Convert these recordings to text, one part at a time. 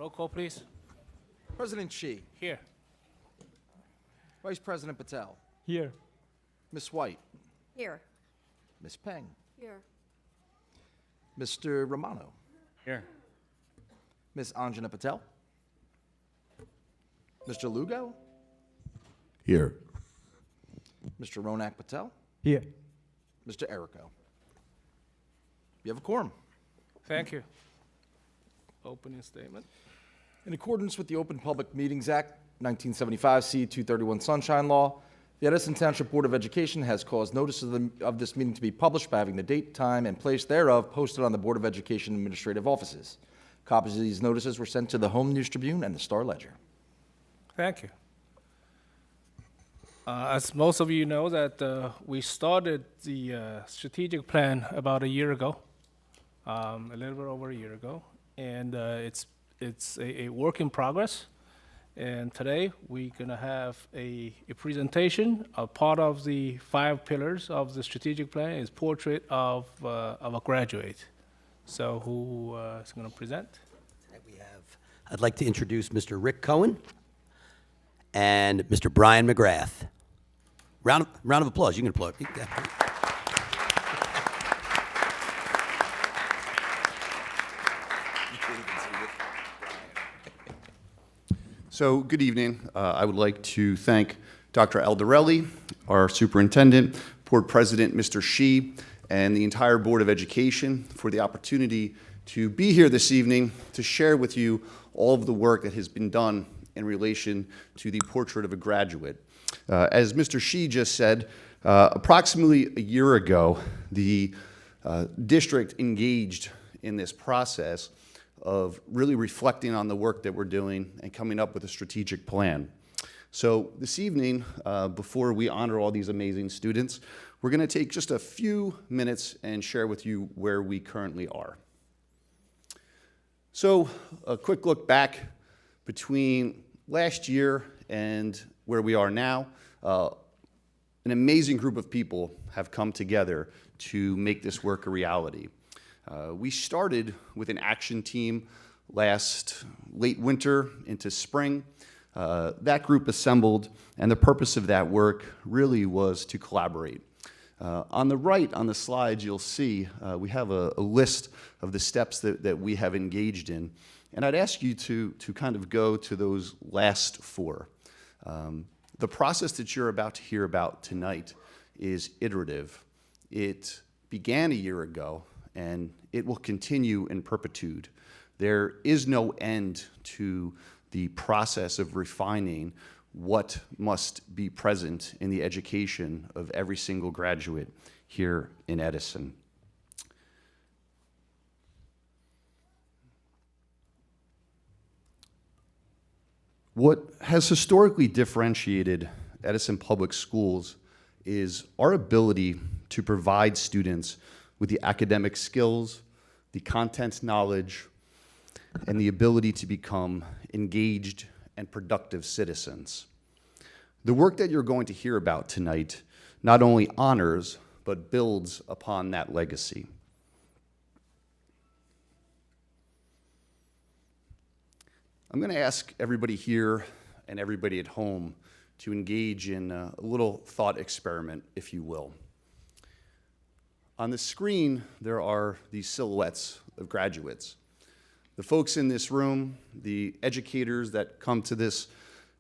Roll call, please. President Xi, Here. Vice President Patel, Here. Ms. White, Here. Ms. Peng, Here. Mr. Romano, Here. Ms. Anjana Patel, Mr. Lugo, Here. Mr. Ronak Patel, Here. Mr. Errico. You have a quorum. Thank you. Opening statement. In accordance with the Open Public Meetings Act, 1975, C. 231 Sunshine Law, the Edison Township Board of Education has caused notice of this meeting to be published by having the date, time, and place thereof posted on the Board of Education administrative offices. Copies of these notices were sent to the Home News Tribune and the Star Ledger. Thank you. As most of you know, that we started the strategic plan about a year ago, a little bit over a year ago, and it's a work in progress. And today we're gonna have a presentation. A part of the 5 pillars of the strategic plan is portrait of a graduate. So who is gonna present? I'd like to introduce Mr. Rick Cohen and Mr. Brian McGrath. Round of applause. You can applaud. So, good evening. I would like to thank Dr. Aldarelli, our superintendent, board president, Mr. Xi, and the entire Board of Education for the opportunity to be here this evening to share with you all of the work that has been done in relation to the portrait of a graduate. As Mr. Xi just said, approximately a year ago, the district engaged in this process of really reflecting on the work that we're doing and coming up with a strategic plan. So this evening, before we honor all these amazing students, we're gonna take just a few minutes and share with you where we currently are. So a quick look back between last year and where we are now. An amazing group of people have come together to make this work a reality. We started with an action team last late winter into spring. That group assembled, and the purpose of that work really was to collaborate. On the right, on the slides, you'll see we have a list of the steps that we have engaged in, and I'd ask you to kind of go to those last 4. The process that you're about to hear about tonight is iterative. It began a year ago, and it will continue in perpetuity. There is no end to the process of refining what must be present in the education of every single graduate here in Edison. What has historically differentiated Edison Public Schools is our ability to provide students with the academic skills, the content knowledge, and the ability to become engaged and productive citizens. The work that you're going to hear about tonight not only honors, but builds upon that legacy. I'm going to ask everybody here and everybody at home to engage in a little thought experiment, if you will. On the screen, there are these silhouettes of graduates. The folks in this room, the educators that come to this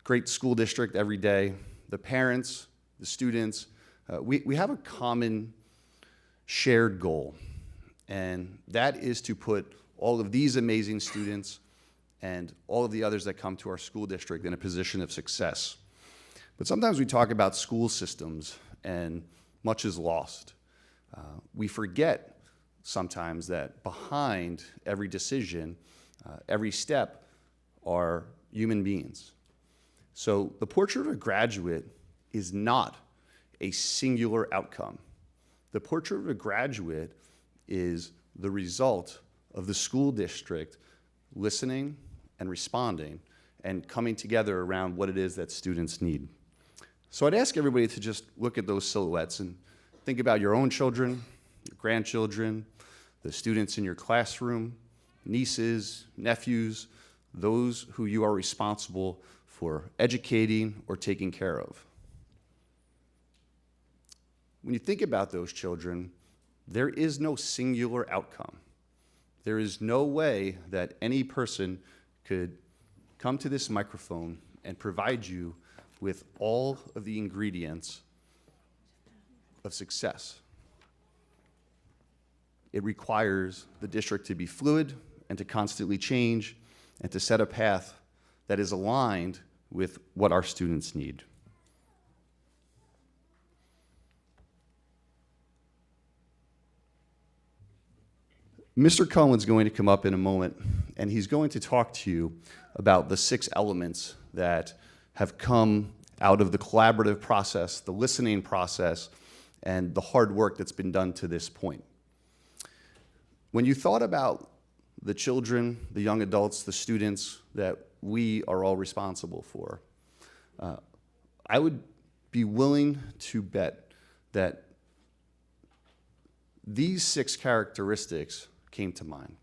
great school district every day, the parents, the students, we have a common shared goal, and that is to put all of these amazing students and all of the others that come to our school district in a position of success. But sometimes we talk about school systems and much is lost. We forget sometimes that behind every decision, every step are human beings. So the portrait of a graduate is not a singular outcome. The portrait of a graduate is the result of the school district listening and responding and coming together around what it is that students need. So I'd ask everybody to just look at those silhouettes and think about your own children, your grandchildren, the students in your classroom, nieces, nephews, those who you are responsible for educating or taking care of. When you think about those children, there is no singular outcome. There is no way that any person could come to this microphone and provide you with all of the ingredients of success. It requires the district to be fluid and to constantly change and to set a path that is aligned with what our students need. Mr. Cohen's going to come up in a moment, and he's going to talk to you about the 6 elements that have come out of the collaborative process, the listening process, and the hard work that's been done to this point. When you thought about the children, the young adults, the students that we are all responsible for, I would be willing to bet that these 6 characteristics came to mind.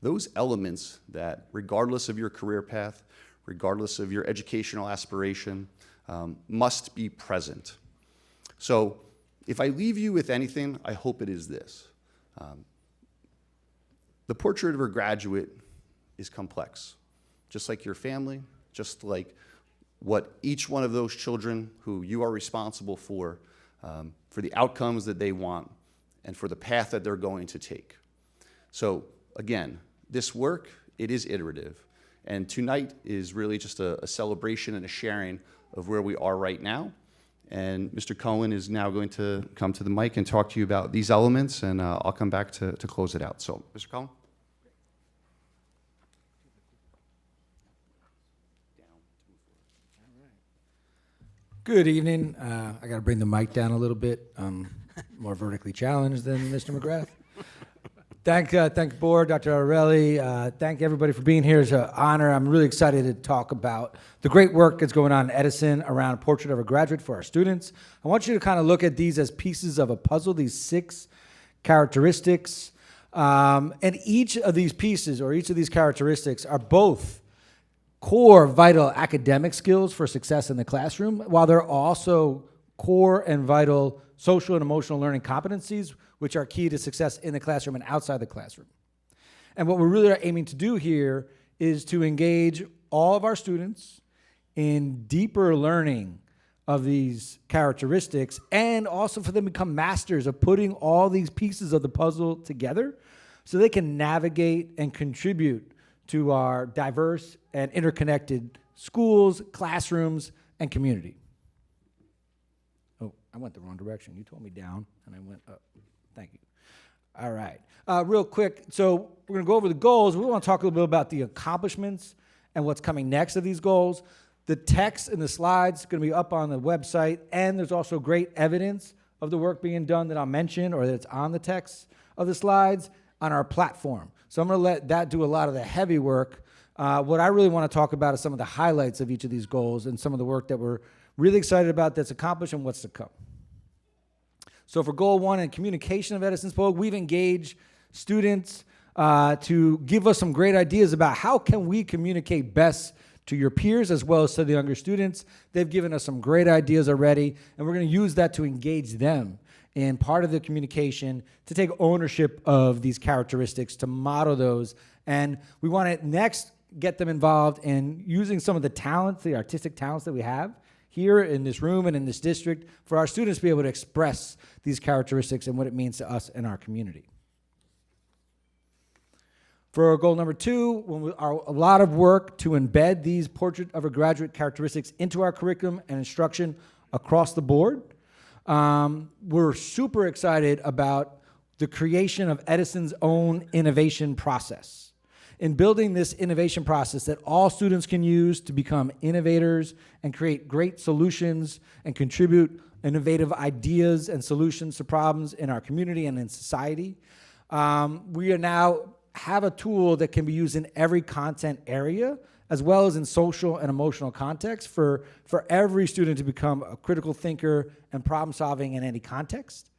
Those elements that, regardless of your career path, regardless of your educational aspiration, must be present. So if I leave you with anything, I hope it is this. The portrait of a graduate is complex, just like your family, just like what each one of those children who you are responsible for the outcomes that they want, and for the path that they're going to take. So again, this work, it is iterative. And tonight is really just a celebration and a sharing of where we are right now. And Mr. Cohen is now going to come to the mic and talk to you about these elements, and I'll come back to close it out. So, Mr. Cohen? Good evening. I got to bring the mic down a little bit. More vertically challenged than Mr. McGrath. Thank the board, Dr. Arelli. Thank everybody for being here. It's an honor. I'm really excited to talk about the great work that's going on in Edison around Portrait of a Graduate for our students. I want you to kind of look at these as pieces of a puzzle, these 6 characteristics. And each of these pieces or each of these characteristics are both core vital academic skills for success in the classroom, while they're also core and vital social and emotional learning competencies, which are key to success in the classroom and outside the classroom. And what we really are aiming to do here is to engage all of our students in deeper learning of these characteristics, and also for them to become masters of putting all these pieces of the puzzle together so they can navigate and contribute to our diverse and interconnected schools, classrooms, and community. Oh, I went the wrong direction. You told me down, and I went up. Thank you. All right. Real quick, so we're going to go over the goals. We want to talk a little bit about the accomplishments and what's coming next of these goals. The text and the slides are going to be up on the website, and there's also great evidence of the work being done that I'll mention, or that's on the text of the slides, on our platform. So I'm going to let that do a lot of the heavy work. What I really want to talk about is some of the highlights of each of these goals and some of the work that we're really excited about that's accomplished and what's to come. So for goal 1 in communication of Edison's Poll, we've engaged students to give us some great ideas about how can we communicate best to your peers as well as to the younger students. They've given us some great ideas already, and we're going to use that to engage them in part of the communication, to take ownership of these characteristics, to model those. And we want to next get them involved in using some of the talents, the artistic talents that we have here in this room and in this district, for our students to be able to express these characteristics and what it means to us and our community. For goal number 2, a lot of work to embed these Portrait of a Graduate characteristics into our curriculum and instruction across the board. We're super excited about the creation of Edison's own innovation process. In building this innovation process that all students can use to become innovators and create great solutions and contribute innovative ideas and solutions to problems in our community and in society, we are now have a tool that can be used in every content area, as well as in social and emotional context for every student to become a critical thinker and problem solving in any context.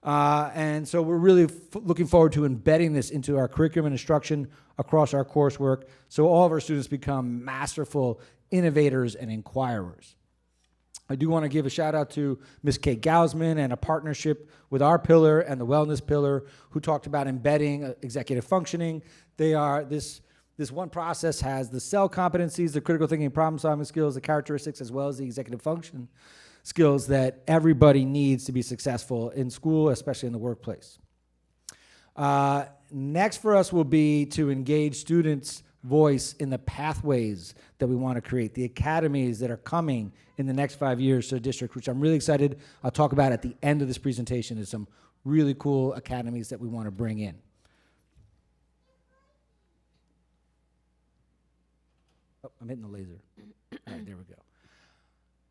And so we're really looking forward to embedding this into our curriculum and instruction across our coursework so all of our students become masterful innovators and inquirers. I do want to give a shout out to Ms. Kate Gausman and a partnership with our pillar and the wellness pillar who talked about embedding executive functioning. This one process has the cell competencies, the critical thinking and problem solving skills, the characteristics, as well as the executive function skills that everybody needs to be successful in school, especially in the workplace. Next for us will be to engage students' voice in the pathways that we want to create, the academies that are coming in the next 5 years to the district, which I'm really excited. I'll talk about at the end of this presentation is some really cool academies that we want to bring in. Oh, I'm hitting the laser. All right, there we go.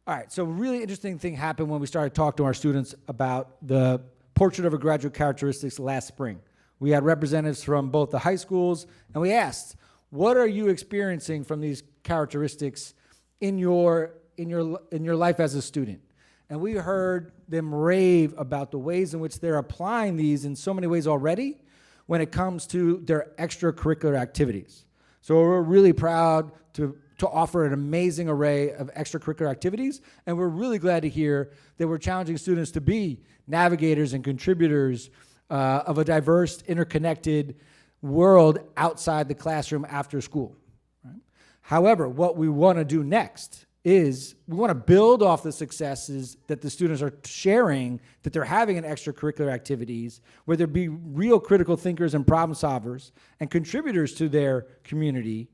All right, so a really interesting thing happened when we started talking to our students about the Portrait of a Graduate Characteristics last spring. We had representatives from both the high schools, and we asked, what are you experiencing from these characteristics in your life as a student? And we heard them rave about the ways in which they're applying these in so many ways already when it comes to their extracurricular activities. So we're really proud to offer an amazing array of extracurricular activities, and we're really glad to hear that we're challenging students to be navigators and contributors of a diverse, interconnected world outside the classroom after school. Right? However, what we want to do next is we want to build off the successes that the students are sharing, that they're having in extracurricular activities, where there be real critical thinkers and problem solvers and contributors to their community.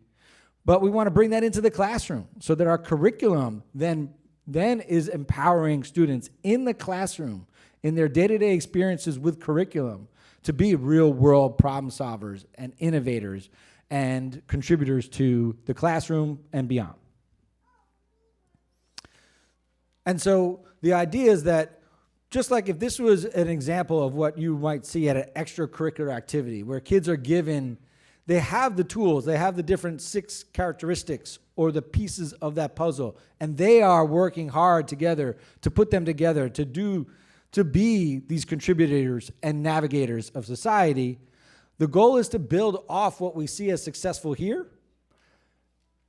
But we want to bring that into the classroom so that our curriculum then is empowering students in the classroom, in their day-to-day experiences with curriculum, to be real-world problem solvers and innovators and contributors to the classroom and beyond. And so the idea is that just like if this was an example of what you might see at an extracurricular activity where kids are given, they have the tools, they have the different 6 characteristics or the pieces of that puzzle, and they are working hard together to put them together to be these contributors and navigators of society. The goal is to build off what we see as successful here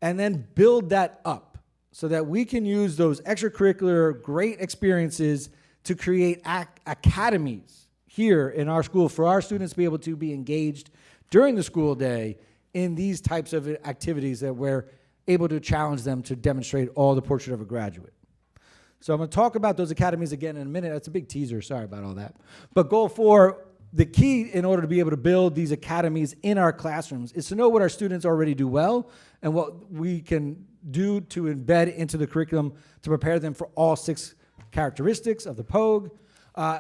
and then build that up so that we can use those extracurricular great experiences to create academies here in our school for our students to be able to be engaged during the school day in these types of activities that we're able to challenge them to demonstrate all the portrait of a graduate. So I'm going to talk about those academies again in a minute. That's a big teaser. Sorry about all that. But goal 4, the key in order to be able to build these academies in our classrooms is to know what our students already do well and what we can do to embed into the curriculum to prepare them for all 6 characteristics of the POG.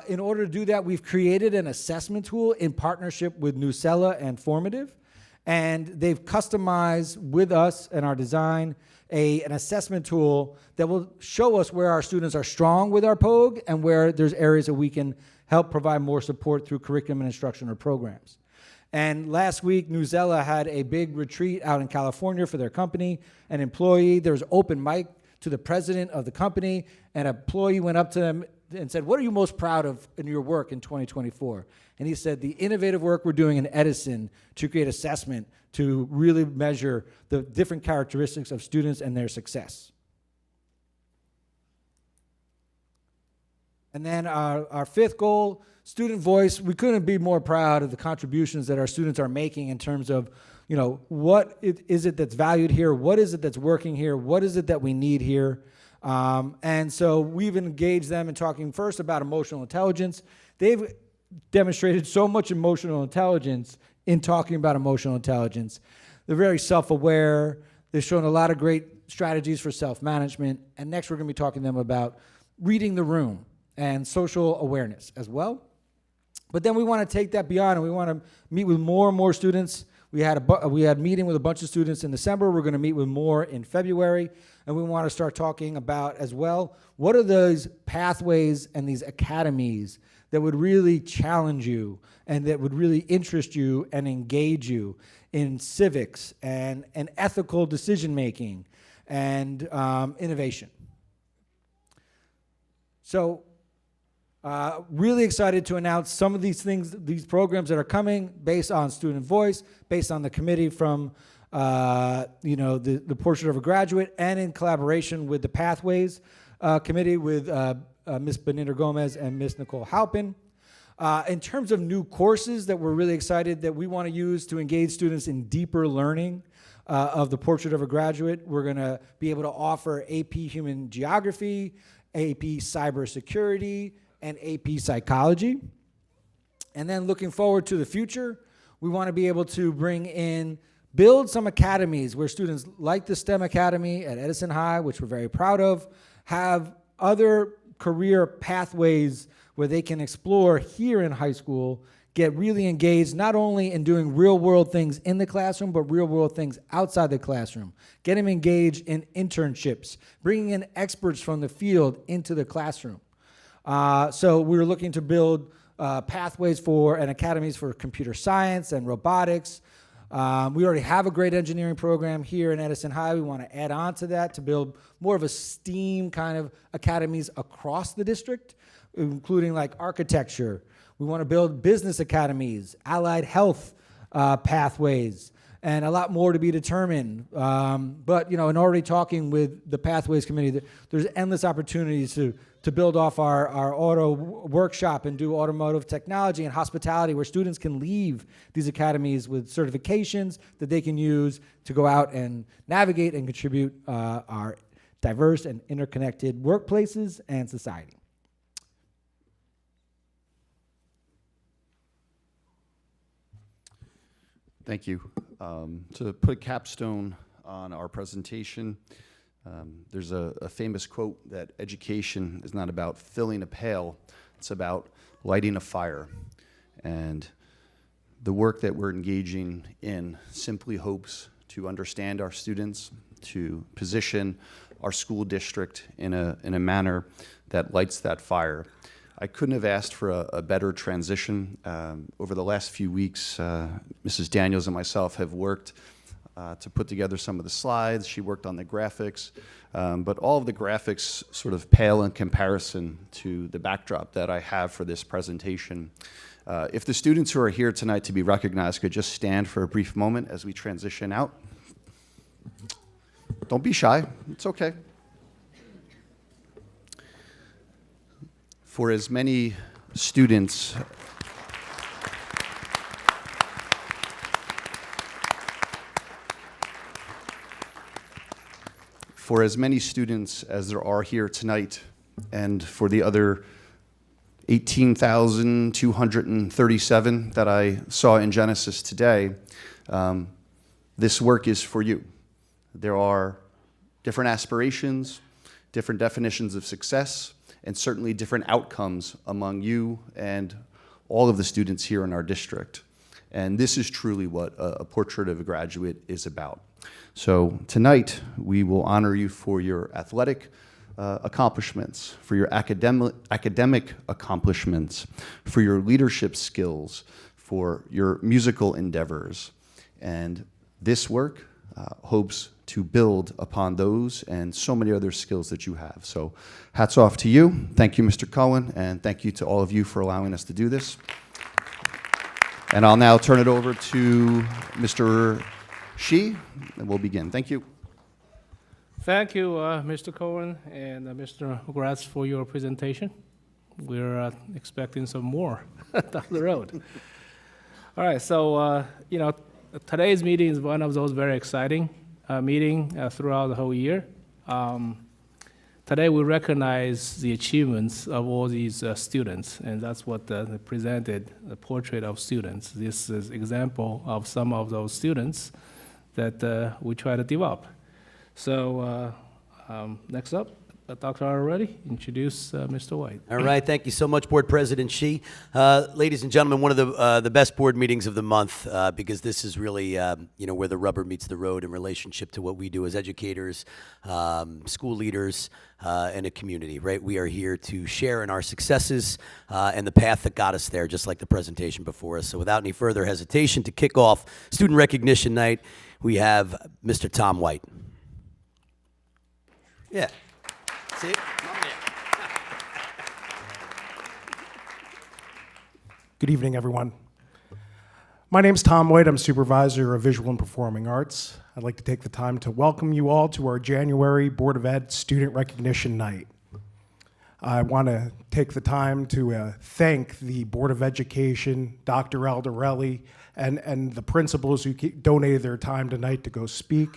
In order to do that, we've created an assessment tool in partnership with Nucella and Formative, and they've customized with us and our design an assessment tool that will show us where our students are strong with our POG and where there's areas that we can help provide more support through curriculum and instructional programs. And last week, Nucella had a big retreat out in California for their company. An employee, there was open mic to the president of the company, and an employee went up to them and said, what are you most proud of in your work in 2024? And he said, the innovative work we're doing in Edison to create assessment to really measure the different characteristics of students and their success. And then our 5th goal, student voice. We couldn't be more proud of the contributions that our students are making in terms of, what is it that's valued here? What is it that's working here? What is it that we need here? And so we've engaged them in talking first about emotional intelligence. They've demonstrated so much emotional intelligence in talking about emotional intelligence. They're very self-aware. They've shown a lot of great strategies for self-management. And next we're going to be talking to them about reading the room and social awareness as well. But then we want to take that beyond, and we want to meet with more and more students. We had a meeting with a bunch of students in December. We're going to meet with more in February, and we want to start talking about as well, what are those pathways and these academies that would really challenge you and that would really interest you and engage you in civics and ethical decision-making and innovation. So Really excited to announce some of these things, these programs that are coming based on student voice, based on the committee from the Portrait of a Graduate, and in collaboration with the Pathways Committee with Ms. Benita Gomez and Ms. Nicole Halpin. In terms of new courses that we're really excited that we want to use to engage students in deeper learning of the Portrait of a Graduate, we're going to be able to offer AP Human Geography, AP Cybersecurity, and AP Psychology. And then looking forward to the future, we want to be able to build some academies where students like the STEM Academy at Edison High, which we're very proud of, have other career pathways where they can explore here in high school, get really engaged not only in doing real world things in the classroom, but real world things outside the classroom. Get them engaged in internships, bringing in experts from the field into the classroom. So we're looking to build pathways for and academies for computer science and robotics. We already have a great engineering program here in Edison High. We want to add on to that to build more of a STEAM kind of academies across the district, including like architecture. We want to build business academies, allied health pathways, and a lot more to be determined. But in already talking with the Pathways Committee, there's endless opportunities to build off our auto workshop and do automotive technology and hospitality, where students can leave these academies with certifications that they can use to go out and navigate and contribute our diverse and interconnected workplaces and society. Thank you. To put a capstone on our presentation, there's a famous quote that education is not about filling a pail, it's about lighting a fire. And the work that we're engaging in simply hopes to understand our students, to position our school district in a manner that lights that fire. I couldn't have asked for a better transition. Over the last few weeks, Mrs. Daniels and myself have worked to put together some of the slides. She worked on the graphics, but all of the graphics sort of pale in comparison to the backdrop that I have for this presentation. If the students who are here tonight to be recognized could just stand for a brief moment as we transition out. Don't be shy, it's okay. For as many students as there are here tonight, and for the other 18,237 that I saw in Genesis today, this work is for you. There are different aspirations, different definitions of success, and certainly different outcomes among you and all of the students here in our district. And this is truly what a Portrait of a Graduate is about. So tonight, we will honor you for your athletic accomplishments, for your academic accomplishments, for your leadership skills, for your musical endeavors. And this work hopes to build upon those and so many other skills that you have. So hats off to you. Thank you, Mr. Cohen, and thank you to all of you for allowing us to do this. And I'll now turn it over to Mr. Shi, and we'll begin. Thank you. Thank you, Mr. Cohen and Mr. McGrath, for your presentation. We're expecting some more down the road. All right, so today's meeting is one of those very exciting meeting throughout the whole year. Today we recognize the achievements of all these students, and that's what they presented, the portrait of students. This is example of some of those students that we try to develop. So next up, Dr. Ararelli, introduce Mr. White. All right, thank you so much, Board President Shi. Ladies and gentlemen, one of the best board meetings of the month because this is really where the rubber meets the road in relationship to what we do as educators, school leaders, and a community, right? We are here to share in our successes and the path that got us there, just like the presentation before us. So without any further hesitation, to kick off Student Recognition Night, we have Mr. Tom White. Yeah. See? Good evening, everyone. My name's Tom White. I'm Supervisor of Visual and Performing Arts. I'd like to take the time to welcome you all to our January Board of Ed Student Recognition Night. I want to take the time to thank the Board of Education, Dr. Aldarelli, and the principals who donated their time tonight to go speak.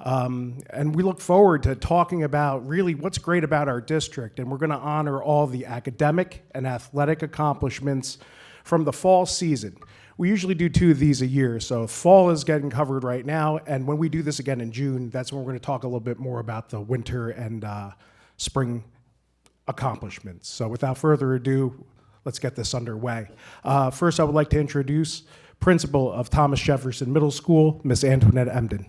And we look forward to talking about really what's great about our district, and we're going to honor all the academic and athletic accomplishments from the fall season. We usually do 2 of these a year, so fall is getting covered right now, and when we do this again in June, that's when we're going to talk a little bit more about the winter and spring accomplishments. So without further ado, let's get this underway. First, I would like to introduce Principal of Thomas Jefferson Middle School, Ms. Antoinette Emden.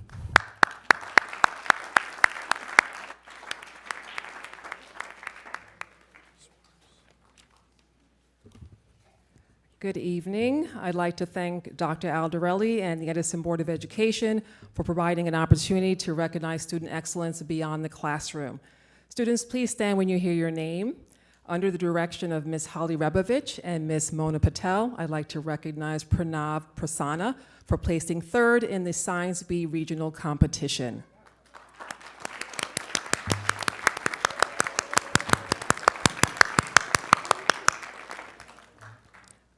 Good evening. I'd like to thank Dr. Aldarelli and the Edison Board of Education for providing an opportunity to recognize student excellence beyond the classroom. Students, please stand when you hear your name. Under the direction of Ms. Holly Rebovich and Ms. Mona Patel, I'd like to recognize Pranav Prasanna for placing 3rd in the Science B regional competition.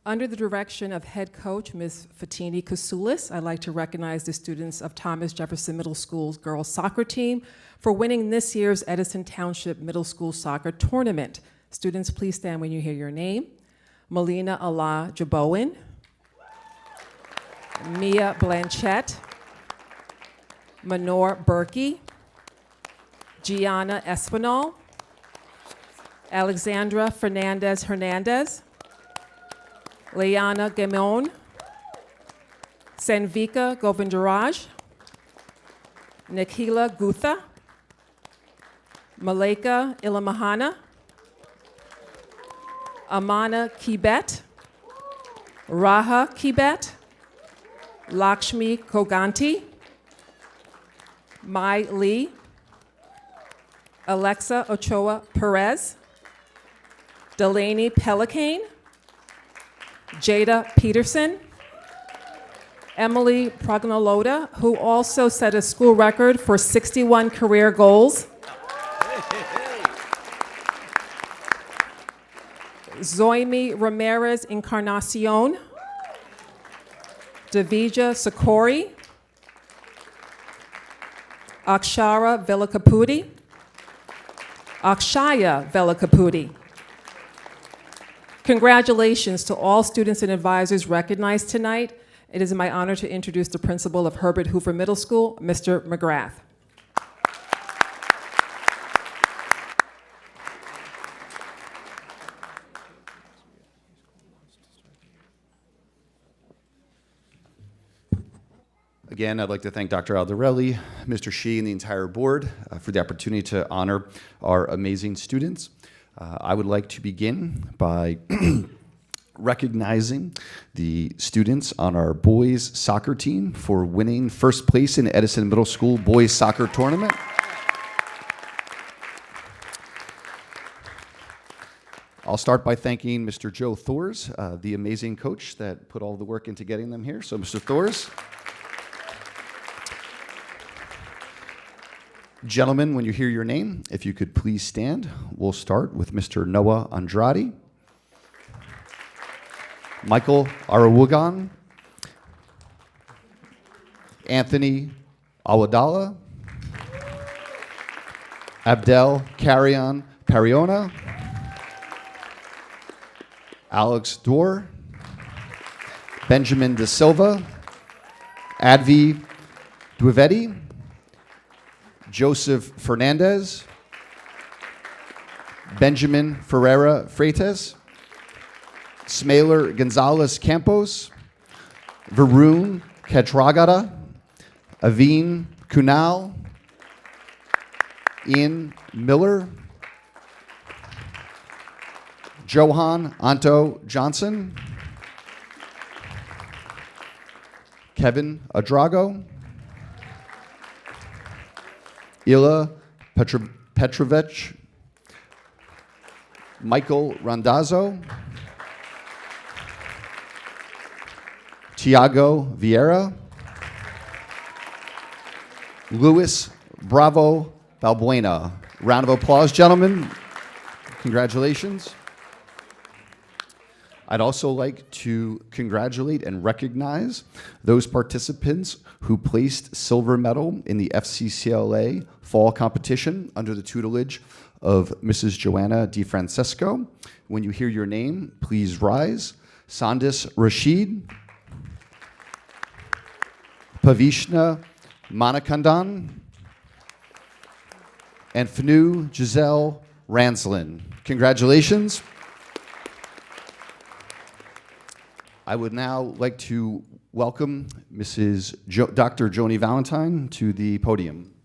Under the direction of head coach, Ms. Fatini Kasoulis, I'd like to recognize the students of Thomas Jefferson Middle School's girls soccer team for winning this year's Edison Township Middle School Soccer Tournament. Students, please stand when you hear your name. Melina Allah Jabowen, Mia Blanchette, Manor Berkey, Gianna Espinal, Alexandra Fernandez Hernandez, Leana Gamon, Sanvika Govindaraj, Nikhila Gutha, Maleka Ilamahana, Amana Kibet, Raha Kibet, Lakshmi Koganti, Mai Lee, Alexa Ochoa Perez, Delaney Pelicane, Jada Peterson, Emily Prognolota, who also set a school record for 61 career goals, Zoimi Ramirez Encarnacion, Davija Sakori, Akshara Velakaputi, Akshaya Velakaputi. Congratulations to all students and advisors recognized tonight. It is my honor to introduce the principal of Herbert Hoover Middle School, Mr. McGrath. Again, I'd like to thank Dr. Aldarelli, Mr. Shi, and the entire board for the opportunity to honor our amazing students. I would like to begin by recognizing the students on our boys soccer team for winning first place in Edison Middle School boys soccer tournament. I'll start by thanking Mr. Joe Thors, the amazing coach that put all the work into getting them here. So, Mr. Thors. Gentlemen, when you hear your name, if you could please stand. We'll start with Mr. Noah Andrade, Michael Arawugan, Anthony Awadala, Abdel Carrion Pariona, Alex Dorr, Benjamin De Silva, Advi Dwivedi, Joseph Fernandez, Benjamin Ferreira Freitas, Smaler Gonzalez Campos, Varun Ketragada, Aveen Kunal, Ian Miller, Johan Anto Johnson, Kevin Adrago, Ila Petrovich, Michael Randazzo, Tiago Vieira, Luis Bravo Balbuena. Round of applause, gentlemen. Congratulations. I'd also like to congratulate and recognize those participants who placed silver medal in the FCCLA fall competition under the tutelage of Mrs. Joanna DiFrancesco. When you hear your name, please rise. Sandis Rashid, Pavishna Manakandan, and Fanu Giselle Ranslin. Congratulations. I would now like to welcome Dr. Joni Valentine to the podium.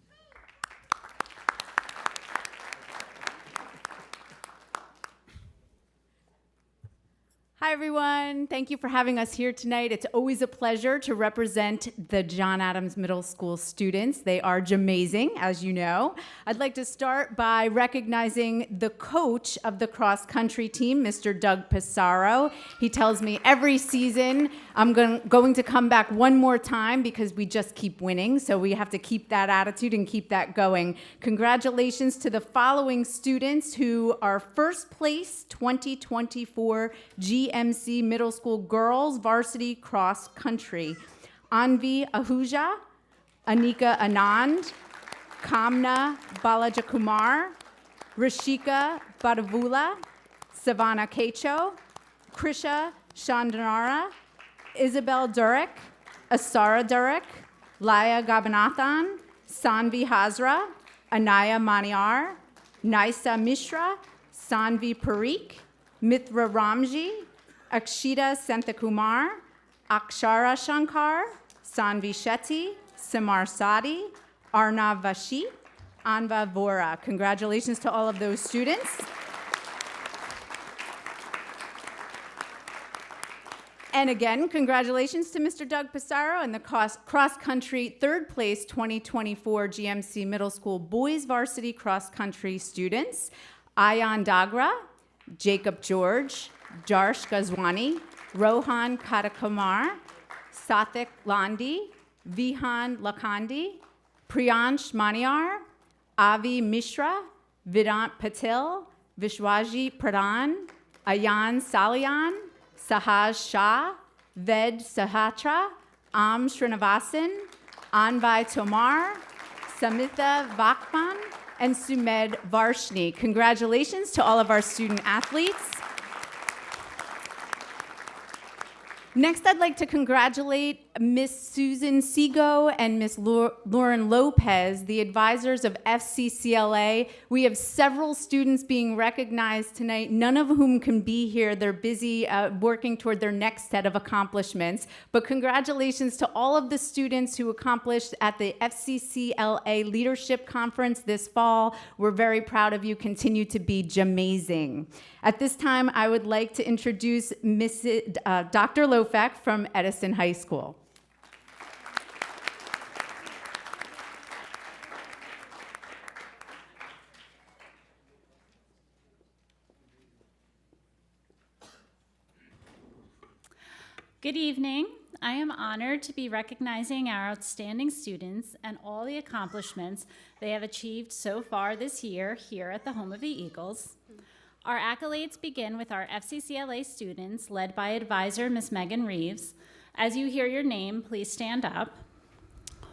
Hi, everyone. Thank you for having us here tonight. It's always a pleasure to represent the John Adams Middle School students. They are jamazing, as you know. I'd like to start by recognizing the coach of the cross-country team, Mr. Doug Pissarro. He tells me every season I'm going to come back one more time because we just keep winning, so we have to keep that attitude and keep that going. Congratulations to the following students who are first place 2024 GMC Middle School Girls Varsity Cross Country. Anvi Ahuja, Anika Anand, Kamna Balajakumar, Rishika Badavula, Savannah Kecho, Krisha Shandanara, Isabel Durek, Asara Durek, Laya Gabanathan, Sanvi Hazra, Anaya Maniar, Naisa Mishra, Sanvi Parikh, Mithra Ramji, Akshita Santhakumar, Akshara Shankar, Sanvi Shetty, Samar Sadi, Arnav Vashi, Anva Vora. Congratulations to all of those students. And again, congratulations to Mr. Doug Pissarro and the cross-country third place 2024 GMC Middle School Boys Varsity Cross Country students, Ayan Dagra, Jacob George, Darsh Gazwani, Rohan Katakumar, Sathik Landi, Vihan Lakhandi, Priyansh Maniar, Avi Mishra, Vedant Patil, Vishwaji Pradhan, Ayan Salian, Sahaj Shah, Ved Sahatra, Am Srinivasan, Anvai Tomar, Samitha Vakman, and Sumed Varshni. Congratulations to all of our student athletes. Next, I'd like to congratulate Miss Susan Sego and Miss Lauren Lopez, the advisors of FCCLA. We have several students being recognized tonight, none of whom can be here. They're busy working toward their next set of accomplishments. But congratulations to all of the students who accomplished at the FCCLA Leadership Conference this fall. We're very proud of you. Continue to be jamazing. At this time, I would like to introduce Dr. Lofek from Edison High School. Good evening. I am honored to be recognizing our outstanding students and all the accomplishments they have achieved so far this year here at the home of the Eagles. Our accolades begin with our FCCLA students led by advisor Ms. Megan Reeves. As you hear your name, please stand up.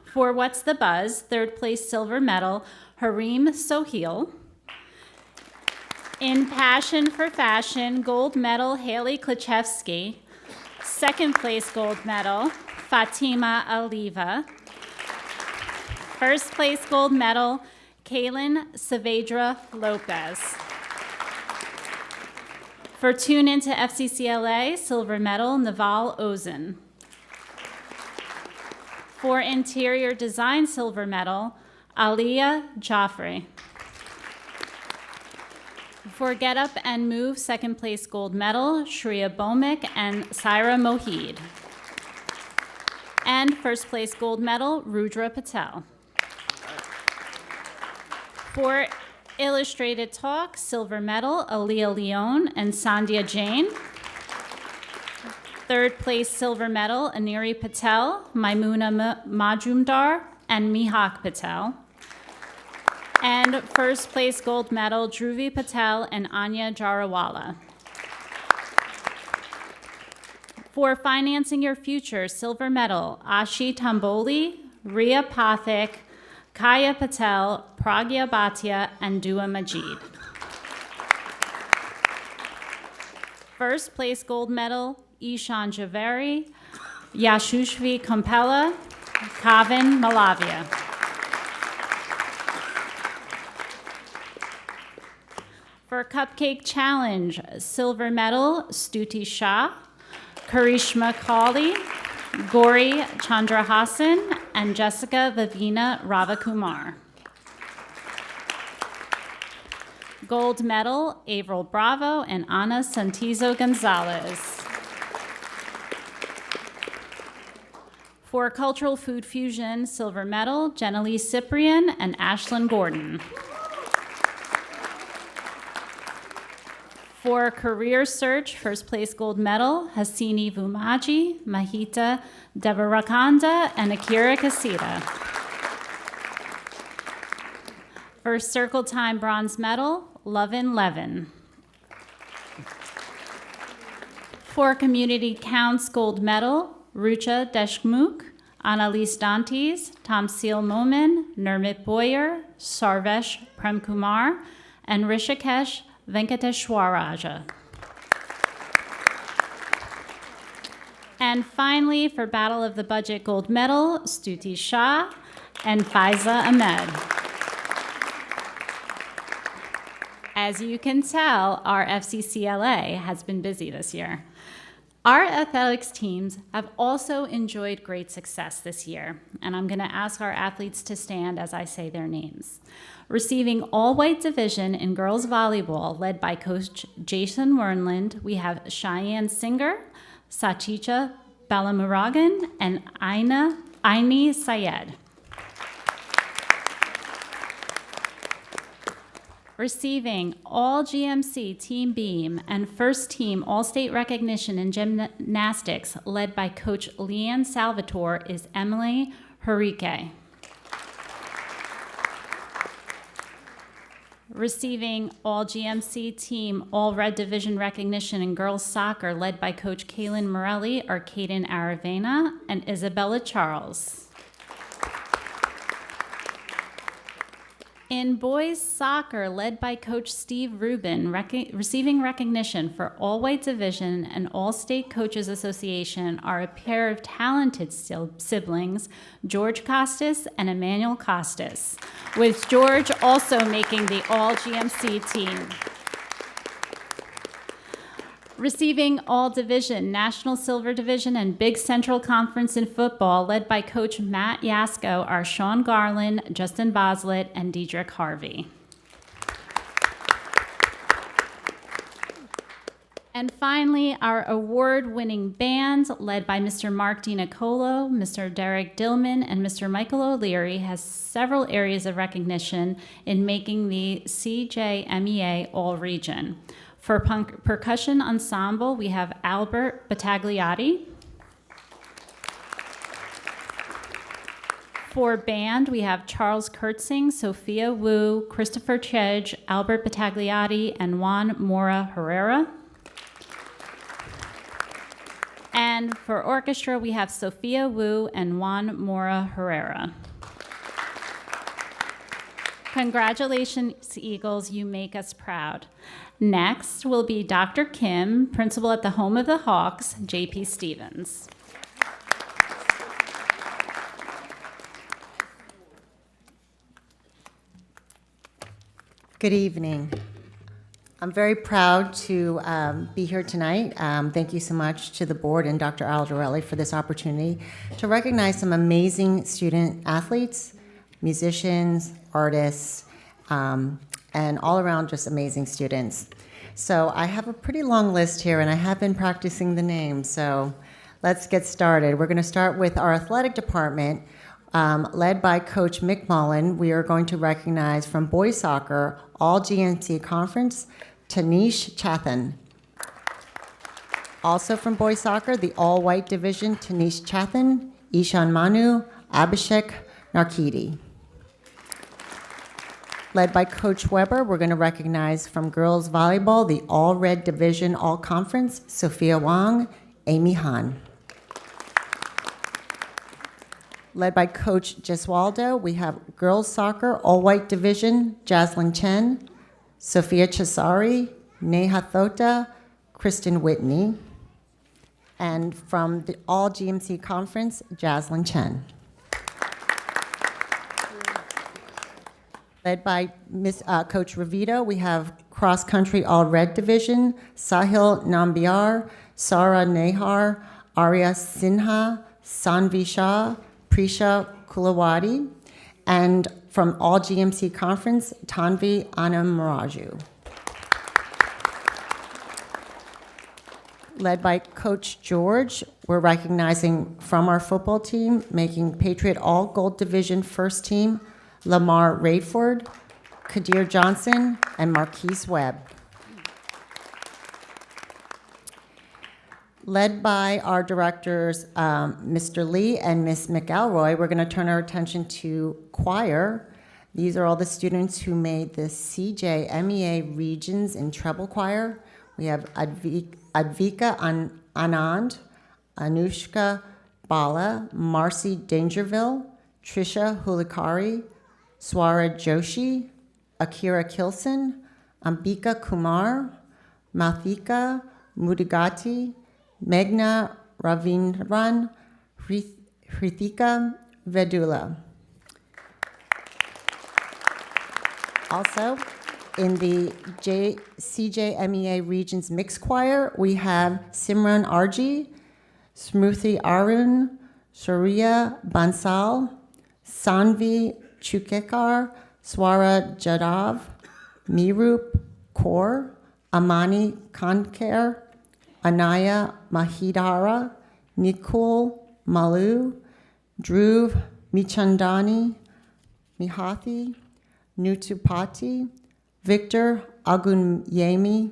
For What's the Buzz, third place silver medal, Harim Sohail. In Passion for Fashion, gold medal, Haley Klichevsky. Second place gold medal, Fatima Aliva. First place gold medal, Kaylin Saavedra Lopez. For Tune Into FCCLA, silver medal, Naval Ozen. For Interior Design, silver medal, Aliyah Joffrey. For Get Up and Move, second place gold medal, Shreya Bomik and Saira Mohid. And first place gold medal, Rudra Patel. For Illustrated Talk, silver medal, Aaliyah Leone and Sandhya Jain. Third place silver medal, Aniri Patel, Maimuna Majumdar, and Mihak Patel. And first place gold medal, Dhruvi Patel and Anya Jarawala. For financing your future, silver medal, Ashi Tamboli, Ria Pathik, Kaya Patel, Pragya Bhatia, and Dua Majid. First place gold medal, Ishan Javeri, Yashushvi Kompella, Kavin Malavia. For Cupcake Challenge, silver medal, Stuti Shah, Karishma Kali, Gauri Chandrahasan, and Jessica Vivina Ravakumar. Gold medal, Avril Bravo and Ana Santizo Gonzalez. For Cultural Food Fusion, silver medal, Jenny Cyprian and Ashlyn Gordon. For Career Search, first place gold medal, Hasini Vumaji, Mahita Devarakanda, and Akira Kasita. For Circle Time bronze medal, Lovin Levin. For Community Counts gold medal, Rucha Deshmukh, Annalise Dantes, Tamsil Momin, Nurmit Boyer, Sarvesh Premkumar, and Rishikesh Venkateshwaraja. And finally, for Battle of the Budget gold medal, Stuti Shah and Faiza Ahmed. As you can tell, our FCCLA has been busy this year. Our athletics teams have also enjoyed great success this year, and I'm going to ask our athletes to stand as I say their names. Receiving all-white division in girls volleyball, led by Coach Jason Wernland, we have Cheyenne Singer, Sachicha Balamuragan, and Aini Syed. Receiving all GMC Team Beam and first team All-State recognition in gymnastics, led by Coach Leanne Salvatore, is Emily Henrique. Receiving all GMC Team All-Red Division recognition in girls soccer, led by Coach Kaylin Morelli, are Kaden Aravena and Isabella Charles. In boys soccer, led by Coach Steve Rubin, receiving recognition for all-white division and All-State Coaches Association are a pair of talented siblings, George Costas and Emmanuel Costas, with George also making the all-GMC team. Receiving all division, National Silver Division, and Big Central Conference in football, led by Coach Matt Yasko, are Sean Garland, Justin Boslett, and Diedrich Harvey. And finally, our award-winning band, led by Mr. Mark DiNicolo, Mr. Derek Dillman, and Mr. Michael O'Leary, has several areas of recognition in making the CJMEA All-Region. For percussion ensemble, we have Albert Battagliotti. For band, we have Charles Kurtzing, Sophia Wu, Christopher Chedge, Albert Battagliotti, and Juan Mora Herrera. And for orchestra, we have Sophia Wu and Juan Mora Herrera. Congratulations, Eagles, you make us proud. Next will be Dr. Kim, principal at the Home of the Hawks, J.P. Stevens. Good evening. I'm very proud to be here tonight. Thank you so much to the board and Dr. Aldarelli for this opportunity to recognize some amazing student athletes, musicians, artists, and all around just amazing students. So I have a pretty long list here, and I have been practicing the names, so let's get started. We're going to start with our athletic department, led by Coach Mick Mullen. We are going to recognize from boys soccer, all GNC conference, Tanish Chathan. Also from boys soccer, the all-white division, Tanish Chathan, Ishan Manu, Abhishek Narkidi. Led by Coach Weber, we're going to recognize from girls volleyball, the all-red division, all-conference, Sophia Wang, Amy Han. Led by Coach Jeswaldo, we have girls soccer, all-white division, Jaslyn Chen, Sophia Cesari, Neha Thota, Kristen Whitney. And from the all-GMC conference, Jaslyn Chen. Led by Coach Ravito, we have cross-country all-red division, Sahil Nambiar, Sara Nehar, Arya Sinha, Sanvi Shah, Prisha Kulawati, and from all GMC conference, Tanvi Anamraju. Led by Coach George, we're recognizing from our football team, making Patriot All Gold Division first team, Lamar Radford, Kadir Johnson, and Marquise Webb. Led by our directors, Mr. Lee and Ms. McElroy, we're going to turn our attention to choir. These are all the students who made the CJMEA regions in treble choir. We have Advika Anand, Anushka Bala, Marcy Dangerville, Trisha Hulikari, Swara Joshi, Akira Kilson, Ambika Kumar, Mathika Mudigati, Meghna Ravindran, Hrithika Vedula. Also, in the CJMEA Regions Mixed Choir, we have Simran Arji, Smruti Arun, Surya Bansal, Sanvi Chukekar, Swara Jadav, Mirup Kaur, Amani Kankar, Anaya Mahidara, Nikul Malu, Dhruv Michandani, Mihathi, Nutupati, Victor Agunyemi,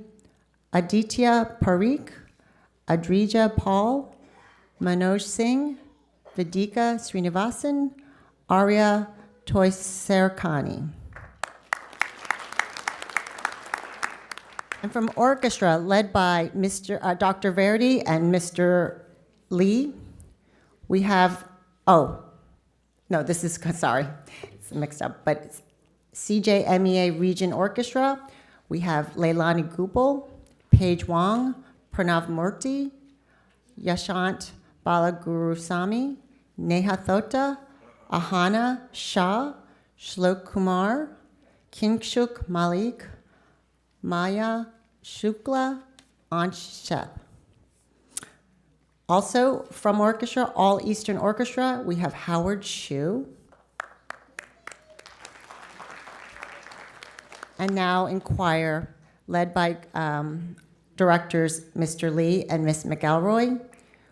Aditya Parikh, Adrija Paul, Manoj Singh, Vidika Srinivasan, Arya Toyserkani. And from orchestra, led by Dr. Verdi and Mr. Lee, we have, it's mixed up, but CJMEA Region Orchestra, we have Leilani Gupal, Paige Wong, Pranav Murthy, Yashant Balagurusamy, Neha Thota, Ahana Shah, Shlok Kumar, Kinshuk Malik, Maya Shukla, Ansh Shep. Also from orchestra, All Eastern Orchestra, we have Howard Shue. And now in choir, led by directors Mr. Lee and Ms. McElroy,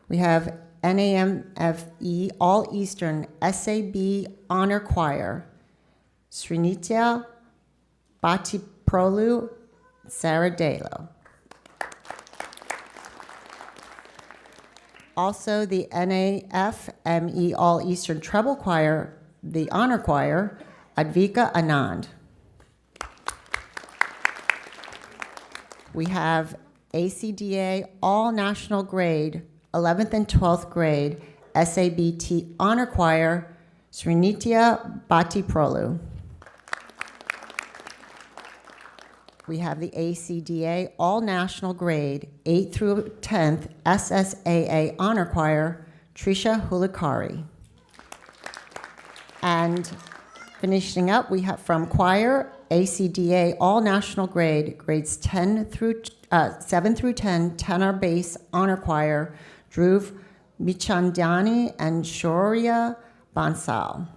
we have NAMFE All Eastern SAB Honor Choir, Srinitya Bhattiprolu, Sarah Dalo. Also the NAFME All Eastern Treble Choir, the Honor Choir, Advika Anand. We have ACDA All National Grade, 11th and 12th grade, SABT Honor Choir, Srinitya Bhattiprolu. We have the ACDA All National Grade, 8th through 10th, SSAA Honor Choir, Trisha Hulikari. And finishing up, we have from choir, ACDA All National Grade, grades 7 through 10, tenor bass honor choir, Dhruv Michandani and Shaurya Bansal.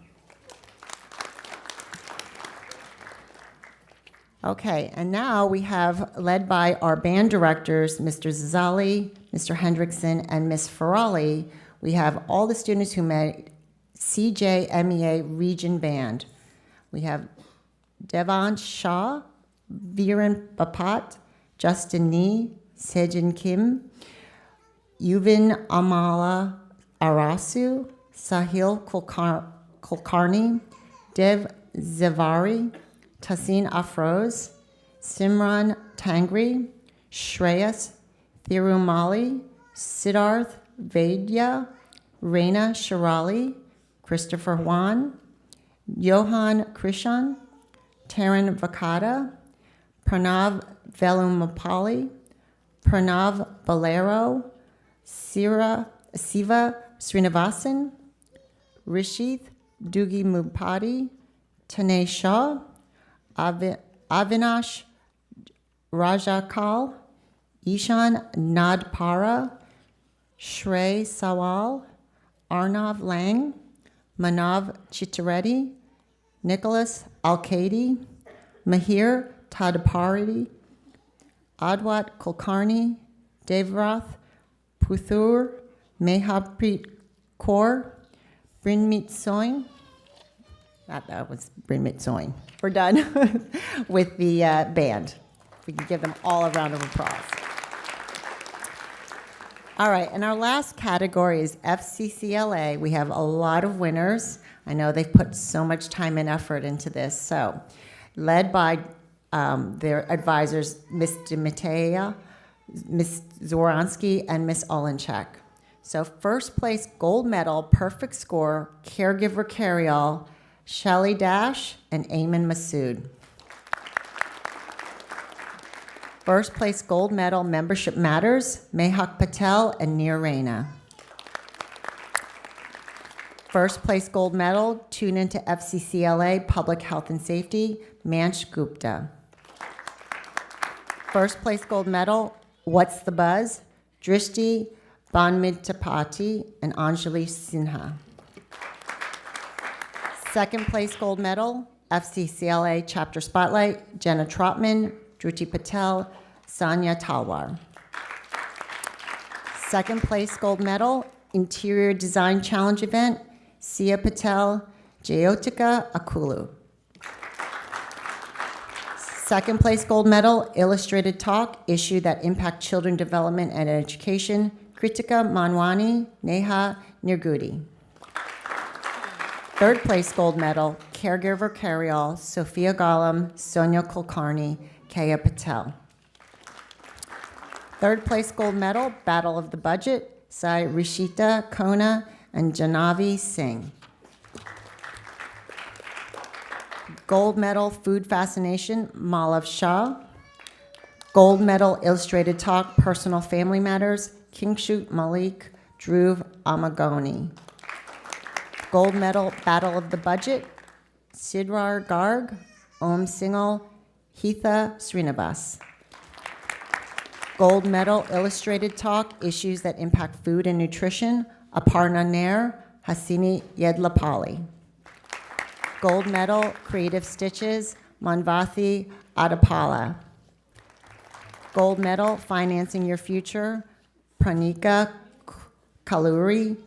Okay, and now we have, led by our band directors, Mr. Zazali, Mr. Hendrickson, and Ms. Ferrali, we have all the students who made CJMEA Region Band. We have Devansh Shah, Viren Bapat, Justin Nee, Sejin Kim, Yuvin Amala Arasu, Sahil Kulkarni, Dev Zivari, Tassin Afroz, Simran Tangri, Shreyas Thirumali, Siddharth Vaidya, Reina Shirali, Christopher Juan, Johan Krishan, Taran Vakata, Pranav Velumapali, Pranav Valero, Siva Srinivasan, Rishith Dugi Mupati, Tanay Shah, Avinash Rajakal, Ishan Nadpara, Shrey Sawal, Arnav Lang, Manav Chittareddy, Nicholas Alkadi, Mahir Tadapari, Adwat Kulkarni, Devrath Puthur, Mehabpreet Kaur, Brinmeet Soin. That was Brinmeet Soin. We're done with the band. We can give them all a round of applause. All right, and our last category is FCCLA. We have a lot of winners. I know they've put so much time and effort into this. So, led by their advisors, Ms. Dimitea, Ms. Zoransky, and Ms. Olenchek. So, first place gold medal, perfect score, caregiver carry-all, Shelly Dash and Ayman Masood. First place gold medal, membership matters, Mehak Patel and Neer Raina. First place gold medal, tune into FCCLA, public health and safety, Mansh Gupta. First place gold medal, What's the Buzz, Drishti Banmitapati and Anjali Sinha. Second place gold medal, FCCLA Chapter Spotlight, Jenna Trotman, Druti Patel, Sanya Talwar. Second place gold medal, Interior Design Challenge event, Sia Patel, Jayotika Akulu. Second place gold medal, Illustrated Talk, issue that impact children development and education, Kritika Manwani, Neha Nirgudi. Third place gold medal, Caregiver Carryall, Sophia Galam, Sonia Kulkarni, Kaya Patel. Third place gold medal, Battle of the Budget, Sai Rishita Kona and Janavi Singh. Gold medal, Food Fascination, Malav Shah. Gold medal, Illustrated Talk, Personal Family Matters, Kingshut Malik, Dhruv Amagoni. Gold medal, Battle of the Budget, Sidrar Garg, Om Singhal, Hitha Srinivas. Gold medal, Illustrated Talk, issues that impact food and nutrition, Aparna Nair, Hasini Yedlapali. Gold medal, Creative Stitches, Manvathi Adapala. Gold medal, Financing Your Future, Pranika Kaluri,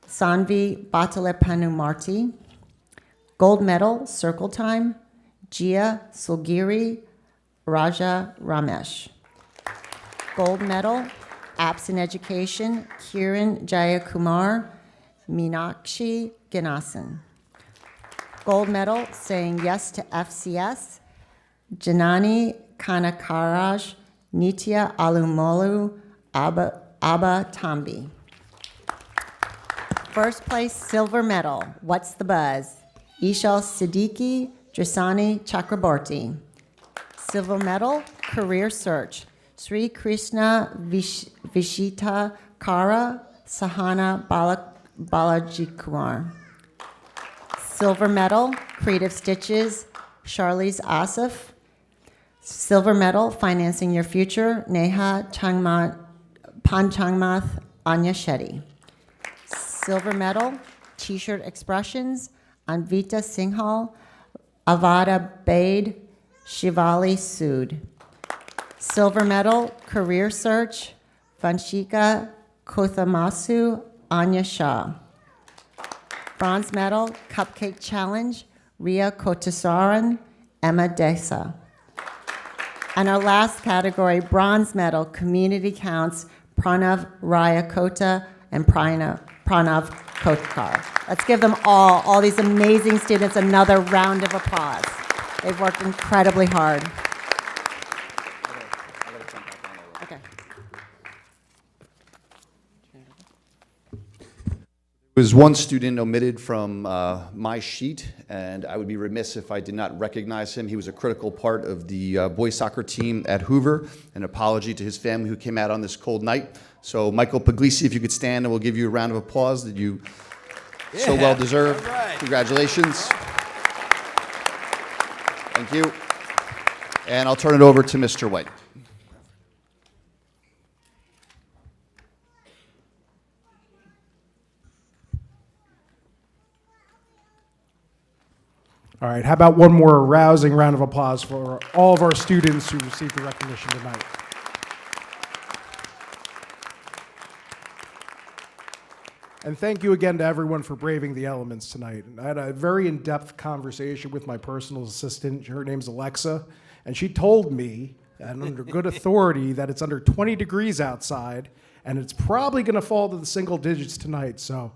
Sanvi Batalepanumarti. Gold medal, Circle Time, Jia Sulgiri, Raja Ramesh. Gold medal, Apps in Education, Kiran Jayakumar, Meenakshi Ganasan. Gold medal, Saying Yes to FCS, Janani Kanakaraj, Nitya Alumolu, Abba Tambi. First place silver medal, What's the Buzz? Ishal Siddiqui, Drisani Chakraborty. Silver medal, Career Search, Sri Krishna Vishita Kara, Sahana Balaji Kumar. Silver medal, Creative Stitches, Charlize Asif. Silver medal, Financing Your Future, Neha Panchangmath Anya Shetty. Silver medal, T-shirt Expressions, Anvita Singhal, Avada Bade, Shivali Sood. Silver medal, Career Search, Vanshika Kothamasu, Anya Shah. Bronze medal, Cupcake Challenge, Ria Kotasaran, Emma Desa. And our last category, bronze medal, Community Counts, Pranav Rayakota and Pranav Kotkar. Let's give them all these amazing students, another round of applause. They've worked incredibly hard. Okay. There was one student omitted from my sheet, and I would be remiss if I did not recognize him. He was a critical part of the boys soccer team at Hoover. An apology to his family who came out on this cold night. So Michael Puglisi, if you could stand, and we'll give you a round of applause that you so well deserve. All right. Congratulations. Thank you. And I'll turn it over to Mr. White. All right, how about one more rousing round of applause for all of our students who received the recognition tonight. And thank you again to everyone for braving the elements tonight. I had a very in-depth conversation with my personal assistant. Her name's Alexa, and she told me, and under good authority, that it's under 20 degrees outside, and it's probably going to fall to the single digits tonight. So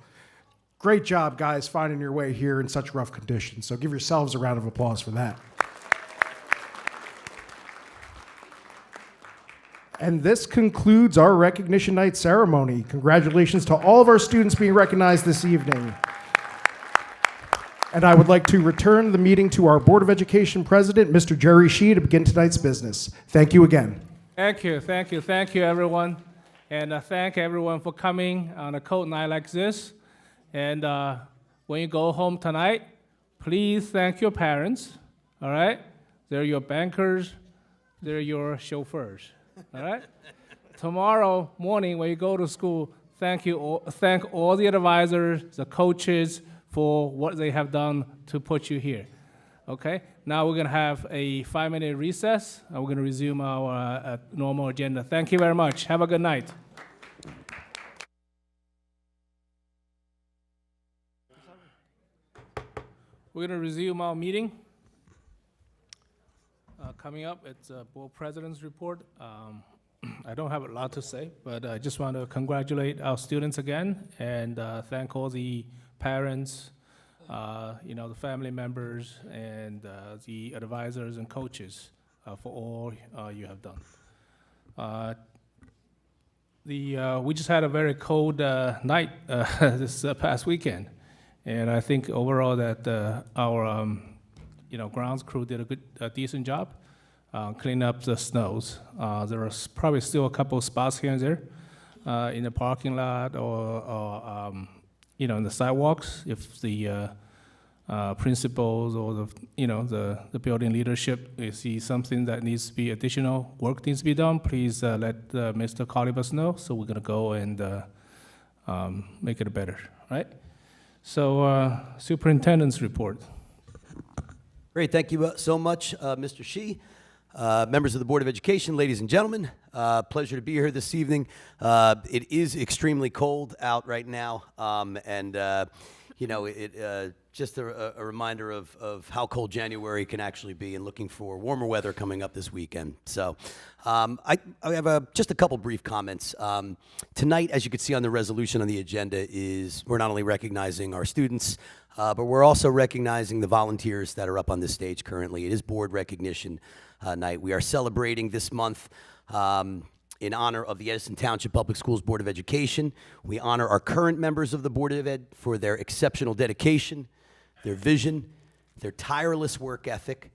great job, guys, finding your way here in such rough conditions. So give yourselves a round of applause for that. And this concludes our recognition night ceremony. Congratulations to all of our students being recognized this evening. And I would like to return the meeting to our Board of Education President, Mr. Jerry Shee, to begin tonight's business. Thank you again. Thank you, everyone. And thank everyone for coming on a cold night like this. And when you go home tonight, please thank your parents, all right? They're your bankers, they're your chauffeurs, all right? Tomorrow morning when you go to school, thank all the advisors, the coaches for what they have done to put you here, okay? Now we're gonna have a 5-minute recess, and we're gonna resume our normal agenda. Thank you very much. Have a good night. We're going to resume our meeting. Coming up, it's a Board President's report. I don't have a lot to say, but I just want to congratulate our students again and thank all the parents, the family members, and the advisors and coaches for all you have done. We just had a very cold night this past weekend. And I think overall that our grounds crew did a decent job cleaning up the snows. There are probably still a couple of spots here and there in the parking lot or in the sidewalks. If the principals or the building leadership see something that needs to be additional work needs to be done, please let Mr. Colibus know. So we're gonna go and make it better, right? So, Superintendent's report. Great, thank you so much, Mr. Shee. Members of the Board of Education, ladies and gentlemen, pleasure to be here this evening. It is extremely cold out right now, just a reminder of how cold January can actually be and looking for warmer weather coming up this weekend. So I have just a couple brief comments. Tonight, as you can see on the resolution on the agenda, we're not only recognizing our students, but we're also recognizing the volunteers that are up on this stage currently. It is Board Recognition Night. We are celebrating this month in honor of the Edison Township Public Schools Board of Education. We honor our current members of the Board of Ed for their exceptional dedication, their vision, their tireless work ethic,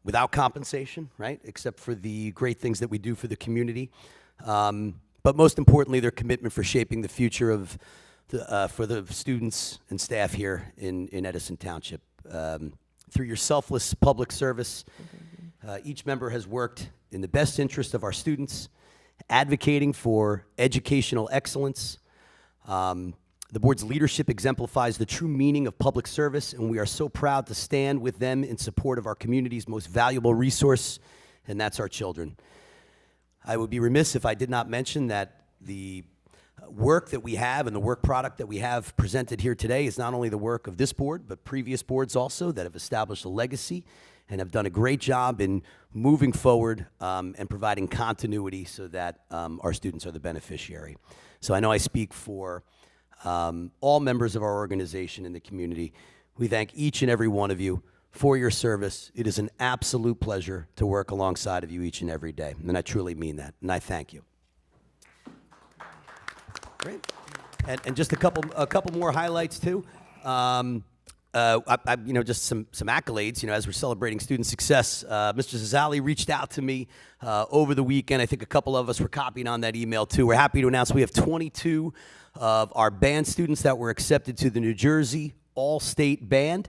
without compensation, right, except for the great things that we do for the community. But most importantly, their commitment for shaping the future of for the students and staff here in Edison Township. Through your selfless public service, each member has worked in the best interest of our students, advocating for educational excellence. The board's leadership exemplifies the true meaning of public service, and we are so proud to stand with them in support of our community's most valuable resource, and that's our children. I would be remiss if I did not mention that the work that we have and the work product that we have presented here today is not only the work of this board, but previous boards also that have established a legacy and have done a great job in moving forward and providing continuity so that our students are the beneficiary. So I know I speak for all members of our organization in the community. We thank each and every one of you for your service. It is an absolute pleasure to work alongside of you each and every day, and I truly mean that, and I thank you. Great. And just a couple more highlights too. Just some accolades. As we're celebrating student success, Mr. Zazali reached out to me over the weekend. I think a couple of us were copied on that email too. We're happy to announce we have 22 of our band students that were accepted to the New Jersey All-State Band.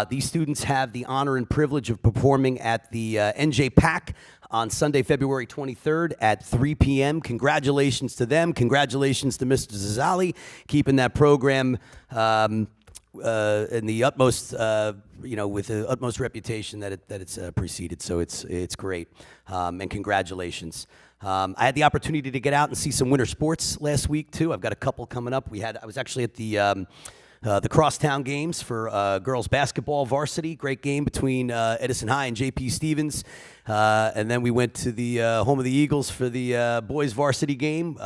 These students have the honor and privilege of performing at the NJ-PAC on Sunday, February 23rd at 3 p.m. Congratulations to them. Congratulations to Mr. Zazali, keeping that program in the utmost, with the utmost reputation that it's preceded. So it's great, and congratulations. I had the opportunity to get out and see some winter sports last week too. I've got a couple coming up. I was actually at the Crosstown games for girls basketball varsity. Great game between Edison High and J.P. Stevens. And then we went to the home of the Eagles for the boys varsity game,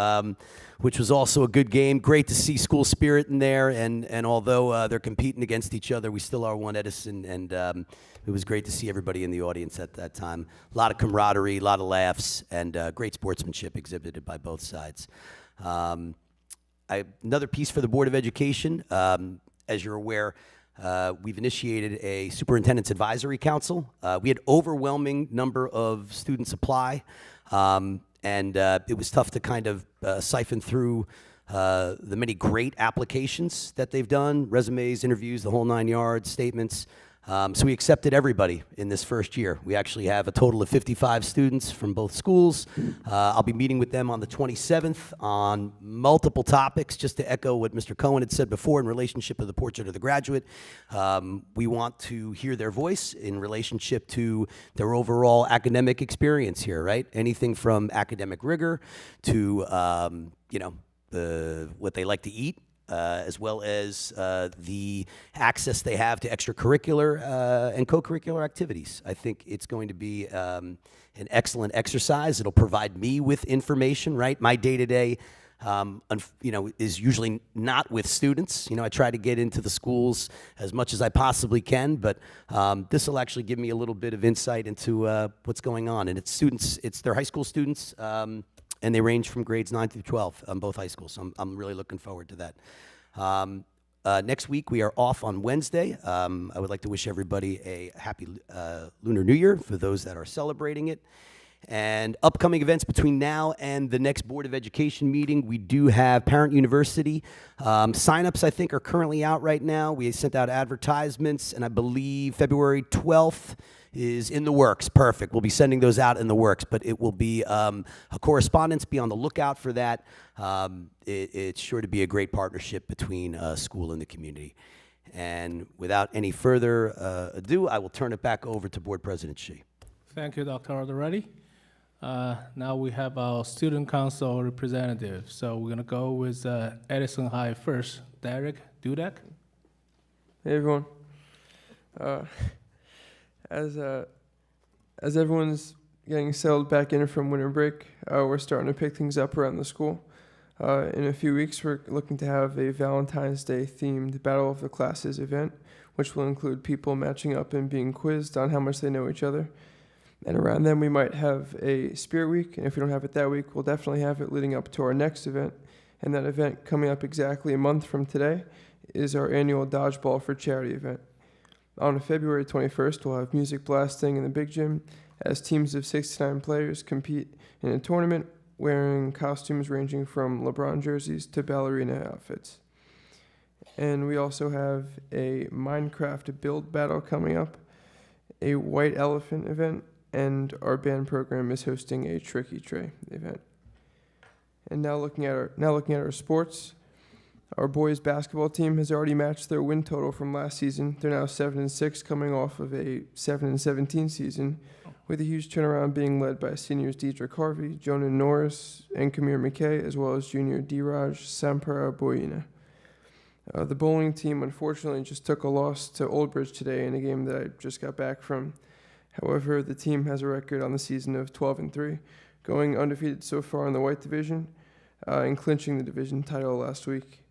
which was also a good game. Great to see school spirit in there. And although they're competing against each other, we still are one Edison. And it was great to see everybody in the audience at that time. A lot of camaraderie, a lot of laughs, and great sportsmanship exhibited by both sides. Another piece for the Board of Education. As you're aware, we've initiated a Superintendent's Advisory Council. We had overwhelming number of students apply, and it was tough to kind of siphon through the many great applications that they've done, resumes, interviews, the whole 9 yards, statements. So we accepted everybody in this first year. We actually have a total of 55 students from both schools. I'll be meeting with them on the 27th on multiple topics, just to echo what Mr. Cohen had said before in relationship to the portrait of the graduate. We want to hear their voice in relationship to their overall academic experience here, right? Anything from academic rigor to, what they like to eat. As well as the access they have to extracurricular and co-curricular activities. I think it's going to be an excellent exercise. It'll provide me with information, right? My day-to-day, is usually not with students. I try to get into the schools as much as I possibly can, but this will actually give me a little bit of insight into what's going on. And they're high school students, and they range from grades 9 through 12 on both high schools. So I'm really looking forward to that. Next week, we are off on Wednesday. I would like to wish everybody a happy Lunar New Year for those that are celebrating it. And upcoming events between now and the next Board of Education meeting, we do have Parent University. Sign-ups, I think, are currently out right now. We sent out advertisements, and I believe February 12th is in the works. Perfect. We'll be sending those out in the works, but it will be a correspondence. Be on the lookout for that. It's sure to be a great partnership between school and the community. And without any further ado, I will turn it back over to Board President Shi. Thank you, Dr. Alderelli. Now we have our Student Council representative. So we're going to go with Edison High first. Derek Dudek. Hey, everyone. As everyone's getting settled back in from winter break, we're starting to pick things up around the school. In a few weeks, we're looking to have a Valentine's Day themed Battle of the Classes event, which will include people matching up and being quizzed on how much they know each other. And around then, we might have a Spirit Week, and if we don't have it that week, we'll definitely have it leading up to our next event. And that event, coming up exactly a month from today, is our annual Dodgeball for Charity event. On February 21st, we'll have music blasting in the big gym as teams of 6 to 9 players compete in a tournament wearing costumes ranging from LeBron jerseys to ballerina outfits. And we also have a Minecraft build battle coming up, a white elephant event, and our band program is hosting a Tricky Tray event. And now looking at our sports, our boys basketball team has already matched their win total from last season. They're now 7-6, coming off of a 7-17 season, with a huge turnaround being led by seniors Deidre Carvey, Jonah Norris, and Kamir McKay, as well as junior D-Raj Sampara Boyina. The bowling team, unfortunately, just took a loss to Old Bridge today in a game that I just got back from. However, the team has a record on the season of 12-3, going undefeated so far in the white division, and clinching the division title last week.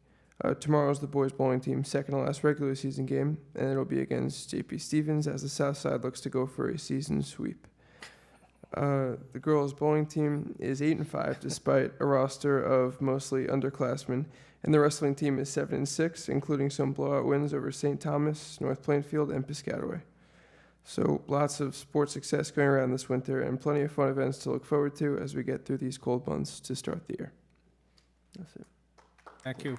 Tomorrow's the boys bowling team's second to last regular season game, and it'll be against JP Stevens as the South Side looks to go for a season sweep. The girls bowling team is 8-5 despite a roster of mostly underclassmen, and the wrestling team is 7-6, including some blowout wins over St. Thomas, North Plainfield, and Piscataway. So lots of sports success going around this winter and plenty of fun events to look forward to as we get through these cold months to start the year. That's it. Thank you.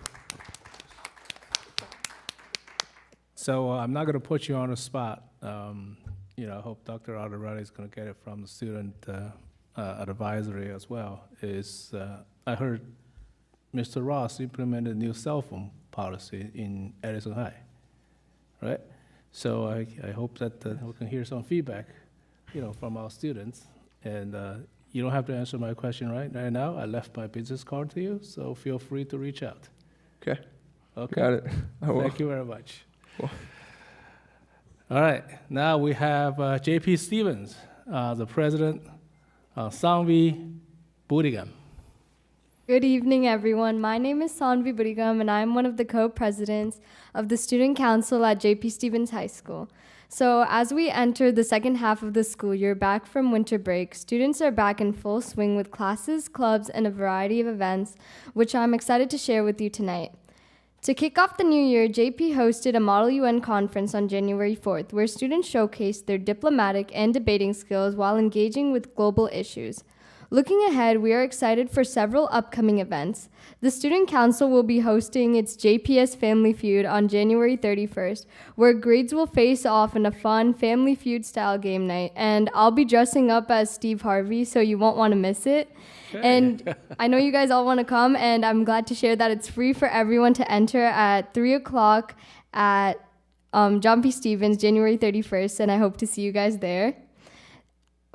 So I'm not going to put you on the spot. I hope Dr. Alderelli is going to get it from the student advisory as well. I heard Mr. Ross implemented a new cell phone policy in Edison High, right? So I hope that we can hear some feedback, from our students. And you don't have to answer my question right now. I left my business card to you, so feel free to reach out. Okay. Okay. Got it. I will. Thank you very much. Cool. All right. Now we have JP Stevens, the president, Sanvi Burigam. Good evening, everyone. My name is Sanvi Burigam, and I'm one of the co-presidents of the Student Council at JP Stevens High School. So as we enter the second half of the school year back from winter break, students are back in full swing with classes, clubs, and a variety of events, which I'm excited to share with you tonight. To kick off the new year, JP hosted a Model UN conference on January 4th, where students showcased their diplomatic and debating skills while engaging with global issues. Looking ahead, we are excited for several upcoming events. The Student Council will be hosting its JPS Family Feud on January 31st, where grades will face off in a fun Family Feud-style game night, and I'll be dressing up as Steve Harvey, so you won't want to miss it. And I know you guys all want to come, and I'm glad to share that it's free for everyone to enter at 3 o'clock at John P. Stevens, January 31st, and I hope to see you guys there.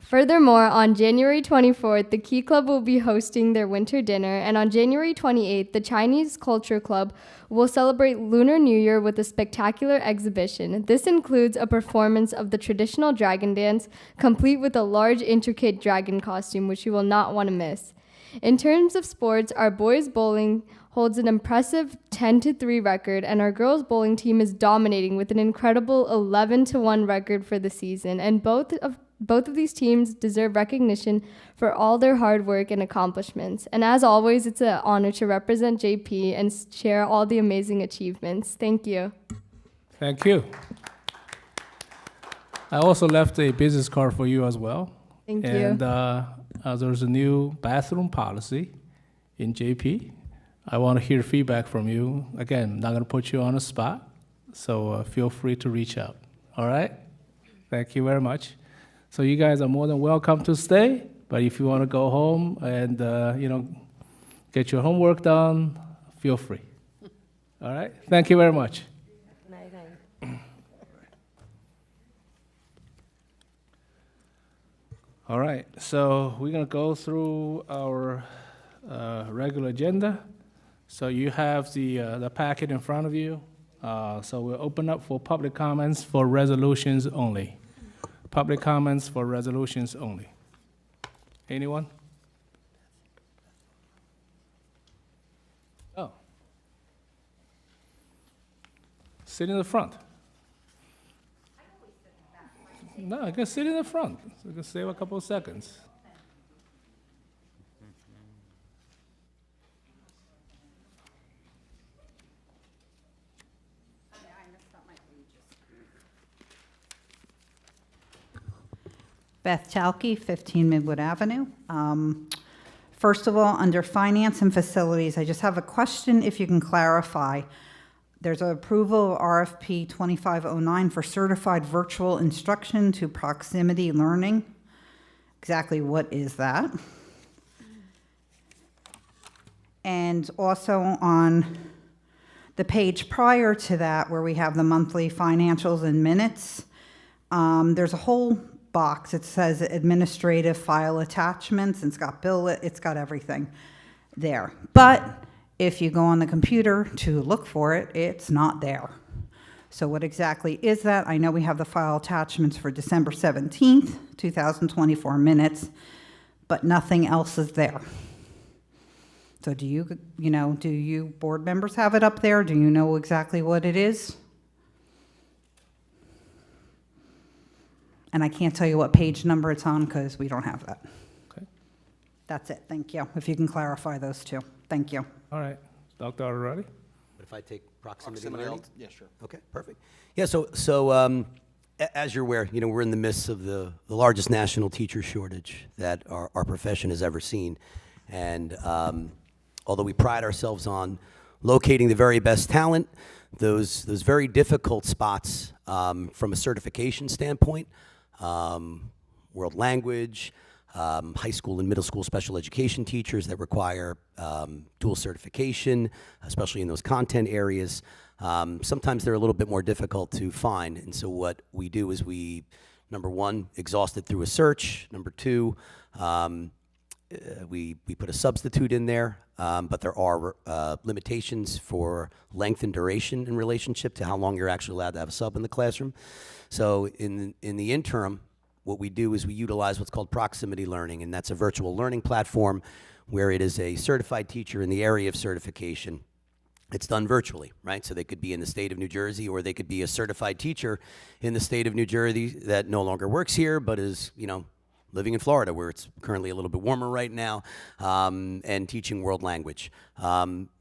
Furthermore, on January 24th, the Key Club will be hosting their winter dinner, and on January 28th, the Chinese Culture Club will celebrate Lunar New Year with a spectacular exhibition. This includes a performance of the traditional dragon dance, complete with a large, intricate dragon costume, which you will not want to miss. In terms of sports, our boys bowling holds an impressive 10-3 record, and our girls bowling team is dominating with an incredible 11-1 record for the season, and both of these teams deserve recognition for all their hard work and accomplishments. And as always, it's an honor to represent JP and share all the amazing achievements. Thank you. Thank you. I also left a business card for you as well. Thank you. And there's a new bathroom policy in JP. I want to hear feedback from you. Again, I'm not going to put you on the spot, so feel free to reach out. All right? Thank you very much. So you guys are more than welcome to stay, but if you want to go home and get your homework done, feel free. All right? Thank you very much. All right, so we're going to go through our regular agenda. So you have the packet in front of you. So we'll open up for public comments for resolutions only. Public comments for resolutions only. Anyone? Oh. Sit in the front. No, I can sit in the front. So I can save a couple of seconds. Beth Talke, 15 Midwood Avenue. First of all, under finance and facilities, I just have a question if you can clarify. There's an approval of RFP 2509 for certified virtual instruction to proximity learning. Exactly what is that? And also on the page prior to that, where we have the monthly financials and minutes, there's a whole box. It says administrative file attachments, and it's got everything there. But If you go on the computer to look for it, it's not there. So what exactly is that? I know we have the file attachments for December 17th, 2024 minutes, but nothing else is there. So do you board members have it up there? Do you know exactly what it is? And I can't tell you what page number it's on because we don't have that. Okay. That's it, thank you. If you can clarify those two, thank you. All right. Dr. Arorati? But if I take proximity learning? Yeah, sure. Okay, perfect. Yeah, so as you're aware, we're in the midst of the largest national teacher shortage that our profession has ever seen. And although we pride ourselves on locating the very best talent, those very difficult spots from a certification standpoint, world language, high school and middle school special education teachers that require dual certification, especially in those content areas. Sometimes they're a little bit more difficult to find. And so what we do is we, number one, exhaust it through a search. Number two, we put a substitute in there, but there are limitations for length and duration in relationship to how long you're actually allowed to have a sub in the classroom. So in the interim, what we do is we utilize what's called proximity learning, and that's a virtual learning platform where it is a certified teacher in the area of certification. It's done virtually, right? So they could be in the state of New Jersey, or they could be a certified teacher in the state of New Jersey that no longer works here, but is, living in Florida, where it's currently a little bit warmer right now, and teaching world language.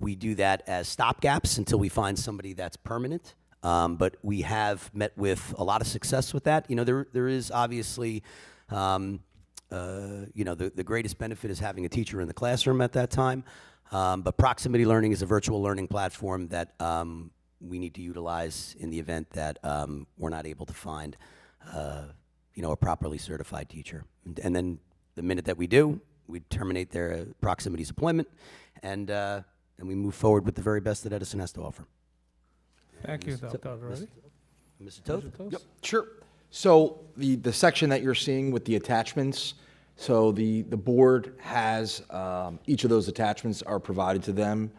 We do that as stopgaps until we find somebody that's permanent. But we have met with a lot of success with that. There is obviously, the greatest benefit is having a teacher in the classroom at that time. But proximity learning is a virtual learning platform that we need to utilize in the event that we're not able to find, a properly certified teacher. And then the minute that we do, we terminate their proximity deployment, and we move forward with the very best that Edison has to offer. Thank you, Dr. Arorati. Mr. Toth? Yep, sure. So the section that you're seeing with the attachments, so the board has, each of those attachments are provided to them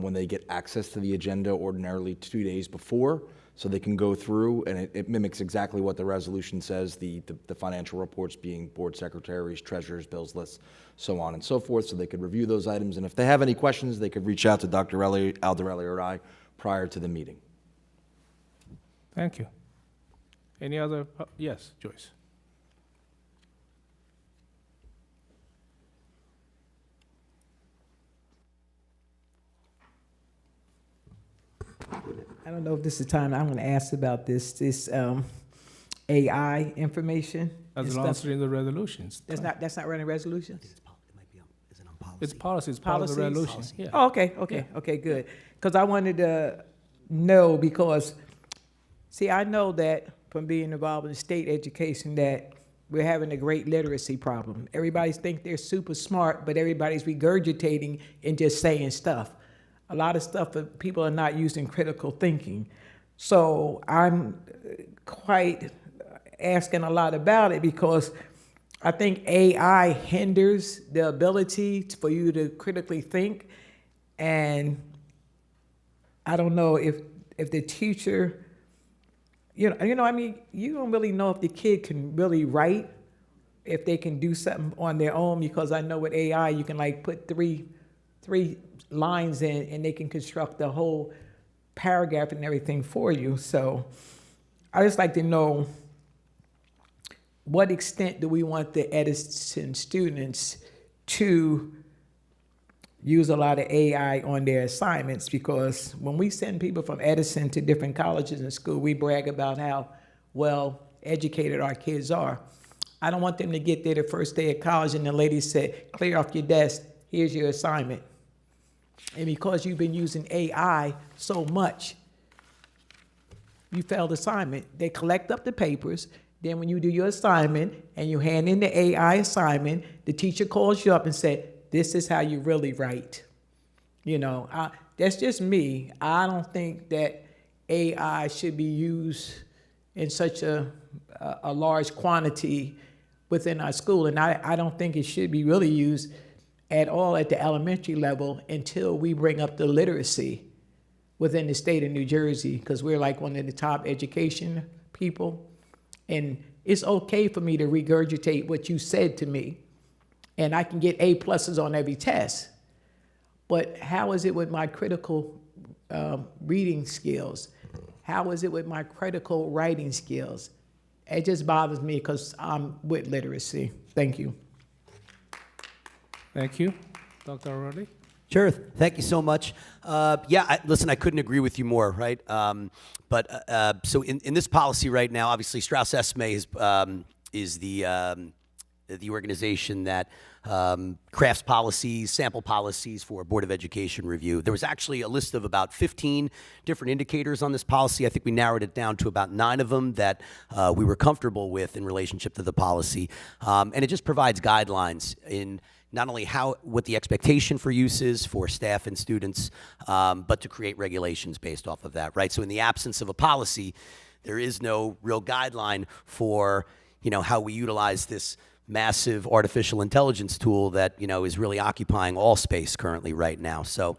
when they get access to the agenda ordinarily 2 days before, so they can go through, and it mimics exactly what the resolution says, the financial reports being board secretaries, treasurers, bills lists, so on and so forth, so they could review those items. And if they have any questions, they could reach out to Dr. Aldarelli or I prior to the meeting. Thank you. Any other? Yes, Joyce. I don't know if this is the time I'm going to ask about this AI information. As long as it's in the resolutions. That's not running resolutions? It's policy. It's part of the resolution. Yeah. Oh, okay, good. Because I wanted to know, because, see, I know that from being involved in state education that we're having a great literacy problem. Everybody thinks they're super smart, but everybody's regurgitating and just saying stuff. A lot of stuff that people are not using critical thinking. So I'm quite asking a lot about it, because I think AI hinders the ability for you to critically think. And I don't know if the teacher, you don't really know if the kid can really write, if they can do something on their own, because I know with AI, you can put three lines in and they can construct the whole paragraph and everything for you. So I just like to know, what extent do we want the Edison students to use a lot of AI on their assignments? Because when we send people from Edison to different colleges and school, we brag about how well educated our kids are. I don't want them to get there the first day of college and the lady said, clear off your desk, here's your assignment. And because you've been using AI so much, you failed assignment. They collect up the papers. Then when you do your assignment and you hand in the AI assignment, the teacher calls you up and says, this is how you really write. That's just me. I don't think that AI should be used in such a large quantity within our school. And I don't think it should be really used at all at the elementary level until we bring up the literacy within the state of New Jersey, because we're like one of the top education people. And it's okay for me to regurgitate what you said to me, and I can get A+ on every test. But how is it with my critical reading skills? How is it with my critical writing skills? It just bothers me because I'm with literacy. Thank you. Thank you. Dr. O'Reilly? Sure. Thank you so much. Listen, I couldn't agree with you more, right? So in this policy right now, obviously Strauss-Esme is the organization that crafts policies, sample policies for Board of Education review. There was actually a list of about 15 different indicators on this policy. I think we narrowed it down to about 9 of them that we were comfortable with in relationship to the policy. And it just provides guidelines in not only what the expectation for use is for staff and students, but to create regulations based off of that, right? So in the absence of a policy, there is no real guideline for, how we utilize this massive artificial intelligence tool that, is really occupying all space currently right now. So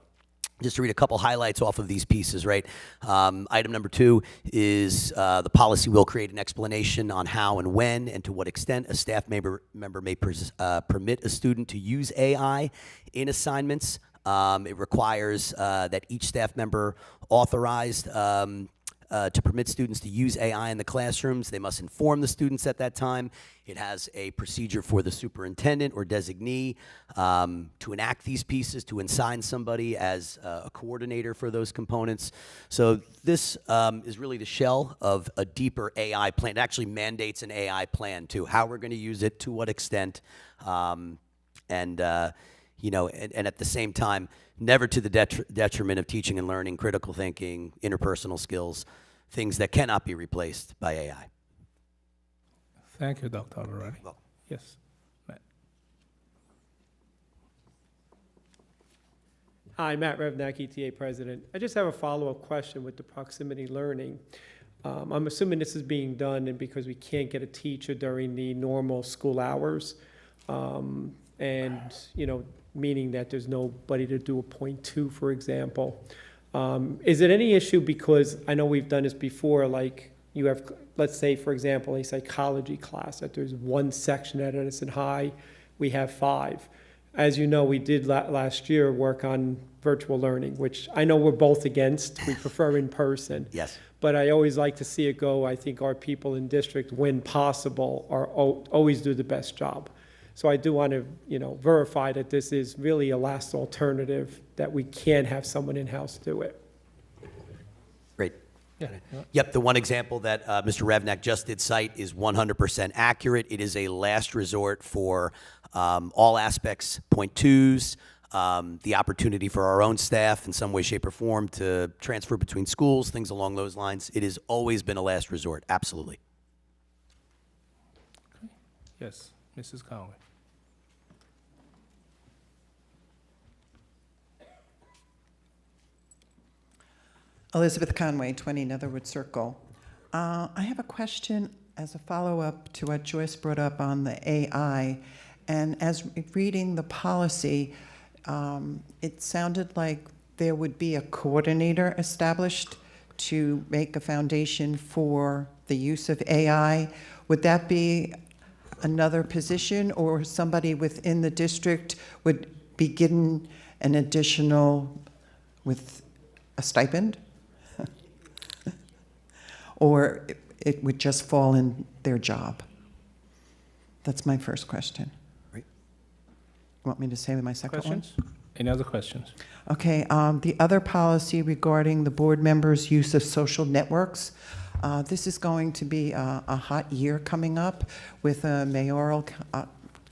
just to read a couple highlights off of these pieces, right? Item number 2 is the policy will create an explanation on how and when and to what extent a staff member may permit a student to use AI in assignments. It requires that each staff member authorized to permit students to use AI in the classrooms. They must inform the students at that time. It has a procedure for the superintendent or designee to enact these pieces, to assign somebody as a coordinator for those components. So this is really the shell of a deeper AI plan. It actually mandates an AI plan too, how we're going to use it, to what extent, and at the same time, never to the detriment of teaching and learning, critical thinking, interpersonal skills, things that cannot be replaced by AI. Thank you, Dr. O'Reilly. Well, Yes. Matt. Hi, Matt Revnak, ETA President. I just have a follow-up question with the proximity learning. I'm assuming this is being done and because we can't get a teacher during the normal school hours, meaning that there's nobody to do a .2, for example. Is it any issue because I know we've done this before, like you have, let's say, for example, a psychology class, that there's one section at Edison High, we have 5. As you know, we did last year work on virtual learning, which I know we're both against. We prefer in person. Yes. But I always like to see it go. I think our people in district, when possible, are always do the best job. So I do want to, verify that this is really a last alternative, that we can have someone in-house do it. Great. Yeah. Yep, the one example that Mr. Revnak just did cite is 100% accurate. It is a last resort for all aspects, .2s, the opportunity for our own staff in some way, shape, or form to transfer between schools, things along those lines. It has always been a last resort, absolutely. Okay. Yes, Mrs. Conway. Elizabeth Conway, 20 Netherwood Circle. I have a question as a follow-up to what Joyce brought up on the AI. And as reading the policy, it sounded like there would be a coordinator established to make a foundation for the use of AI. Would that be another position, or somebody within the district would be given an additional with a stipend? Or it would just fall in their job? That's my first question. Great. You want me to say my second Questions? one? Any other questions? Okay, the other policy regarding the board members' use of social networks. This is going to be a hot year coming up with a mayoral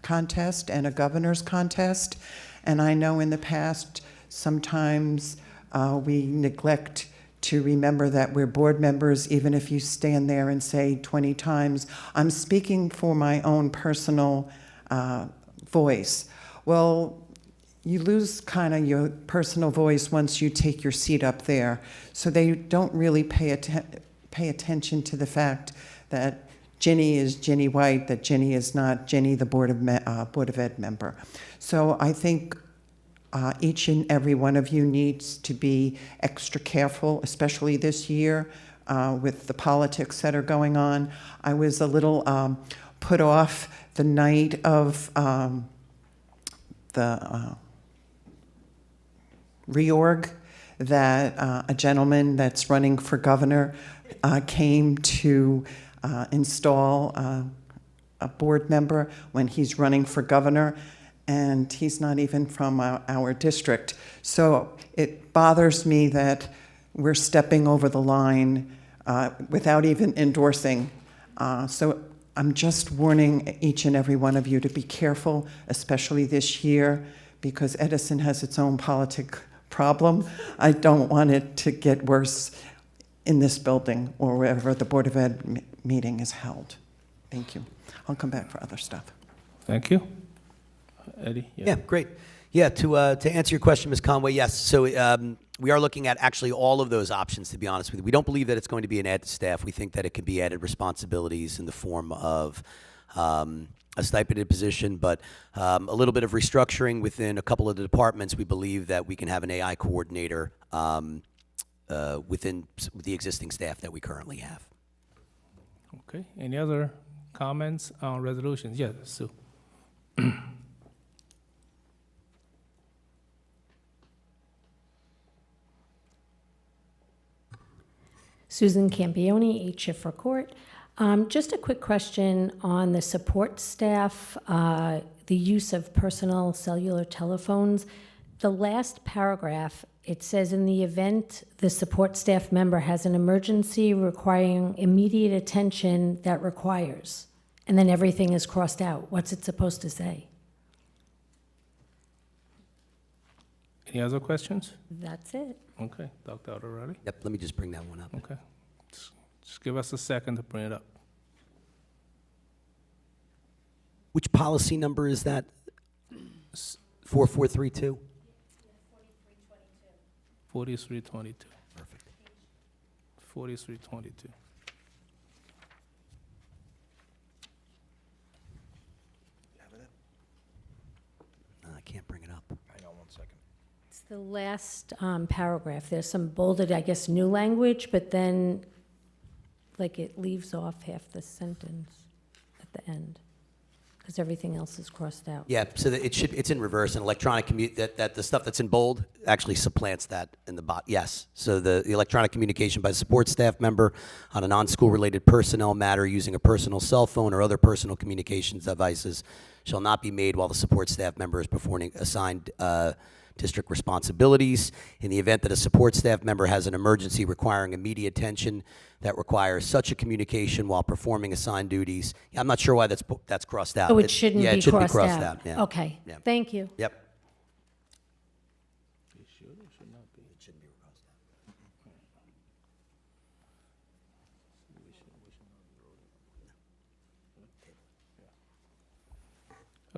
contest and a governor's contest. And I know in the past, sometimes we neglect to remember that we're board members, even if you stand there and say 20 times, I'm speaking for my own personal voice. Well, you lose kind of your personal voice once you take your seat up there. So they don't really pay attention to the fact that Ginny is Ginny White, that Ginny is not Ginny, the Board of Ed member. So I think each and every one of you needs to be extra careful, especially this year with the politics that are going on. I was a little put off the night of the reorg that a gentleman that's running for governor came to install a board member when he's running for governor, and he's not even from our district. So it bothers me that we're stepping over the line without even endorsing. So I'm just warning each and every one of you to be careful, especially this year, because Edison has its own politic problem. I don't want it to get worse in this building or wherever the Board of Ed meeting is held. Thank you. I'll come back for other stuff. Thank you. Eddie? Yeah, great. Yeah, to answer your question, Ms. Conway, yes. So we are looking at actually all of those options, to be honest with you. We don't believe that it's going to be an add to staff. We think that it could be added responsibilities in the form of a stipended position, but a little bit of restructuring within a couple of the departments. We believe that we can have an AI coordinator within the existing staff that we currently have. Okay. Any other comments on resolutions? Yes, Sue. Susan Campione, 8 Schiffer Court. Just a quick question on the support staff, the use of personal cellular telephones. The last paragraph, it says, in the event the support staff member has an emergency requiring immediate attention that requires, and then everything is crossed out. What's it supposed to say? Any other questions? That's it. Okay, Dr. Alderelli? Yep, let me just bring that one up. Okay. Just give us a second to bring it up. Which policy number is that? 4432? 4322. Perfect. 4322. No, I can't bring it up. Hang on one second. It's the last paragraph. There's some bolded, I guess, new language, but then, like, it leaves off half the sentence at the end, because everything else is crossed out. Yeah, so that it's in reverse. And electronic that the stuff that's in bold actually supplants that in the bot. Yes, so the electronic communication by the support staff member on a non-school related personnel matter using a personal cell phone or other personal communications devices shall not be made while the support staff member is performing assigned district responsibilities. In the event that a support staff member has an emergency requiring immediate attention that requires such a communication while performing assigned duties. Yeah, I'm not sure why that's crossed out. Oh, it shouldn't yeah, be it should crossed be crossed out. out. Yeah. Okay, Yeah. thank you. Yep. It should or should not be? It shouldn't be crossed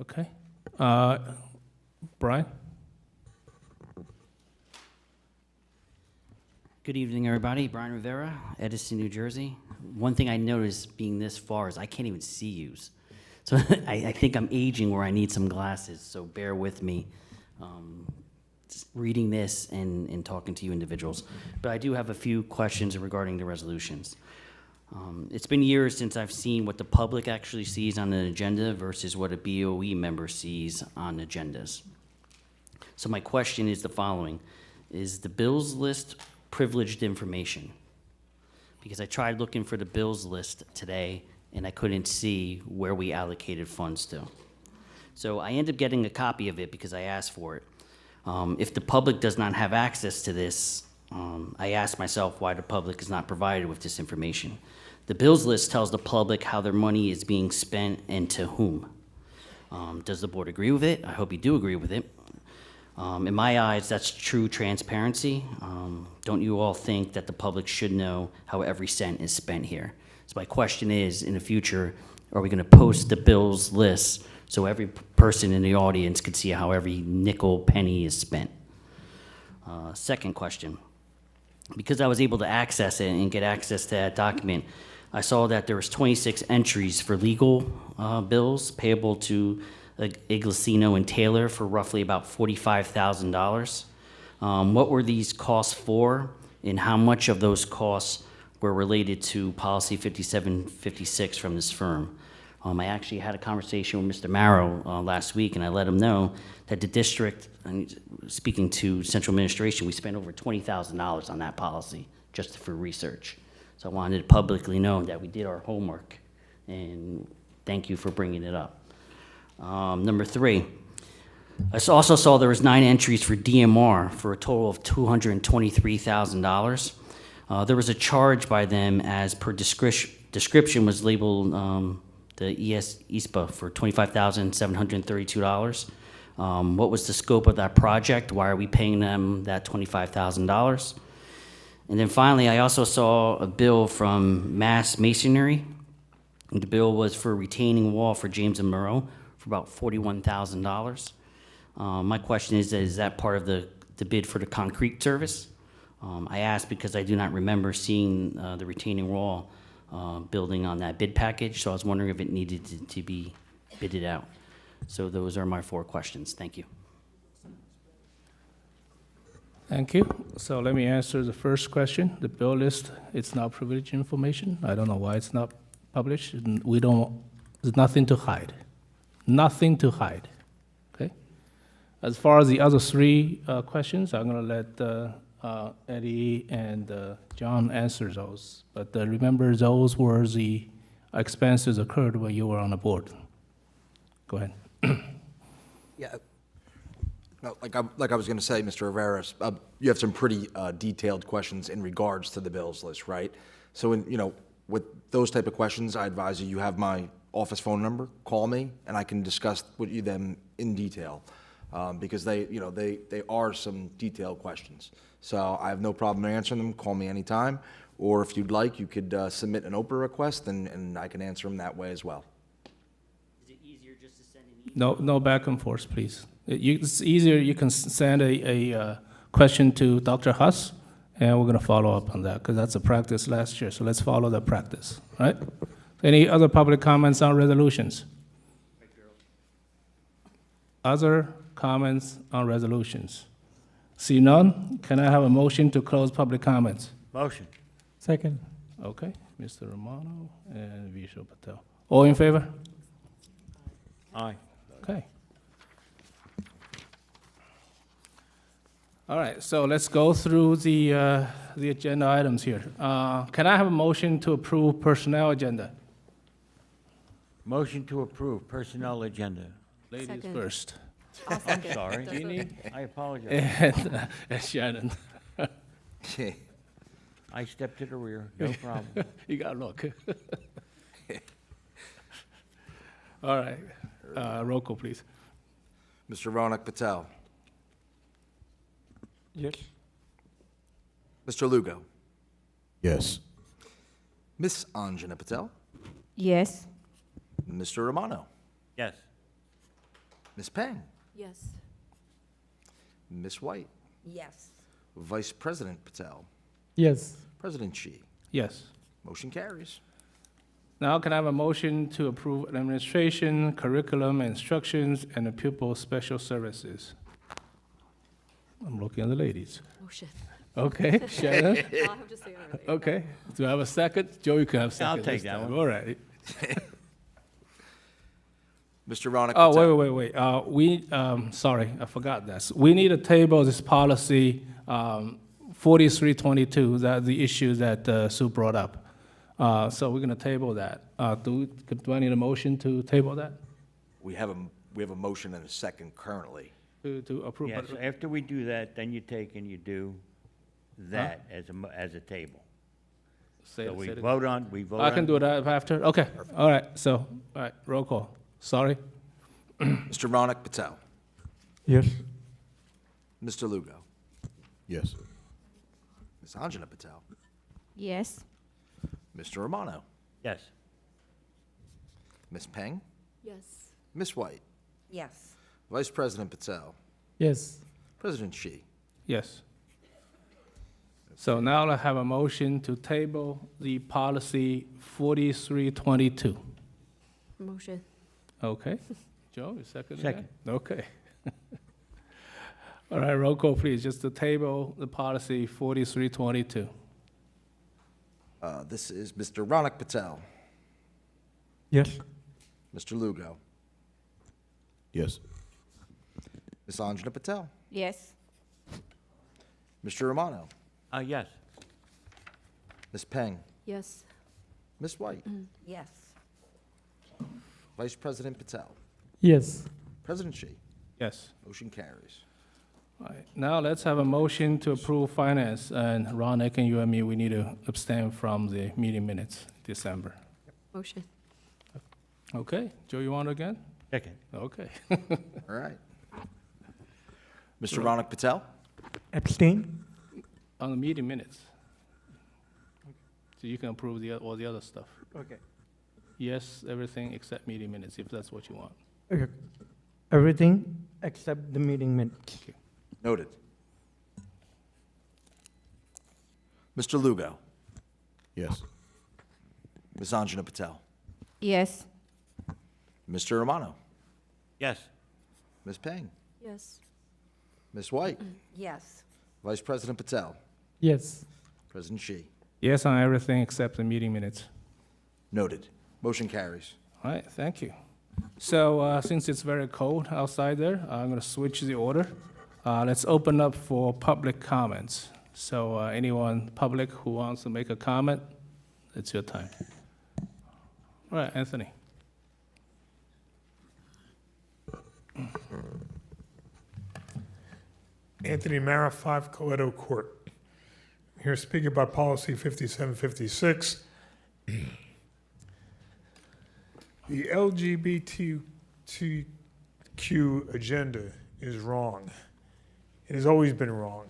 out. Okay. Brian? Good evening, everybody. Brian Rivera, Edison, New Jersey. One thing I noticed being this far is I can't even see yous. So I think I'm aging where I need some glasses, so bear with me just reading this and talking to you individuals. But I do have a few questions regarding the resolutions. It's been years since I've seen what the public actually sees on an agenda versus what a BOE member sees on agendas. So my question is the following. Is the bills list privileged information? Because I tried looking for the bills list today and I couldn't see where we allocated funds to. So I ended up getting a copy of it because I asked for it. If the public does not have access to this, I asked myself why the public is not provided with this information. The bills list tells the public how their money is being spent and to whom. Does the board agree with it? I hope you do agree with it. In my eyes, that's true transparency. Don't you all think that the public should know how every cent is spent here? So my question is, in the future, are we going to post the bills list so every person in the audience could see how every nickel, penny is spent? Second question. Because I was able to access it and get access to that document, I saw that there was 26 entries for legal bills payable to Iglesino and Taylor for roughly about $45,000. What were these costs for, and how much of those costs were related to policy 5756 from this firm? I actually had a conversation with Mr. Marrow last week, and I let him know that the district, and speaking to central administration, we spent over $20,000 on that policy just for research. So I wanted to publicly know that we did our homework, and thank you for bringing it up. Number 3, I also saw there was 9 entries for DMR for a total of $223,000. There was a charge by them as per description was labeled the ESPA for $25,732. What was the scope of that project? Why are we paying them that $25,000? And then finally, I also saw a bill from Mass Masonry. And the bill was for a retaining wall for James and Monroe for about $41,000. My question is that part of the bid for the concrete service? I asked because I do not remember seeing the retaining wall building on that bid package, so I was wondering if it needed to be bidded out. So those are my 4 questions. Thank you. Thank you. So let me answer the first question. The bill list, it's not privileged information. I don't know why it's not published. There's nothing to hide. Nothing to hide, okay? As far as the other 3 questions, I'm gonna let Eddie and John answer those. But remember, those were the expenses occurred when you were on the board. Go ahead. Yeah. No, like I was going to say, Mr. Rivera, you have some pretty detailed questions in regards to the bills list, right? So, with those type of questions, I advise you have my office phone number. Call me, and I can discuss with you them in detail, because they are some detailed questions. So I have no problem answering them. Call me anytime, or if you'd like, you could submit an Oprah request, and I can answer them that way as well. Is it easier just to send an email? No back and forth, please. It's easier, you can send a question to Dr. Huss, and we're gonna follow up on that, because that's a practice last year, so let's follow the practice, right? Any other public comments on resolutions? Other comments on resolutions? See none, can I have a motion to close public comments? Motion. Second. Okay, Mr. Romano and Vishal Patel. All in favor? Aye. Okay. All right, so let's go through the agenda items here. Can I have a motion to approve personnel agenda? Motion to approve personnel agenda. Ladies Second. first. I'm sorry. Jeannie? I apologize. And Shannon. I stepped to the rear, no problem. You got to look. All right, roll call, please. Mr. Ronak Patel. Yes. Mr. Lugo. Yes. Miss Anjana Patel. Yes. Mr. Romano. Yes. Miss Peng. Yes. Miss White. Yes. Vice President Patel. Yes. President Shi. Yes. Motion carries. Now can I have a motion to approve administration, curriculum, instructions, and the pupil special services? I'm looking at the ladies. Motion. Okay, Shannon? I'll have to say it already. Okay, do I have a second? Joe, you can have a second. I'll take this that time. one. All right. Mr. Ronak Oh, Patel. wait. Sorry, I forgot this. We need to table this policy 4322, that the issue that Sue brought up. So we're going to table that. Do I need a motion to table that? We have a motion and a second currently. To approve? Yes, after we do that, then you take and you do that as a table. So we vote on. I can do that after? Okay, all right, so, all right, roll call. Sorry? Mr. Ronak Patel. Yes. Mr. Lugo. Yes. Ms. Anjana Patel. Yes. Mr. Romano. Yes. Ms. Peng. Yes. Ms. White. Yes. Vice President Patel. Yes. President Shi. Yes. So now I have a motion to table the policy 4322. Motion. Okay. Joe, you second? Second. That? Okay. All right, roll call, please, just to table the policy 4322. This is Mr. Ronak Patel, Yes. Mr. Lugo, Yes. Ms. Anjana Patel, Yes. Mr. Romano, Yes. Ms. Peng, Yes. Ms. White, Yes. Vice President Patel, Yes. President Shi. Yes. Motion carries. All right, now let's have a motion to approve finance, and Ronak and you and me, we need to abstain from the meeting minutes, December. Motion. Okay, Joe, you want it again? Second. Okay. All right. Mr. Ronak Patel, Abstain? On the meeting minutes. So you can approve all the other stuff. Okay. Yes, everything except meeting minutes, if that's what you want. Okay. Everything except the meeting minutes. noted. Mr. Lugo, Yes. Ms. Anjana Patel, Yes. Mr. Romano, Yes. Ms. Peng, Yes. Ms. White, Yes. Vice President Patel, Yes. President Shi. Yes on everything except the meeting minutes. Noted. Motion carries. All right, thank you. So since it's very cold outside there, I'm going to switch the order. Let's open up for public comments. So anyone public who wants to make a comment, it's your time. All right, Anthony. Anthony Mara, 5 Coleto Court. I'm here speaking about policy 5756. The LGBTQ agenda is wrong. It has always been wrong.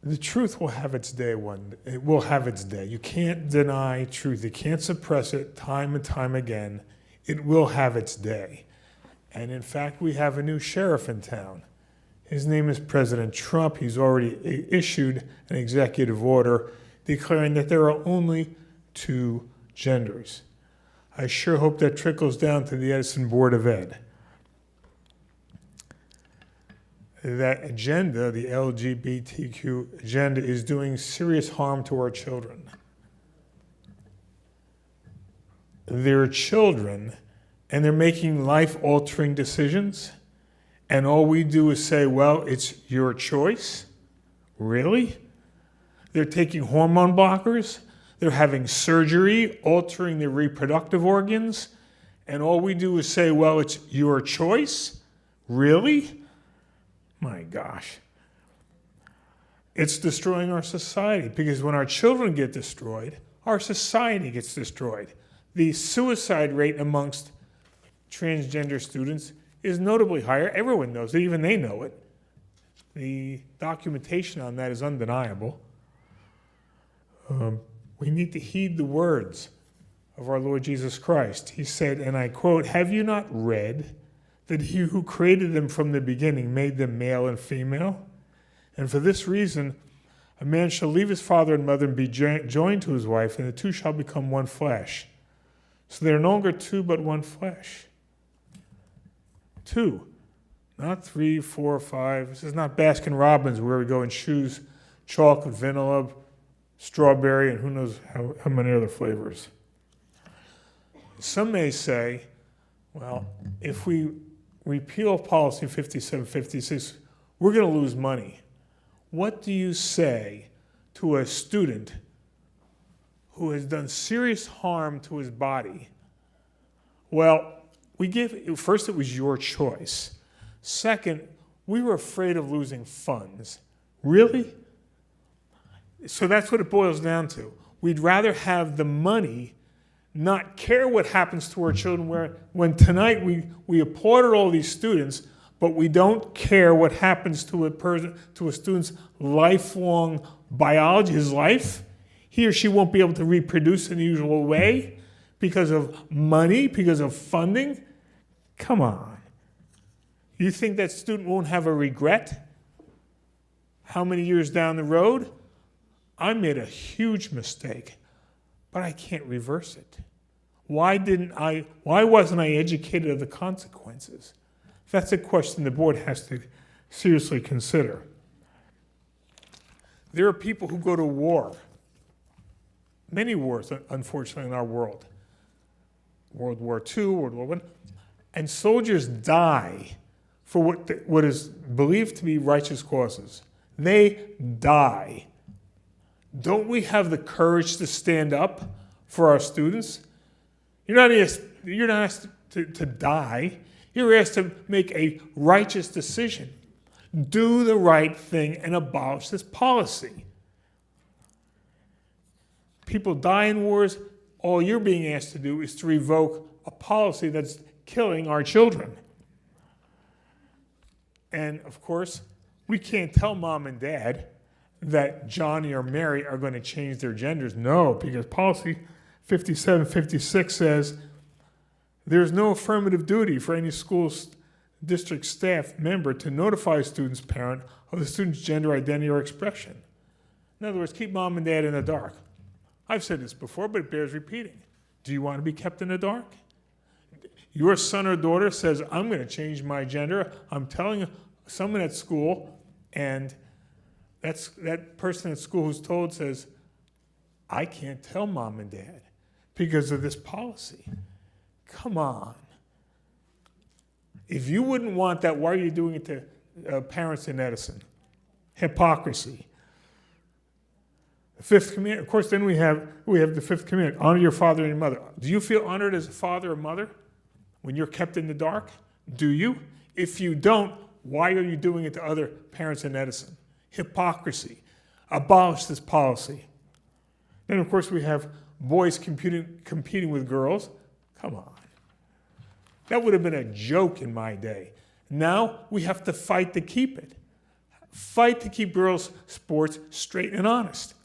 The truth will have its day it will have its day. You can't deny truth. You can't suppress it time and time again. It will have its day. And in fact, we have a new sheriff in town. His name is President Trump. He's already issued an executive order declaring that there are only 2 genders. I sure hope that trickles down to the Edison Board of Ed. That agenda, the LGBTQ agenda, is doing serious harm to our children. They're children, and they're making life-altering decisions, and all we do is say, well, it's your choice? Really? They're taking hormone blockers, they're having surgery, altering their reproductive organs, and all we do is say, well, it's your choice? Really? My gosh. It's destroying our society, because when our children get destroyed, our society gets destroyed. The suicide rate amongst transgender students is notably higher. Everyone knows it, even they know it. The documentation on that is undeniable. We need to heed the words of our Lord Jesus Christ. He said, and I quote, "Have you not read that he who created them from the beginning made them male and female? And for this reason, a man shall leave his father and mother and be joined to his wife, and the 2 shall become one flesh. So they are no longer 2, but one flesh." 2, not 3, 4, 5. This is not Baskin Robbins where we go and choose chocolate, vanilla, strawberry, and who knows how many other flavors. Some may say, well, if we repeal policy 5756, we're going to lose money. What do you say to a student who has done serious harm to his body? Well, first it was your choice. Second, we were afraid of losing funds. Really? So that's what it boils down to. We'd rather have the money, not care what happens to our children, when tonight we applauded all these students, but we don't care what happens to a student's lifelong biology, his life. He or she won't be able to reproduce in the usual way because of money, because of funding. Come on. You think that student won't have a regret? how many years down the road, I made a huge mistake, but I can't reverse it. Why wasn't I educated of the consequences? That's a question the board has to seriously consider. There are people who go to war, many wars, unfortunately, in our world. World War II, World War I, and soldiers die for what is believed to be righteous causes. They die. Don't we have the courage to stand up for our students? You're not asked to die. You're asked to make a righteous decision. Do the right thing and abolish this policy. People die in wars. All you're being asked to do is to revoke a policy that's killing our children. And of course, we can't tell mom and dad that Johnny or Mary are going to change their genders. No, because policy 5756 says there's no affirmative duty for any school district staff member to notify a student's parent of the student's gender identity or expression. In other words, keep mom and dad in the dark. I've said this before, but it bears repeating. Do you want to be kept in the dark? Your son or daughter says, I'm going to change my gender. I'm telling someone at school, and that person at school who's told says, I can't tell mom and dad because of this policy. Come on. If you wouldn't want that, why are you doing it to parents in Edison? Hypocrisy. The fifth commandment, of course, then we have the fifth commandment, honor your father and your mother. Do you feel honored as a father or mother when you're kept in the dark? Do you? If you don't, why are you doing it to other parents in Edison? Hypocrisy. Abolish this policy. Then, of course, we have boys competing with girls. Come on. That would have been a joke in my day. Now we have to fight to keep it. Fight to keep girls' sports straight and honest.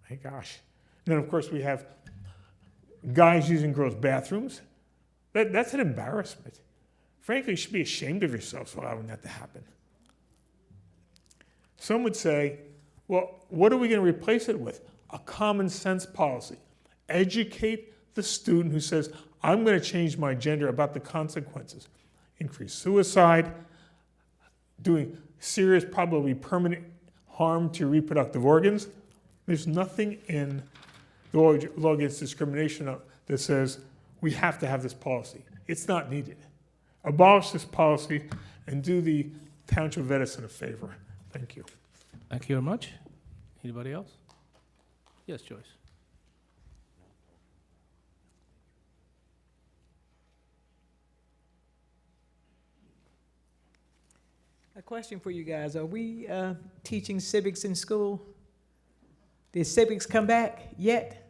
My gosh. And then, of course, we have guys using girls' bathrooms. That's an embarrassment. Frankly, you should be ashamed of yourselves for allowing that to happen. Some would say, well, what are we going to replace it with? A common sense policy. Educate the student who says, I'm going to change my gender about the consequences. Increase suicide, doing serious, probably permanent harm to reproductive organs. There's nothing in the law against discrimination that says we have to have this policy. It's not needed. Abolish this policy and do the Township of Edison a favor. Thank you. Thank you very much. Anybody else? Yes, Joyce. A question for you guys. Are we teaching civics in school? Did civics come back yet?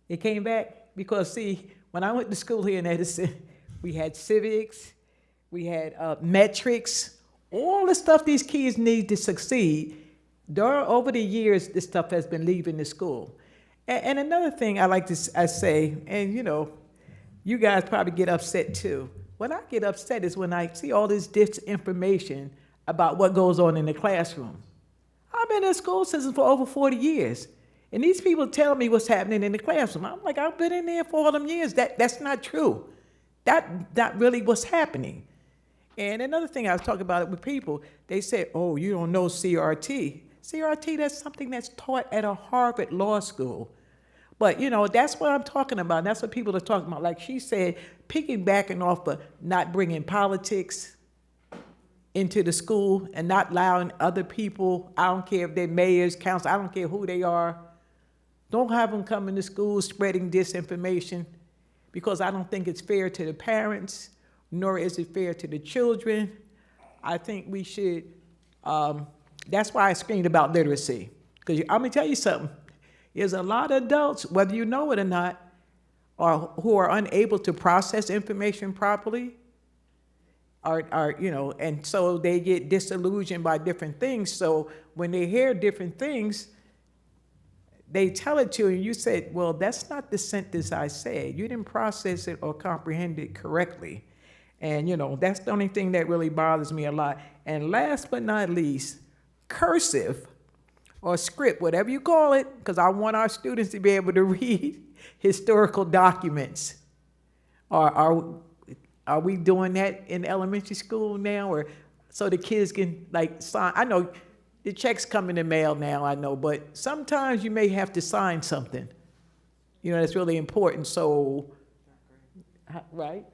It came back? Because, see, when I went to school here in Edison, we had civics, we had metrics, all the stuff these kids need to succeed. Over the years, this stuff has been leaving the school. And another thing I like to say, and you know, you guys probably get upset too. When I get upset is when I see all this disinformation about what goes on in the classroom. I've been in a school system for over 40 years. And these people tell me what's happening in the classroom. I'm like, I've been in there for all them years. That's not true. That really what's happening. And another thing I was talking about it with people, they say, oh, you don't know CRT. CRT, that's something that's taught at a Harvard law school. But, you know, that's what I'm talking about. That's what people are talking about. Like she said, piggybacking off of not bringing politics into the school and not allowing other people, I don't care if they're mayors, council, I don't care who they are, don't have them come into school spreading disinformation, because I don't think it's fair to the parents, nor is it fair to the children. I think we should, that's why I screamed about literacy. Because I'm gonna tell you something, there's a lot of adults, whether you know it or not, who are unable to process information properly, you know, and so they get disillusioned by different things. So when they hear different things, they tell it to you, and you said, well, that's not the sentence I said. You didn't process it or comprehend it correctly. And, you know, that's the only thing that really bothers me a lot. And last but not least, cursive or script, whatever you call it, because I want our students to be able to read historical documents. Are we doing that in elementary school now, or so the kids can like sign? I know the checks come in the mail now, I know, but sometimes you may have to sign something. You know, that's really important. So, right?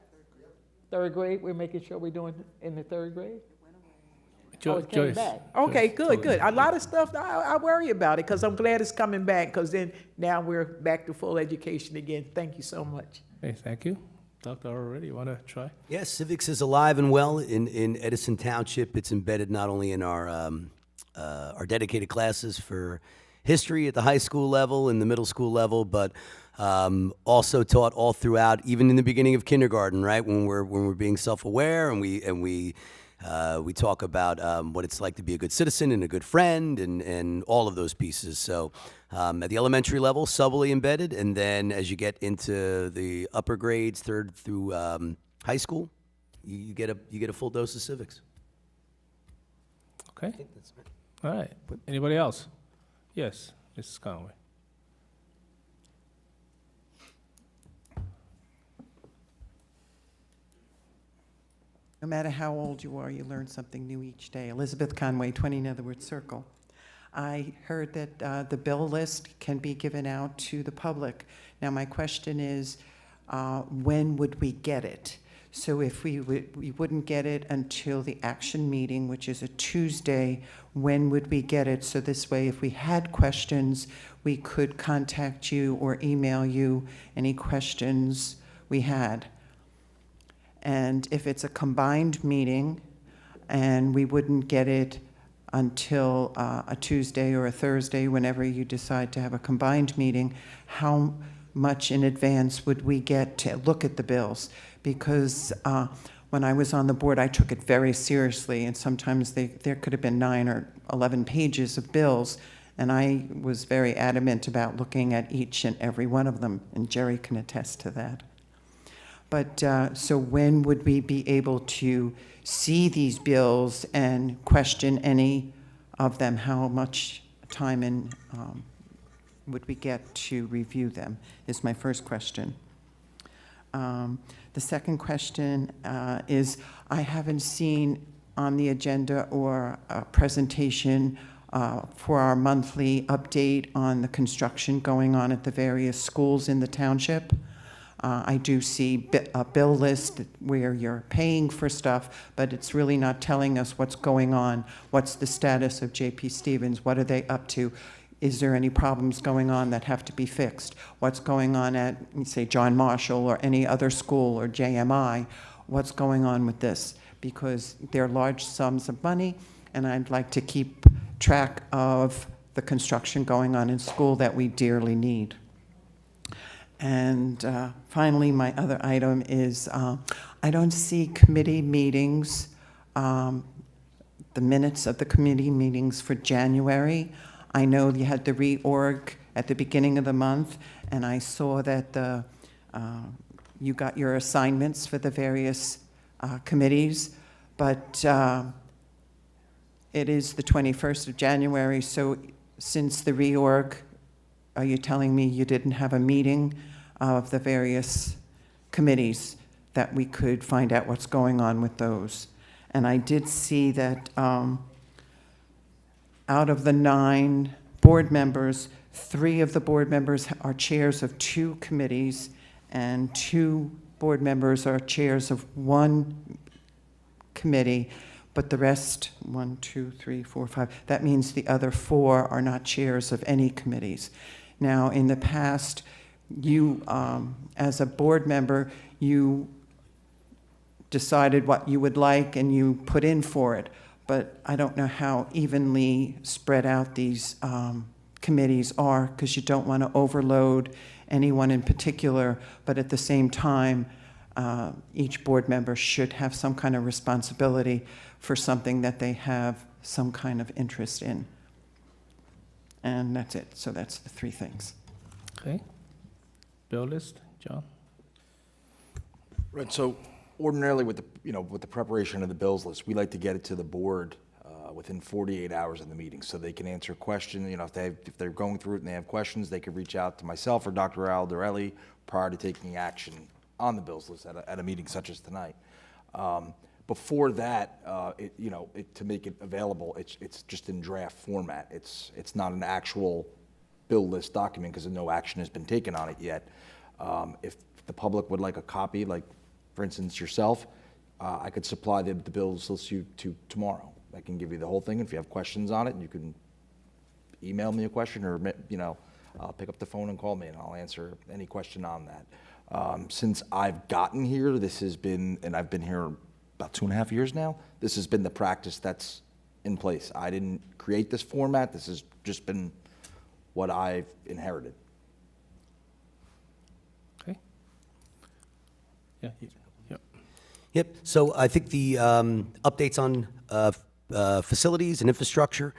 Third grade, we're making sure we're doing in the third grade? Oh, it came back. Okay, good, good. A lot of stuff, I worry about it because I'm glad it's coming back because then now we're back to full education again. Thank you so much. Okay, thank you. Dr. Already, you want to try? Yes, civics is alive and well in Edison Township. It's embedded not only in our dedicated classes for history at the high school level and the middle school level, but also taught all throughout, even in the beginning of kindergarten, right? When we're being self-aware and we talk about what it's like to be a good citizen and a good friend and all of those pieces. So at the elementary level, subtly embedded, and then as you get into the upper grades, third through high school, you get a full dose of civics. Okay. I think that's it. All right. Anybody else? Yes, Mrs. Conway. No matter how old you are, you learn something new each day. Elizabeth Conway, 20 Netherwood Circle. I heard that the bill list can be given out to the public. Now, my question is, when would we get it? So if we wouldn't get it until the action meeting, which is a Tuesday, when would we get it? So this way, if we had questions, we could contact you or email you any questions we had. And if it's a combined meeting and we wouldn't get it until a Tuesday or a Thursday, whenever you decide to have a combined meeting, how much in advance would we get to look at the bills? Because when I was on the board, I took it very seriously, and sometimes there could have been 9 or 11 pages of bills, and I was very adamant about looking at each and every one of them, and Jerry can attest to that. But so when would we be able to see these bills and question any of them? How much time and would we get to review them is my first question. The second question is, I haven't seen on the agenda or a presentation for our monthly update on the construction going on at the various schools in the township. I do see a bill list where you're paying for stuff, but it's really not telling us what's going on. What's the status of J.P. Stevens? What are they up to? Is there any problems going on that have to be fixed? What's going on at, say, John Marshall or any other school or JMI? What's going on with this? Because they're large sums of money, and I'd like to keep track of the construction going on in school that we dearly need. And finally, my other item is I don't see committee meetings, the minutes of the committee meetings for January. I know you had the reorg at the beginning of the month, and I saw that you got your assignments for the various committees, but it is the 21st of January, so since the reorg, are you telling me you didn't have a meeting of the various committees that we could find out what's going on with those? And I did see that out of the 9 board members, 3 of the board members are chairs of 2 committees, and 2 board members are chairs of 1 committee, but the rest, 1, 2, 3, 4, 5, that means the other 4 are not chairs of any committees. Now, in the past, you, as a board member, you decided what you would like and you put in for it. But I don't know how evenly spread out these committees are, because you don't want to overload anyone in particular, but at the same time, each board member should have some kind of responsibility for something that they have some kind of interest in. And that's it. So that's the 3 things. Okay. Bill list, John? Right, so Ordinarily, with the preparation of the bills list, we like to get it to the board within 48 hours of the meeting, so they can answer questions. If they're going through it and they have questions, they could reach out to myself or Dr. Aldarelli prior to taking action on the bills list at a meeting such as tonight. Before that, to make it available, it's just in draft format. It's not an actual bill list document because no action has been taken on it yet. If the public would like a copy, like for instance yourself, I could supply the bills list to tomorrow. I can give you the whole thing. If you have questions on it, you can email me a question or pick up the phone and call me, and I'll answer any question on that. Since I've gotten here, this has been, and I've been here about 2.5 years now, this has been the practice that's in place. I didn't create this format. This has just been what I've inherited. Okay. Yeah. Yep. Yep. So I think the updates on facilities and infrastructure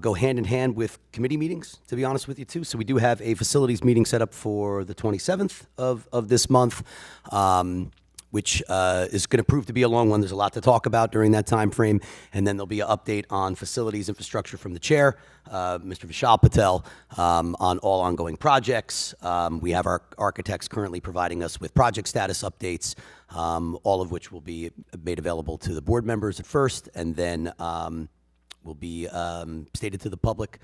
go hand in hand with committee meetings, to be honest with you, too. So we do have a facilities meeting set up for the 27th of this month, which is going to prove to be a long one. There's a lot to talk about during that time frame. And then there'll be an update on facilities infrastructure from the chair, Mr. Vishal Patel, on all ongoing projects. We have our architects currently providing us with project status updates, all of which will be made available to the board members at first, and then will be stated to the public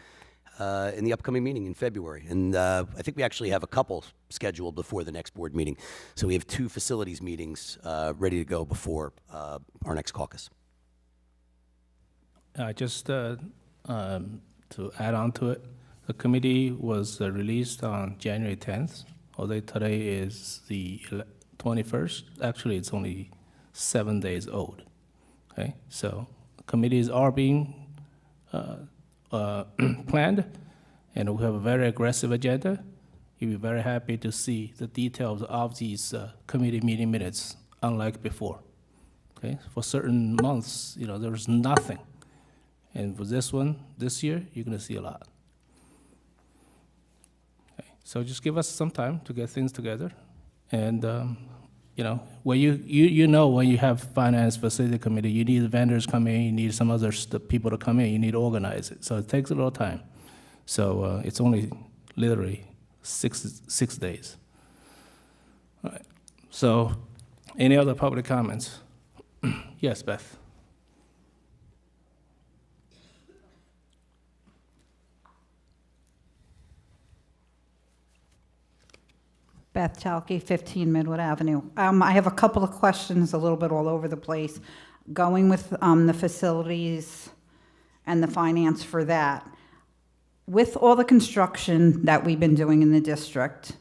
in the upcoming meeting in February. And I think we actually have a couple scheduled before the next board meeting. So we have 2 facilities meetings ready to go before our next caucus. Just to add on to it, the committee was released on January 10th, although today is the 21st. Actually, it's only 7 days old. Okay, so committees are being planned, and we have a very aggressive agenda. You'll be very happy to see the details of these committee meeting minutes, unlike before. Okay, for certain months, there was nothing, and for this one, this year, you're going to see a lot. Okay, so just give us some time to get things together, and when when you have finance facility committee, you need vendors come in, you need some other people to come in, you need to organize it. So it takes a little time. So it's only literally six days. All right. So any other public comments? Yes, Beth. Beth Chalke, 15 Midwood Avenue. I have a couple of questions, a little bit all over the place, going with the facilities and the finance for that. With all the construction that we've been doing in the district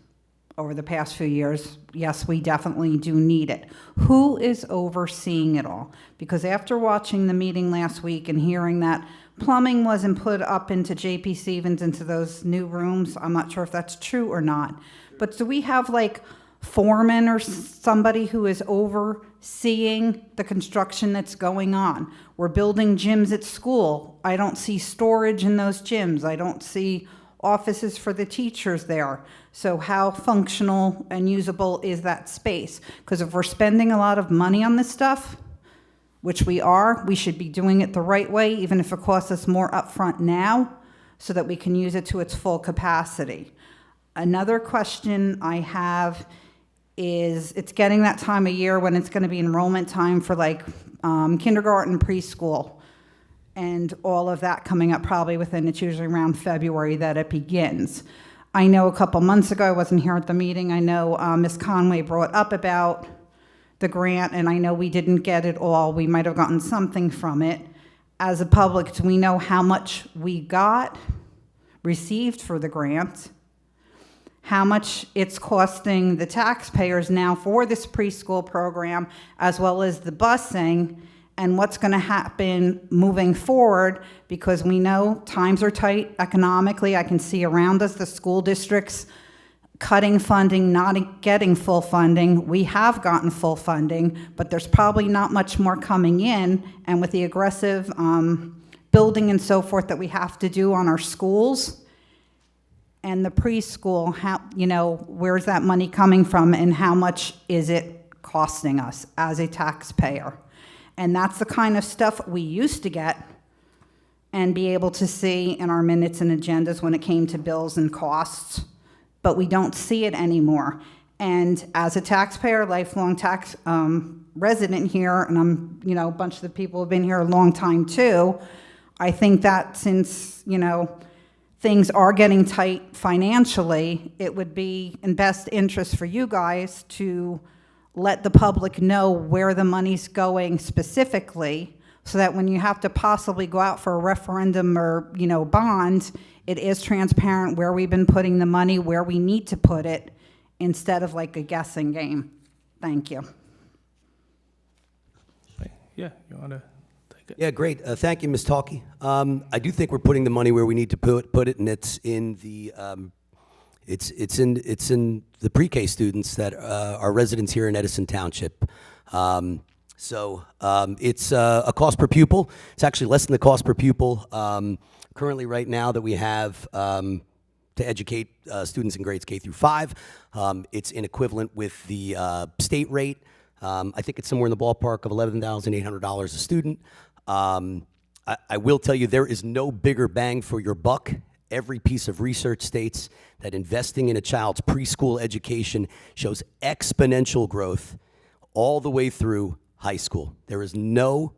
over the past few years, yes, we definitely do need it. Who is overseeing it all? Because after watching the meeting last week and hearing that plumbing wasn't put up into J.P. Stevens, into those new rooms, I'm not sure if that's true or not. But do we have like foreman or somebody who is overseeing the construction that's going on? We're building gyms at school. I don't see storage in those gyms. I don't see offices for the teachers there. So how functional and usable is that space? Because if we're spending a lot of money on this stuff, which we are, we should be doing it the right way, even if it costs us more upfront now, so that we can use it to its full capacity. Another question I have is, it's getting that time of year when it's going to be enrollment time for like kindergarten, preschool, and all of that coming up probably within, it's usually around February that it begins. I know a couple months ago, I wasn't here at the meeting, I know Ms. Conway brought up about the grant, and I know we didn't get it all. We might have gotten something from it. As a public, do we know how much we received for the grant? How much it's costing the taxpayers now for this preschool program, as well as the busing, and what's going to happen moving forward, because we know times are tight economically. I can see around us the school districts cutting funding, not getting full funding. We have gotten full funding, but there's probably not much more coming in, and with the aggressive building and so forth that we have to do on our schools, and the preschool, where's that money coming from, and how much is it costing us as a taxpayer. And that's the kind of stuff we used to get and be able to see in our minutes and agendas when it came to bills and costs, but we don't see it anymore. And as a taxpayer, lifelong tax resident here, and I'm, you know, a bunch of the people have been here a long time too, I think that since, you know, things are getting tight financially, it would be in best interest for you guys to let the public know where the money's going specifically, so that when you have to possibly go out for a referendum or, you know, bond, it is transparent where we've been putting the money, where we need to put it, instead of like a guessing game. Thank you. Yeah, you want to take it? Yeah, great. Thank you, Ms. Talkie. I do think we're putting the money where we need to put it, and it's in the it's in the pre-K students that are residents here in Edison Township. So it's a cost per pupil. It's actually less than the cost per pupil currently right now that we have to educate students in grades K through 5. It's in equivalent with the state rate. I think it's somewhere in the ballpark of $11,800 a student. I will tell you, there is no bigger bang for your buck. Every piece of research states that investing in a child's preschool education shows exponential growth all the way through high school. There is no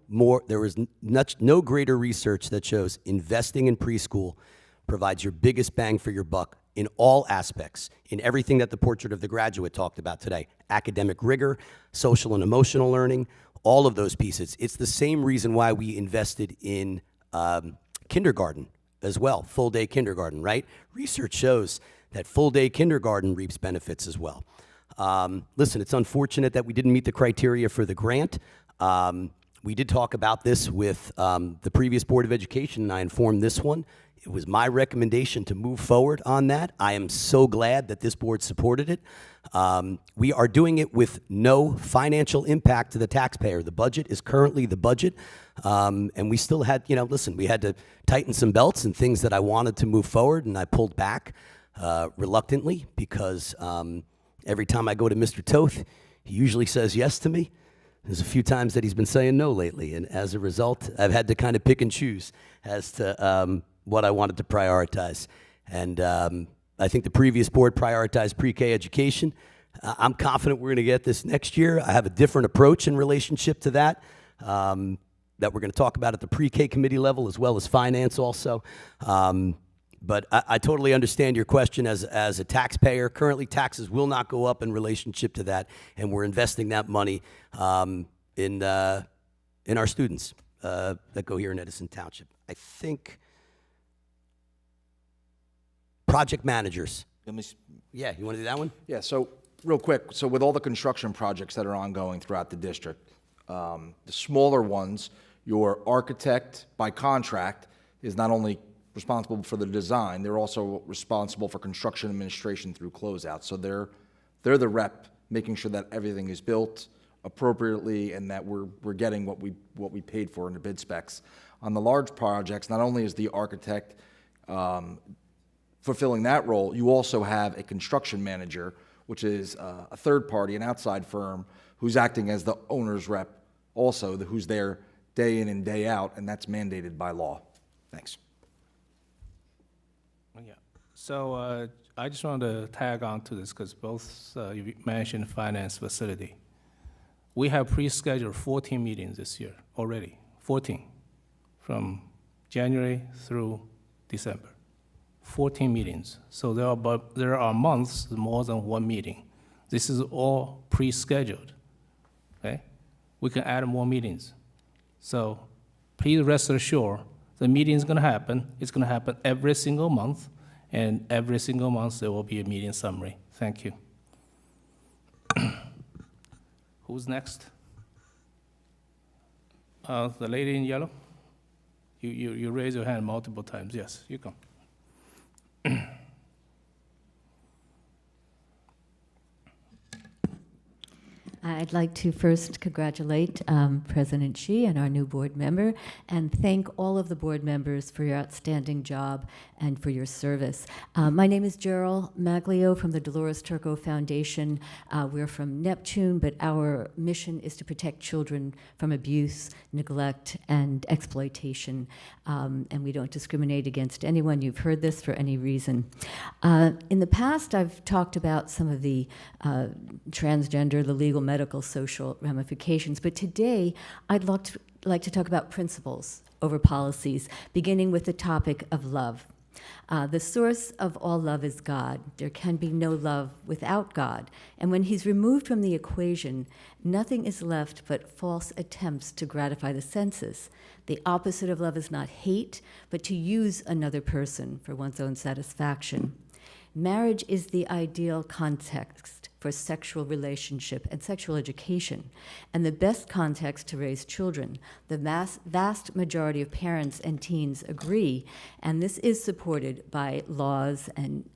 greater research that shows investing in preschool provides your biggest bang for your buck in all aspects, in everything that the portrait of the graduate talked about today: academic rigor, social and emotional learning, all of those pieces. It's the same reason why we invested in kindergarten as well, full-day kindergarten, right? Research shows that full-day kindergarten reaps benefits as well. Listen, it's unfortunate that we didn't meet the criteria for the grant. We did talk about this with the previous Board of Education, and I informed this one. It was my recommendation to move forward on that. I am so glad that this board supported it. We are doing it with no financial impact to the taxpayer. The budget is currently the budget, and we still had, you know, listen, we had to tighten some belts and things that I wanted to move forward, and I pulled back reluctantly because every time I go to Mr. Toth, he usually says yes to me. There's a few times that he's been saying no lately, and as a result, I've had to kind of pick and choose as to what I wanted to prioritize. And I think the previous board prioritized pre-K education. I'm confident we're going to get this next year. I have a different approach in relationship to that that we're going to talk about at the pre-K committee level, as well as finance also. But I totally understand your question as a taxpayer. Currently, taxes will not go up in relationship to that, and we're investing that money in our students that go here in Edison Township. I think project managers. Yeah, you want to do that one? Yeah, so real quick, so with all the construction projects that are ongoing throughout the district, the smaller ones, your architect by contract is not only responsible for the design, they're also responsible for construction administration through closeout. So they're the rep, making sure that everything is built appropriately and that we're getting what we paid for in the bid specs. On the large projects, not only is the architect fulfilling that role, you also have a construction manager, which is a third party, an outside firm, who's acting as the owner's rep also, who's there day in and day out, and that's mandated by law. Thanks. Yeah. So I just wanted to tag on to this because both you mentioned finance facility. We have pre-scheduled 14 meetings this year already, 14, from January through December. 14 meetings. So there are months more than one meeting. This is all pre-scheduled. Okay? We can add more meetings. So please rest assured the meeting is going to happen. It's going to happen every single month, and every single month there will be a meeting summary. Thank you. Who's next? The lady in yellow? You raise your hand multiple times. Yes, you come. I'd like to first congratulate President Xi and our new board member, and thank all of the board members for your outstanding job and for your service. My name is Gerald Maglio from the Dolores Turco Foundation. We're from Neptune, but our mission is to protect children from abuse, neglect, and exploitation. And we don't discriminate against anyone. You've heard this for any reason. In the past, I've talked about some of the transgender, the legal, medical, social ramifications, but today I'd like to talk about principles over policies, beginning with the topic of love. The source of all love is God. There can be no love without God. And when he's removed from the equation, nothing is left but false attempts to gratify the senses. The opposite of love is not hate, but to use another person for one's own satisfaction. Marriage is the ideal context for sexual relationship and sexual education, and the best context to raise children. The vast majority of parents and teens agree, and this is supported by laws and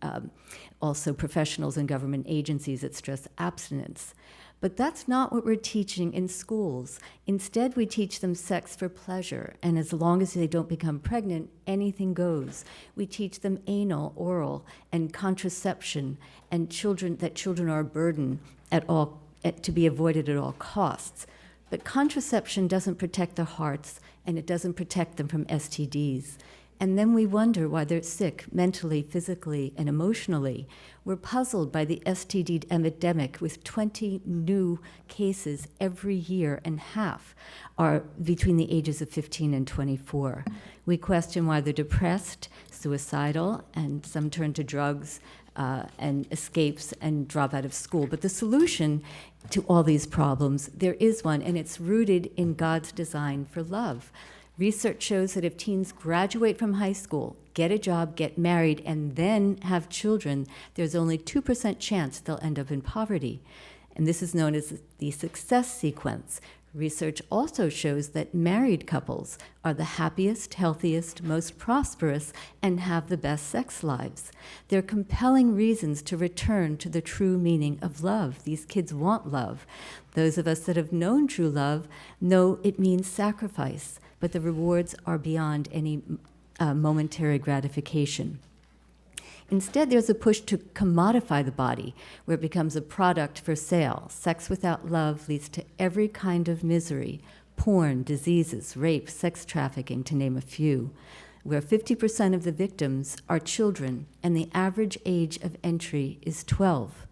also professionals and government agencies that stress abstinence. But that's not what we're teaching in schools. Instead, we teach them sex for pleasure, and as long as they don't become pregnant, anything goes. We teach them anal, oral, and contraception, and that children are a burden to be avoided at all costs. But contraception doesn't protect their hearts, and it doesn't protect them from STDs. And then we wonder why they're sick mentally, physically, and emotionally. We're puzzled by the STD epidemic, with 20 new cases every year, and half are between the ages of 15 and 24. We question why they're depressed, suicidal, and some turn to drugs and escapes and drop out of school. But the solution to all these problems, there is one, and it's rooted in God's design for love. Research shows that if teens graduate from high school, get a job, get married, and then have children, there's only 2% chance they'll end up in poverty. And this is known as the success sequence. Research also shows that married couples are the happiest, healthiest, most prosperous, and have the best sex lives. There are compelling reasons to return to the true meaning of love. These kids want love. Those of us that have known true love know it means sacrifice, but the rewards are beyond any momentary gratification. Instead, there's a push to commodify the body, where it becomes a product for sale. Sex without love leads to every kind of misery: porn, diseases, rape, sex trafficking, to name a few, where 50% of the victims are children, and the average age of entry is 12.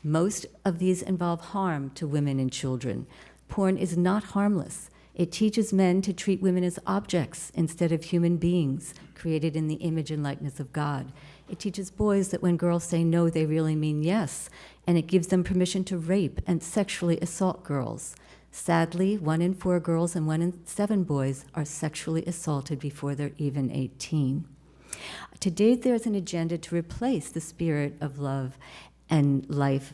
Most of these involve harm to women and children. Porn is not harmless. It teaches men to treat women as objects instead of human beings, created in the image and likeness of God. It teaches boys that when girls say no, they really mean yes, and it gives them permission to rape and sexually assault girls. Sadly, 1 in 4 girls and 1 in 7 boys are sexually assaulted before they're even 18. Today, there's an agenda to replace the spirit of love and life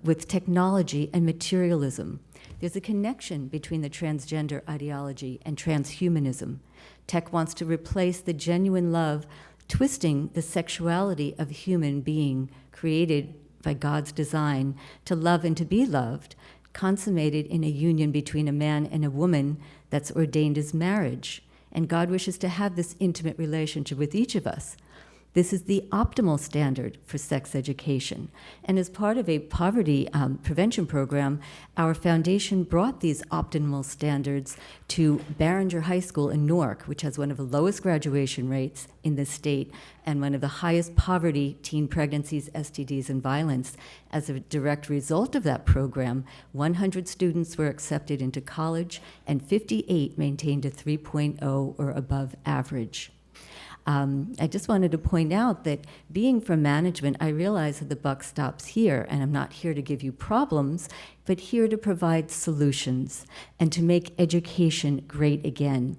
with technology and materialism. There's a connection between the transgender ideology and transhumanism. Tech wants to replace the genuine love, twisting the sexuality of human being created by God's design to love and to be loved, consummated in a union between a man and a woman that's ordained as marriage. And God wishes to have this intimate relationship with each of us. This is the optimal standard for sex education. And as part of a poverty prevention program, our foundation brought these optimal standards to Barringer High School in Newark, which has one of the lowest graduation rates in the state and one of the highest poverty, teen pregnancies, STDs, and violence. As a direct result of that program, 100 students were accepted into college, and 58 maintained a 3.0 or above average. I just wanted to point out that being from management, I realize that the buck stops here, and I'm not here to give you problems, but here to provide solutions and to make education great again.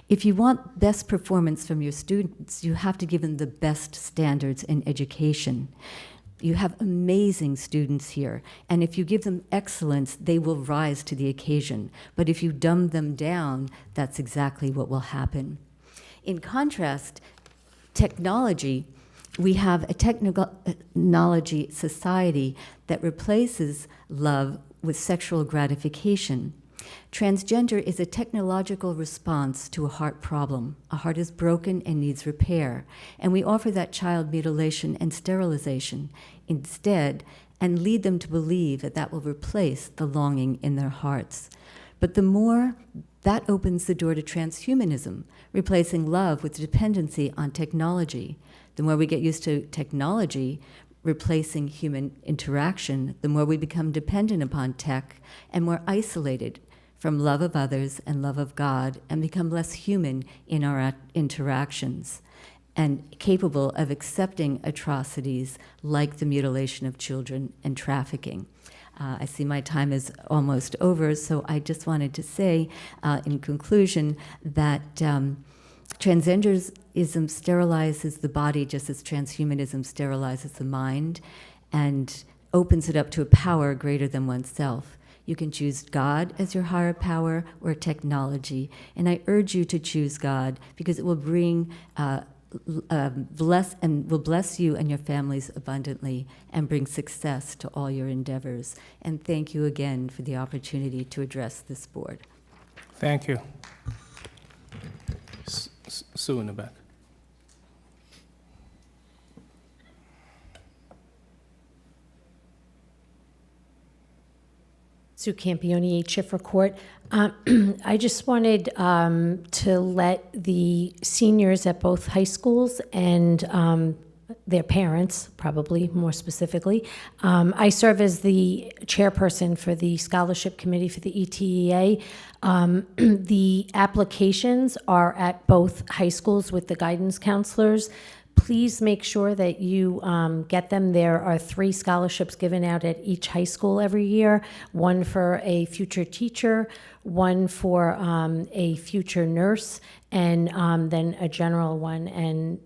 If you want best performance from your students, you have to give them the best standards in education. You have amazing students here, and if you give them excellence, they will rise to the occasion. But if you dumb them down, that's exactly what will happen. In contrast, technology, we have a technology society that replaces love with sexual gratification. Transgender is a technological response to a heart problem. A heart is broken and needs repair, and we offer that child mutilation and sterilization instead and lead them to believe that that will replace the longing in their hearts. But the more that opens the door to transhumanism, replacing love with dependency on technology. The more we get used to technology replacing human interaction, the more we become dependent upon tech and more isolated from love of others and love of God, and become less human in our interactions and capable of accepting atrocities like the mutilation of children and trafficking. I see my time is almost over, so I just wanted to say in conclusion that transgenderism sterilizes the body just as transhumanism sterilizes the mind and opens it up to a power greater than oneself. You can choose God as your higher power or technology, and I urge you to choose God because it will bring will bless you and your families abundantly and bring success to all your endeavors. And thank you again for the opportunity to address this board. Thank you. Sue in the back. Sue Campione, 8 Schiffer Court. I just wanted to let the seniors at both high schools and their parents, probably more specifically. I serve as the chairperson for the scholarship committee for the ETEA. The applications are at both high schools with the guidance counselors. Please make sure that you get them. There are 3 scholarships given out at each high school every year, one for a future teacher, one for a future nurse, and then a general one. And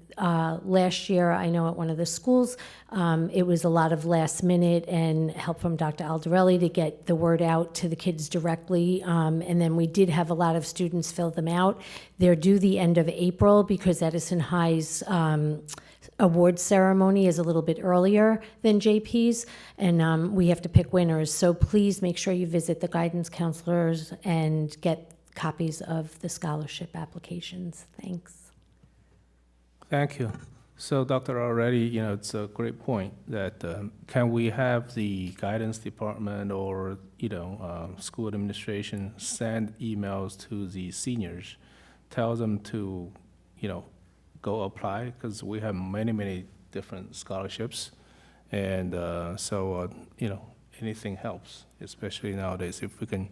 last year, I know at one of the schools, it was a lot of last minute and help from Dr. Aldarelli to get the word out to the kids directly. And then we did have a lot of students fill them out. They're due the end of April because Edison High's award ceremony is a little bit earlier than JP's, and we have to pick winners. So please make sure you visit the guidance counselors and get copies of the scholarship applications. Thanks. Thank you. So, Dr. Already, it's a great point that can we have the guidance department or, school administration send emails to the seniors, tell them to, go apply, because we have many, many different scholarships. And so, anything helps, especially nowadays. If we can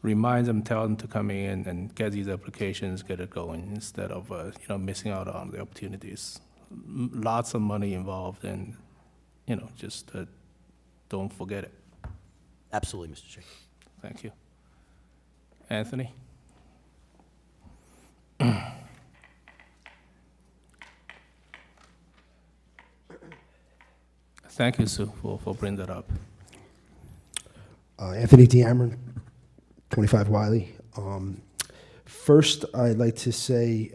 remind them, tell them to come in and get these applications, get it going, instead of missing out on the opportunities. Lots of money involved, and just don't forget it. Absolutely, Mr. Chair. Thank you. Anthony? Thank you, Sue, for bringing that up. Anthony D. Amron, 25 Wiley. First, I'd like to say,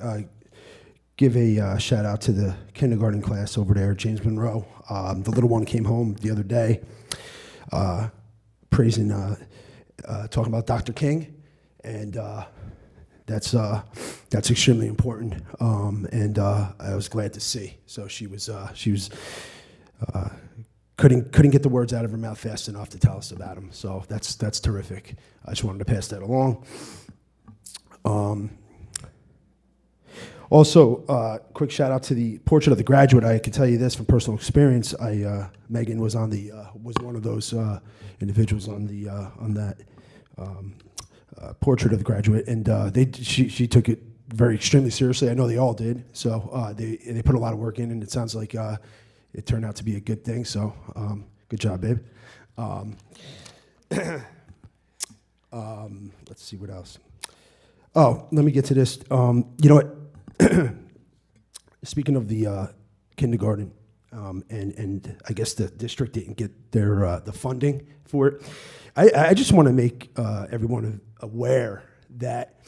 give a shout out to the kindergarten class over there, James Monroe. The little one came home the other day, praising, talking about Dr. King, and that's extremely important. And I was glad to see. So she was couldn't get the words out of her mouth fast enough to tell us about him. So that's terrific. I just wanted to pass that along. Also, quick shout out to the portrait of the graduate. I can tell you this from personal experience. Megan was on was one of those individuals on that portrait of the graduate, and she took it extremely seriously. I know they all did. So they put a lot of work in, and it sounds like it turned out to be a good thing. So good job, babe. Let's see what else. Oh, let me get to this. You know what? Speaking of the kindergarten, and I guess the district didn't get their the funding for it. I just want to make everyone aware that,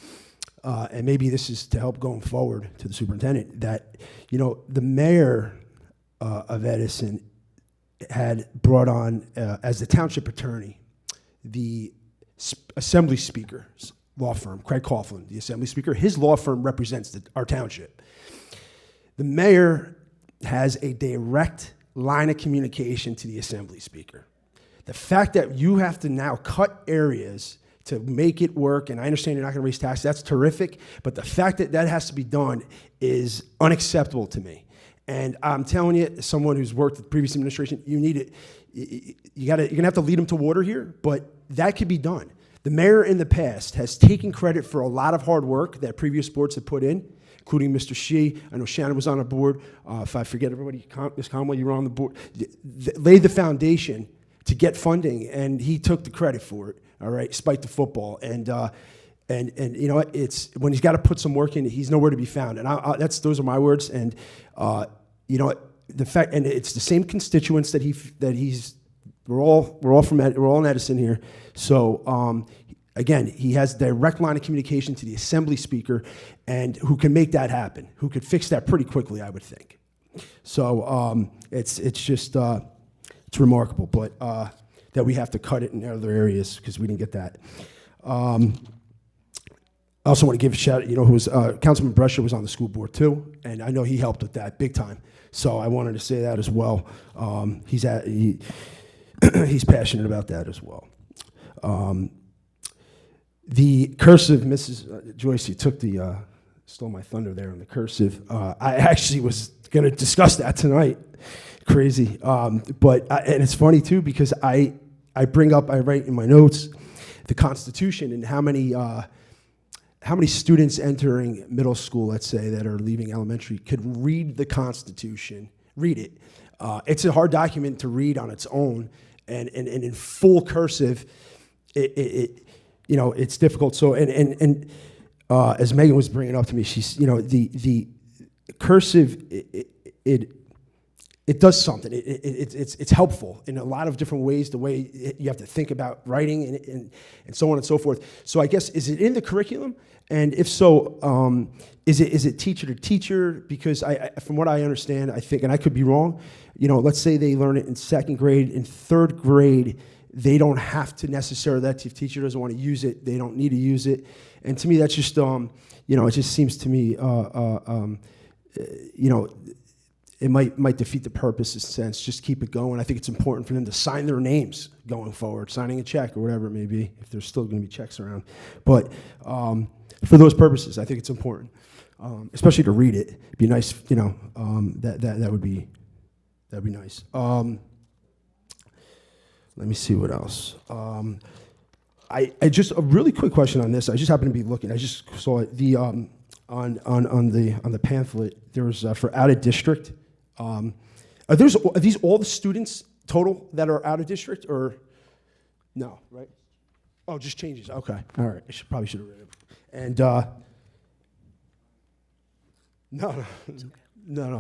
and maybe this is to help going forward to the superintendent, that the mayor of Edison had brought on as the township attorney the Assembly Speaker's law firm, Craig Coughlin, the Assembly Speaker, his law firm represents our township. The mayor has a direct line of communication to the Assembly Speaker. The fact that you have to now cut areas to make it work, and I understand you're not going to raise taxes, that's terrific, but the fact that that has to be done is unacceptable to me. And I'm telling you, as someone who's worked with the previous administration, you need it. You're going to have to lead them to water here, but that could be done. The mayor in the past has taken credit for a lot of hard work that previous boards have put in, including Mr. Shee. I know Shannon was on the board. If I forget everybody, Ms. Conway, you were on the board. Laid the foundation to get funding, and he took the credit for it, all right, despite the football. And you know what, it's, when he's got to put some work in, he's nowhere to be found. And those are my words. And you know what, the fact, and it's the same constituents that we're all in Edison here. So again, he has direct line of communication to the Assembly Speaker, and who can make that happen, who could fix that pretty quickly, I would think. So it's just it's remarkable, but that we have to cut it in other areas because we didn't get that. I also want to give a shout out, you know, Councilman Brescia was on the school board too, and I know he helped with that big time. So I wanted to say that as well. He's passionate about that as well. The cursive, Mrs. Joyce, you took stole my thunder there on the cursive. I actually was going to discuss that tonight. Crazy. And it's funny too, because I write in my notes the Constitution and how many students entering middle school, let's say, that are leaving elementary could read the Constitution, read it. It's a hard document to read on its own, and in full cursive, you know, it's difficult. So, as Megan was bringing up to me, she's, you know, the cursive, it does something. It's helpful in a lot of different ways, the way you have to think about writing and so on and so forth. So I guess, is it in the curriculum? And if so, is it teacher to teacher? Because from what I understand, I think, and I could be wrong, you know, let's say they learn it in second grade, in third grade, they don't have to necessarily, that if teacher doesn't want to use it, they don't need to use it. And to me, that's just, you know, it just seems to me, you know, it might defeat the purpose in a sense. Just keep it going. I think it's important for them to sign their names going forward, signing a check or whatever it may be, if there's still going to be checks around. But for those purposes, I think it's important, especially to read it. It'd be nice, you know, that would be nice. Let me see what else. I just a really quick question on this. I just happened to be looking. I just saw it. On the pamphlet, there was for out of district. Are these all the students total that are out of district, or no? Right? Oh, just changes. Okay, all right. Probably should have read it. And no, it's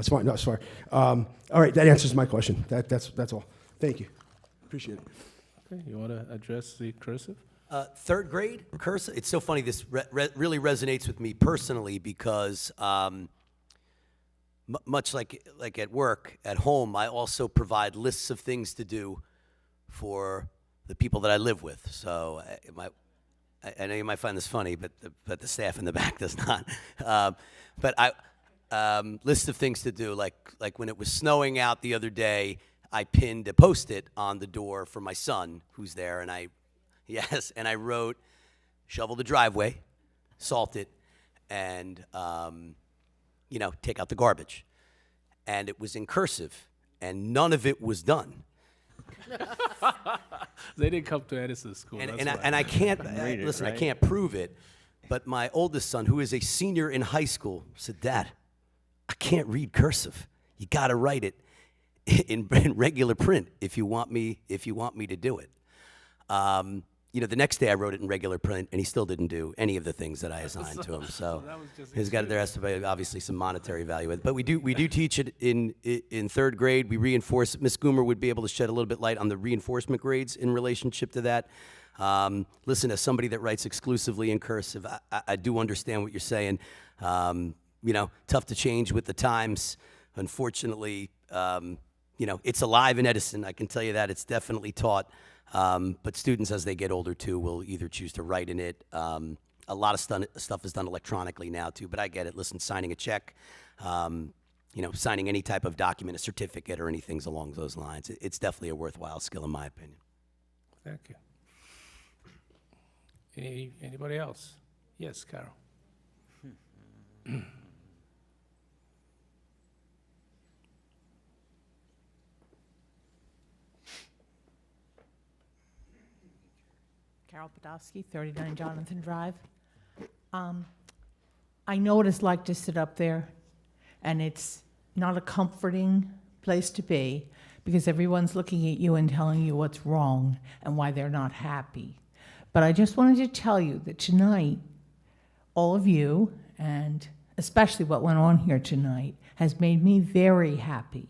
fine. No, it's fine. All right, that answers my question. That's all. Thank you. Appreciate it. Okay, you want to address the cursive? Third grade cursive. It's so funny. This really resonates with me personally because much like at work, at home, I also provide lists of things to do for the people that I live with. So I know you might find this funny, but the staff in the back does not. But I list of things to do. Like when it was snowing out the other day, I pinned a Post-it on the door for my son who's there, and I wrote, shovel the driveway, salt it, and, you know, take out the garbage. And it was in cursive, and none of it was done. They didn't come to Edison school. And I can't, listen, right? I can't prove it, but my oldest son, who is a senior in high school, said, "Dad, I can't read cursive. You got to write it in regular print if you want me to do it." You know, the next day I wrote it in regular print, and he still didn't do any of the things that I assigned to him. So there has to be obviously some monetary value with it. But we do teach it in third grade. We reinforce it. Ms. Goomer would be able to shed a little bit light on the reinforcement grades in relationship to that. Listen, as somebody that writes exclusively in cursive, I do understand what you're saying. You know, tough to change with the times. Unfortunately, you know, it's alive in Edison. I can tell you that. It's definitely taught. But students, as they get older too, will either choose to write in it. A lot of stuff is done electronically now too, but I get it. Listen, signing a check, signing any type of document, a certificate or anything along those lines, it's definitely a worthwhile skill in my opinion. Thank you. Anybody else? Yes, Carol. Carol Podolsky, 39 Jonathan Drive. I know what it's like to sit up there, and it's not a comforting place to be because everyone's looking at you and telling you what's wrong and why they're not happy. But I just wanted to tell you that tonight, all of you, and especially what went on here tonight, has made me very happy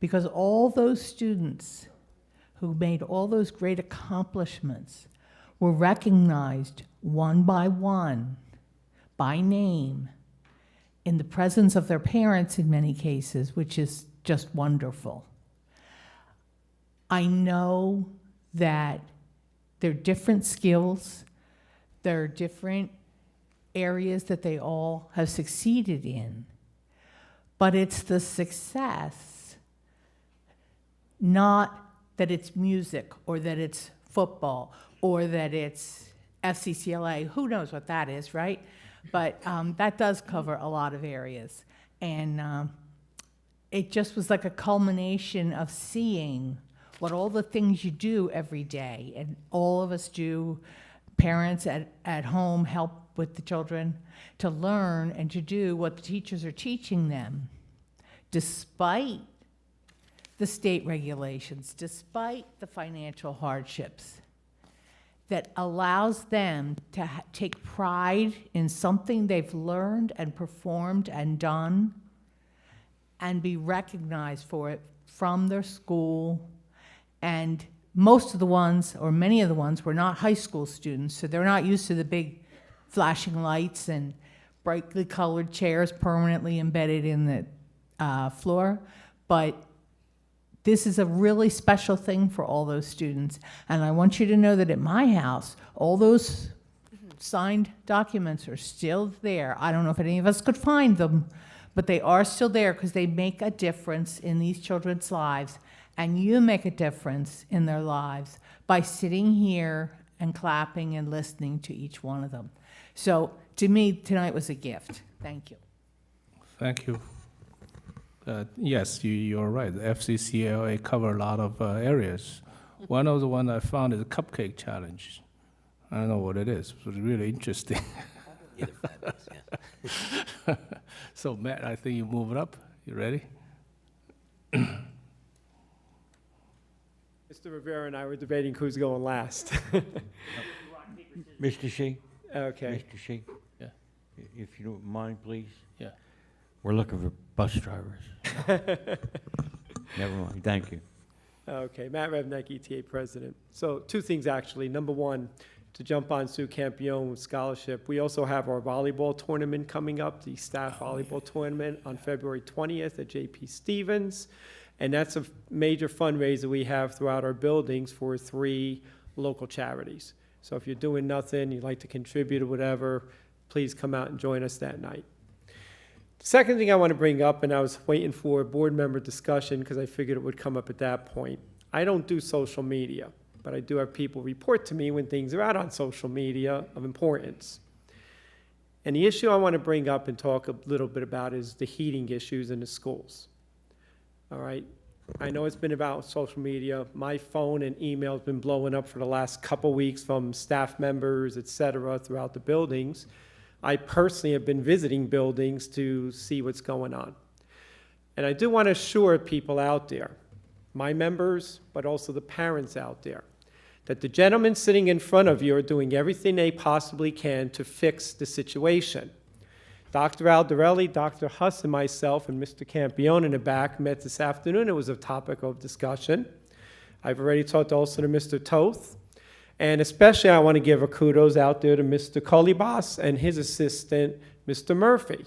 because all those students who made all those great accomplishments were recognized one by one, by name, in the presence of their parents in many cases, which is just wonderful. I know that there are different skills, there are different areas that they all have succeeded in, but it's the success, not that it's music or that it's football or that it's FCCLA, who knows what that is, right? But that does cover a lot of areas. And it just was like a culmination of seeing what all the things you do every day, and all of us do, parents at home help with the children, to learn and to do what the teachers are teaching them, despite the state regulations, despite the financial hardships, that allows them to take pride in something they've learned and performed and done and be recognized for it from their school. And most of the ones, or many of the ones, were not high school students, so they're not used to the big flashing lights and brightly colored chairs permanently embedded in the floor. But this is a really special thing for all those students. And I want you to know that at my house, all those signed documents are still there. I don't know if any of us could find them, but they are still there because they make a difference in these children's lives. And you make a difference in their lives by sitting here and clapping and listening to each one of them. So to me, tonight was a gift. Thank you. Thank you. Yes, you're right. The FCCLA cover a lot of areas. One of the ones I found is a cupcake challenge. I don't know what it is. It was really interesting. So Matt, I think you move it up. You ready? Mr. Rivera and I were debating who's going last. Mr. Shee? Okay. Mr. Shee? Yeah. If you don't mind, please? Yeah. We're looking for bus drivers. Never mind, thank you. Okay, Matt Revnek, ETA president. So 2 things actually. Number 1, to jump on Sue Campione scholarship, we also have our volleyball tournament coming up, the staff volleyball tournament on February 20th at JP Stevens. And that's a major fundraiser we have throughout our buildings for 3 local charities. So if you're doing nothing, you'd like to contribute or whatever, please come out and join us that night. The second thing I want to bring up, and I was waiting for a board member discussion because I figured it would come up at that point. I don't do social media, but I do have people report to me when things are out on social media of importance. And the issue I want to bring up and talk a little bit about is the heating issues in the schools. All right, I know it's been about social media. My phone and email has been blowing up for the last couple weeks from staff members, et cetera, throughout the buildings. I personally have been visiting buildings to see what's going on. And I do want to assure people out there, my members, but also the parents out there, that the gentlemen sitting in front of you are doing everything they possibly can to fix the situation. Dr. Aldarelli, Dr. Huss, and myself, and Mr. Campione in the back met this afternoon. It was a topic of discussion. I've already talked also to Mr. Toth. And especially I want to give a kudos out there to Mr. Colibas and his assistant, Mr. Murphy.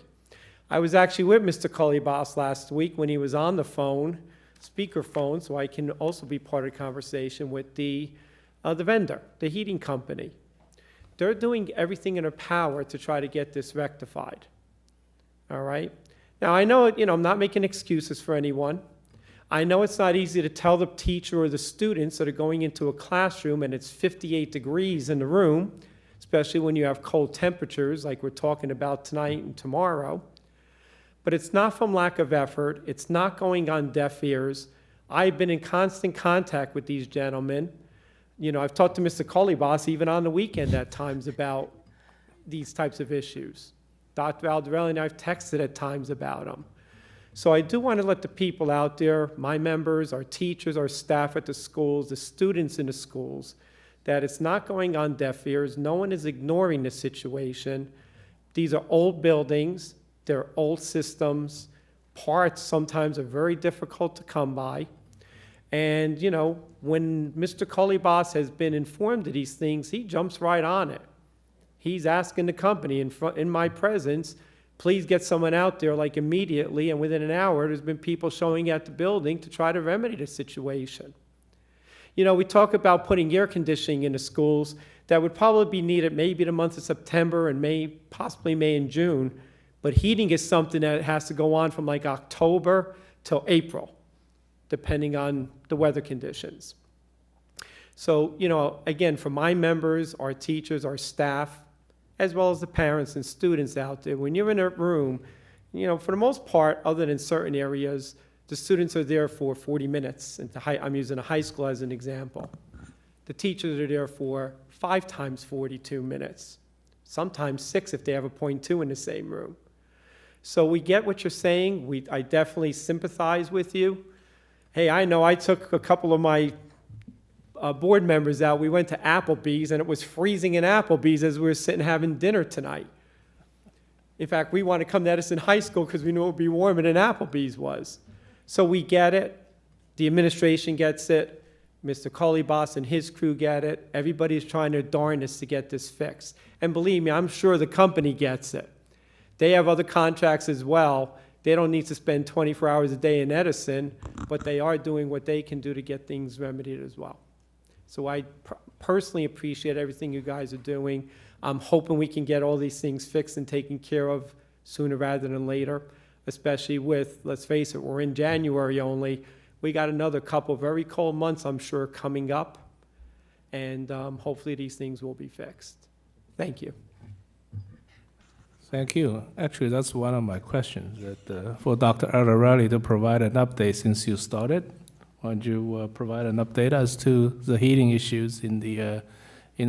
I was actually with Mr. Colibas last week when he was on the phone, speakerphone, so I can also be part of the conversation with the the vendor, the heating company. They're doing everything in their power to try to get this rectified. All right? Now, I know, I'm not making excuses for anyone. I know it's not easy to tell the teacher or the students that are going into a classroom and it's 58 degrees in the room, especially when you have cold temperatures like we're talking about tonight and tomorrow. But it's not from lack of effort. It's not going on deaf ears. I've been in constant contact with these gentlemen. I've talked to Mr. Colibas even on the weekend at times about these types of issues. Dr. Aldarelli and I have texted at times about them. So I do want to let the people out there, my members, our teachers, our staff at the schools, the students in the schools, that it's not going on deaf ears. No one is ignoring the situation. These are old buildings. They're old systems. Parts sometimes are very difficult to come by. And, when Mr. Colibas has been informed of these things, he jumps right on it. He's asking the company in my presence, please get someone out there like immediately, and within an hour, there's been people showing at the building to try to remedy the situation. We talk about putting air conditioning in the schools. That would probably be needed maybe the month of September and possibly May and June, but heating is something that has to go on from like October till April, depending on the weather conditions. So, again, for my members, our teachers, our staff, as well as the parents and students out there, when you're in a room, for the most part, other than certain areas, the students are there for 40 minutes. I'm using a high school as an example. The teachers are there for 5 times 42 minutes, sometimes 6 if they have a .2 in the same room. So we get what you're saying. I definitely sympathize with you. Hey, I know I took a couple of my board members out. We went to Applebee's, and it was freezing in Applebee's as we were sitting having dinner tonight. In fact, we want to come to Edison High School because we knew it would be warmer than Applebee's was. So we get it. The administration gets it. Mr. Colibas and his crew get it. Everybody's trying their darndest to get this fixed. And believe me, I'm sure the company gets it. They have other contracts as well. They don't need to spend 24 hours a day in Edison, but they are doing what they can do to get things remedied as well. So I personally appreciate everything you guys are doing. I'm hoping we can get all these things fixed and taken care of sooner rather than later, especially with, let's face it, we're in January only. We got another couple very cold months, I'm sure, coming up, and hopefully these things will be fixed. Thank you. Thank you. Actually, that's one of my questions, that for Dr. Aldarelli to provide an update since you started. Why don't you provide an update as to the heating issues in the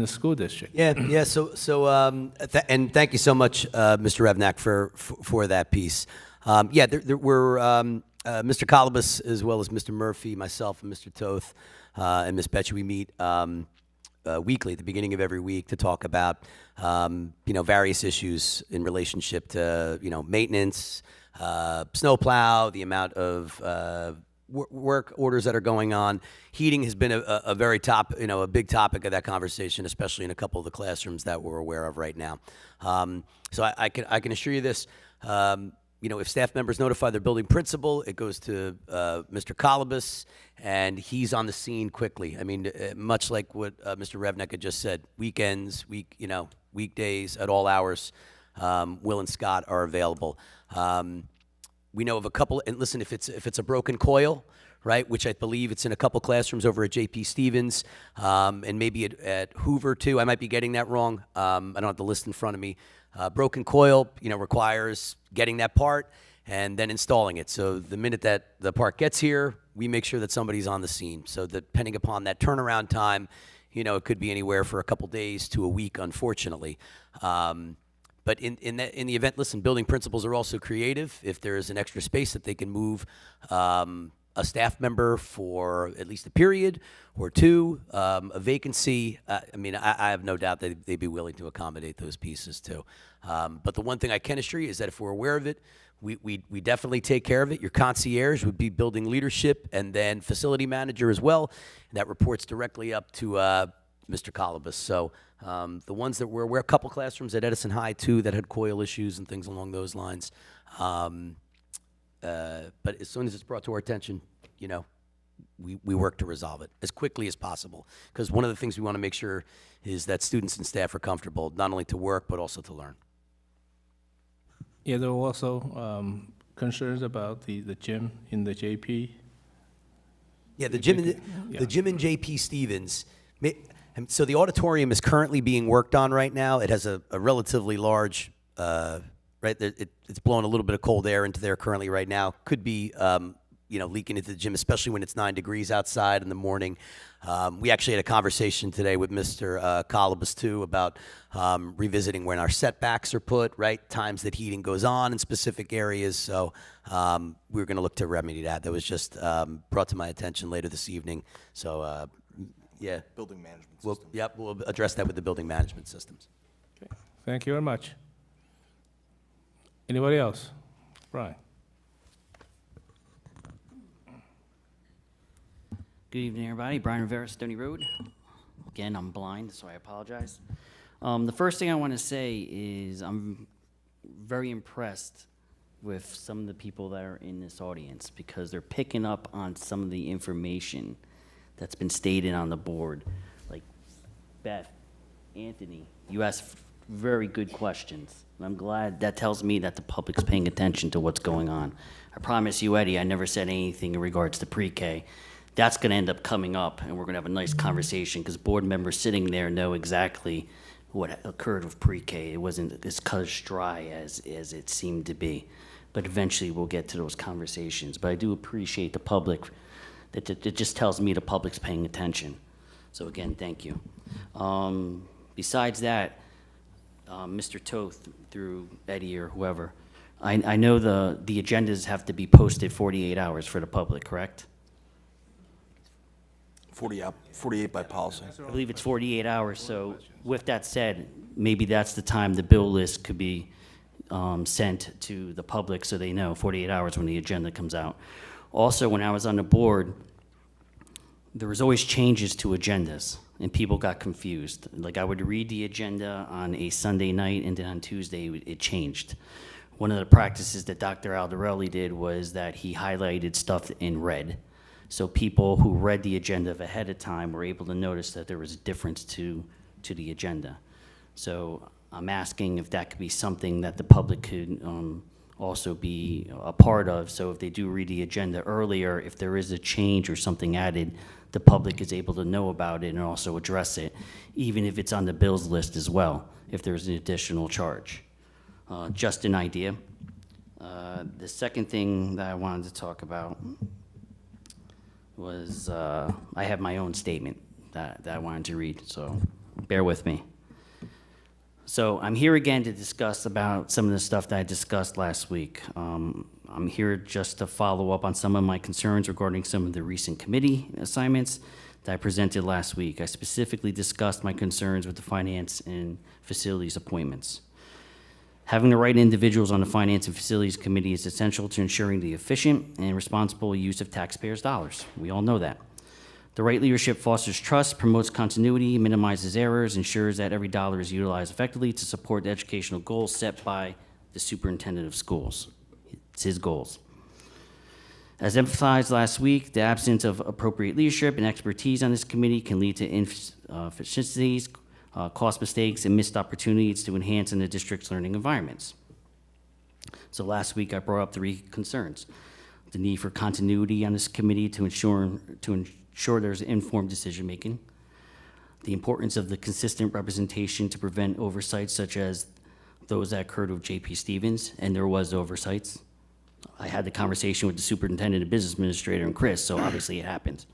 school district? Yeah. So, and thank you so much, Mr. Revnak, for that piece. There were Mr. Colibas as well as Mr. Murphy, myself, and Mr. Toth, and Ms. Betcher. We meet weekly at the beginning of every week to talk about various issues in relationship to maintenance, snowplow, the amount of work orders that are going on. Heating has been a very a big topic of that conversation, especially in a couple of the classrooms that we're aware of right now. So I can assure you this. If staff members notify their building principal, it goes to Mr. Colibas, and he's on the scene quickly. I mean, much like what Mr. Revnak had just said, weekends, weekdays, at all hours, Will and Scott are available. We know of a couple, and listen, if it's a broken coil, right, which I believe it's in a couple classrooms over at J.P. Stevens, and maybe at Hoover too. I might be getting that wrong. I don't have the list in front of me. Broken coil, requires getting that part and then installing it. So the minute that the part gets here, we make sure that somebody's on the scene. So depending upon that turnaround time, it could be anywhere for a couple days to a week, unfortunately. But in the event, listen, building principals are also creative. If there is an extra space that they can move a staff member for at least a period or two, a vacancy, I have no doubt that they'd be willing to accommodate those pieces too. But the one thing I can assure you is that if we're aware of it, we definitely take care of it. Your concierge would be building leadership and then facility manager as well. And that reports directly up to Mr. Colibas. So the ones that we're aware, a couple classrooms at Edison High too that had coil issues and things along those lines. But as soon as it's brought to our attention, we work to resolve it as quickly as possible. Because one of the things we want to make sure is that students and staff are comfortable, not only to work, but also to learn. Yeah, there were also concerns about the gym in the JP. Yeah, the gym in JP Stevens. So the auditorium is currently being worked on right now. It has a relatively large, it's blowing a little bit of cold air into there currently right now. Could be, leaking into the gym, especially when it's 9 degrees outside in the morning. We actually had a conversation today with Mr. Colibus too about revisiting when our setbacks are put, right? Times that heating goes on in specific areas. So we're going to look to remedy that. That was just brought to my attention later this evening. So yeah. Building management system. We'll address that with the building management systems. Okay. Thank you very much. Anybody else? Brian. Good evening, everybody. Brian Rivera, Stony Road. Again, I'm blind, so I apologize. The first thing I want to say is I'm very impressed with some of the people that are in this audience because they're picking up on some of the information that's been stated on the board. Like Beth, Anthony, you asked very good questions. And I'm glad that tells me that the public's paying attention to what's going on. I promise you, Eddie, I never said anything in regards to pre-K. That's going to end up coming up, and we're going to have a nice conversation because board members sitting there know exactly what occurred with pre-K. It wasn't as cut as dry as it seemed to be. But eventually we'll get to those conversations. But I do appreciate the public. It just tells me the public's paying attention. So again, thank you. Besides that, Mr. Toth, through Eddie or whoever, I know the agendas have to be posted 48 hours for the public, correct? 48 by policy. I believe it's 48 hours, so with that said, maybe that's the time the bill list could be sent to the public so they know 48 hours when the agenda comes out. Also, when I was on the board, there was always changes to agendas, and people got confused. Like I would read the agenda on a Sunday night, and then on Tuesday it changed. One of the practices that Dr. Aldarelli did was that he highlighted stuff in red. So people who read the agenda ahead of time were able to notice that there was a difference to the agenda. So I'm asking if that could be something that the public could also be a part of. So if they do read the agenda earlier, if there is a change or something added, the public is able to know about it and also address it, even if it's on the bills list as well, if there's an additional charge. Just an idea. The second thing that I wanted to talk about was I have my own statement that I wanted to read, so bear with me. So I'm here again to discuss about some of the stuff that I discussed last week. I'm here just to follow up on some of my concerns regarding some of the recent committee assignments that I presented last week. I specifically discussed my concerns with the finance and facilities appointments. Having the right individuals on the Finance and Facilities Committee is essential to ensuring the efficient and responsible use of taxpayers' dollars. We all know that. The right leadership fosters trust, promotes continuity, minimizes errors, ensures that every dollar is utilized effectively to support the educational goals set by the superintendent of schools. It's his goals. As emphasized last week, the absence of appropriate leadership and expertise on this committee can lead to inefficiencies, cost mistakes, and missed opportunities to enhance in the district's learning environments. So last week I brought up 3 concerns. The need for continuity on this committee to ensure there's informed decision making. The importance of the consistent representation to prevent oversights such as those that occurred with J.P. Stevens, and there was oversights. I had the conversation with the superintendent and business administrator and Chris, so obviously it happened.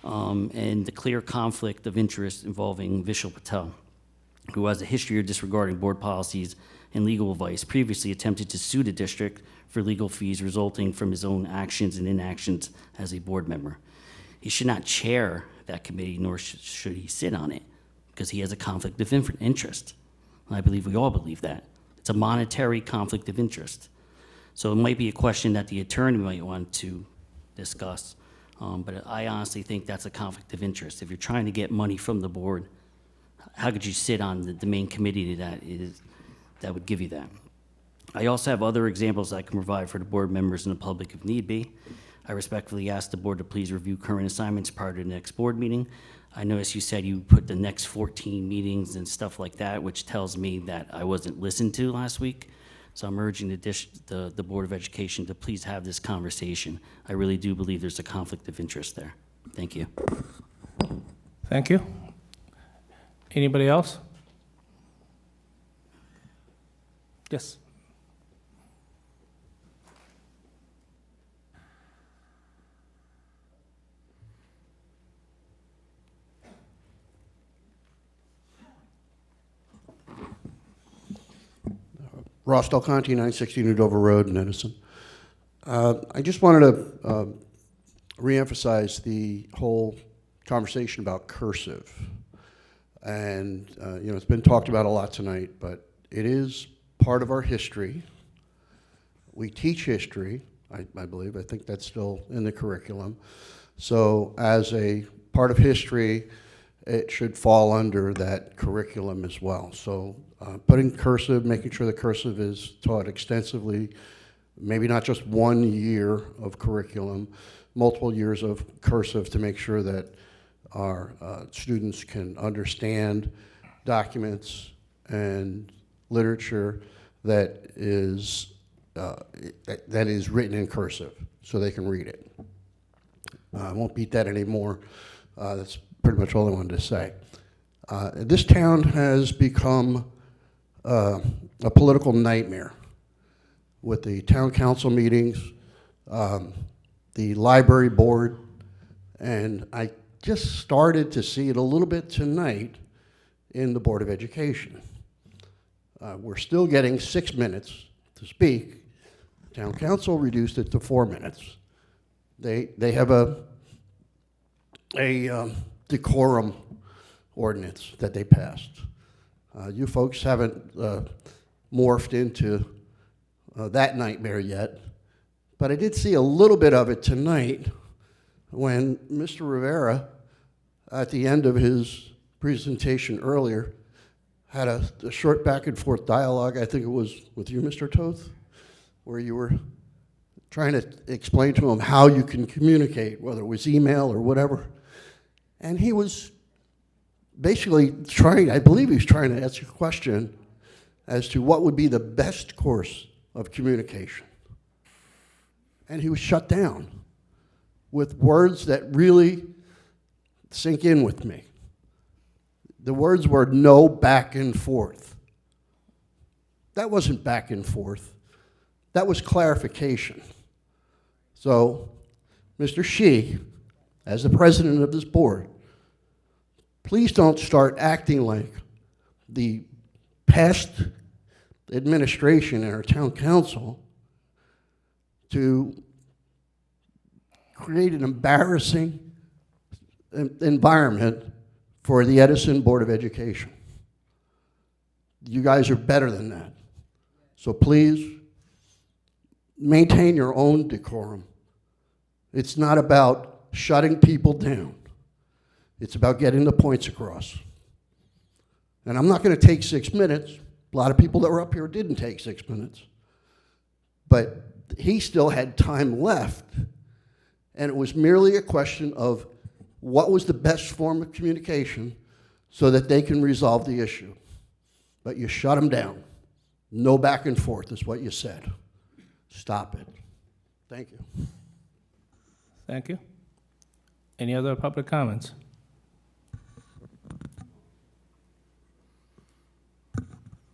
And the clear conflict of interest involving Vishal Patel, who has a history of disregarding board policies and legal advice, previously attempted to sue the district for legal fees resulting from his own actions and inactions as a board member. He should not chair that committee, nor should he sit on it, because he has a conflict of interest. And I believe we all believe that. It's a monetary conflict of interest. So it might be a question that the attorney might want to discuss. But I honestly think that's a conflict of interest. If you're trying to get money from the board, how could you sit on the main committee that would give you that? I also have other examples I can provide for the board members and the public if need be. I respectfully ask the board to please review current assignments prior to the next board meeting. I noticed you said you put the next 14 meetings and stuff like that, which tells me that I wasn't listened to last week. So I'm urging the Board of Education to please have this conversation. I really do believe there's a conflict of interest there. Thank you. Thank you. Anybody else? Yes. Ross Del Conte, 960 New Dover Road in Edison. I just wanted to reemphasize the whole conversation about cursive. And, it's been talked about a lot tonight, but it is part of our history. We teach history, I believe. I think that's still in the curriculum. So as a part of history, it should fall under that curriculum as well. So putting cursive, making sure the cursive is taught extensively, maybe not just 1 year of curriculum, multiple years of cursive to make sure that our students can understand documents and literature that is written in cursive so they can read it. I won't beat that anymore. That's pretty much all I wanted to say. This town has become a political nightmare with the town council meetings, the library board, and I just started to see it a little bit tonight in the Board of Education. We're still getting 6 minutes to speak. Town council reduced it to 4 minutes. They have a decorum ordinance that they passed. You folks haven't morphed into that nightmare yet, but I did see a little bit of it tonight when Mr. Rivera, at the end of his presentation earlier, had a short back and forth dialogue, I think it was with you, Mr. Toth, where you were trying to explain to him how you can communicate, whether it was email or whatever. And he was basically I believe he was trying to ask a question as to what would be the best course of communication. And he was shut down with words that really sink in with me. The words were no back and forth. That wasn't back and forth. That was clarification. So, Mr. Shi, as the president of this board, please don't start acting like the past administration and our town council to create an embarrassing environment for the Edison Board of Education. You guys are better than that. So please maintain your own decorum. It's not about shutting people down. It's about getting the points across. And I'm not going to take 6 minutes. A lot of people that were up here didn't take 6 minutes. But he still had time left. And it was merely a question of what was the best form of communication so that they can resolve the issue. But you shut them down. No back and forth is what you said. Stop it. Thank you. Thank you. Any other public comments?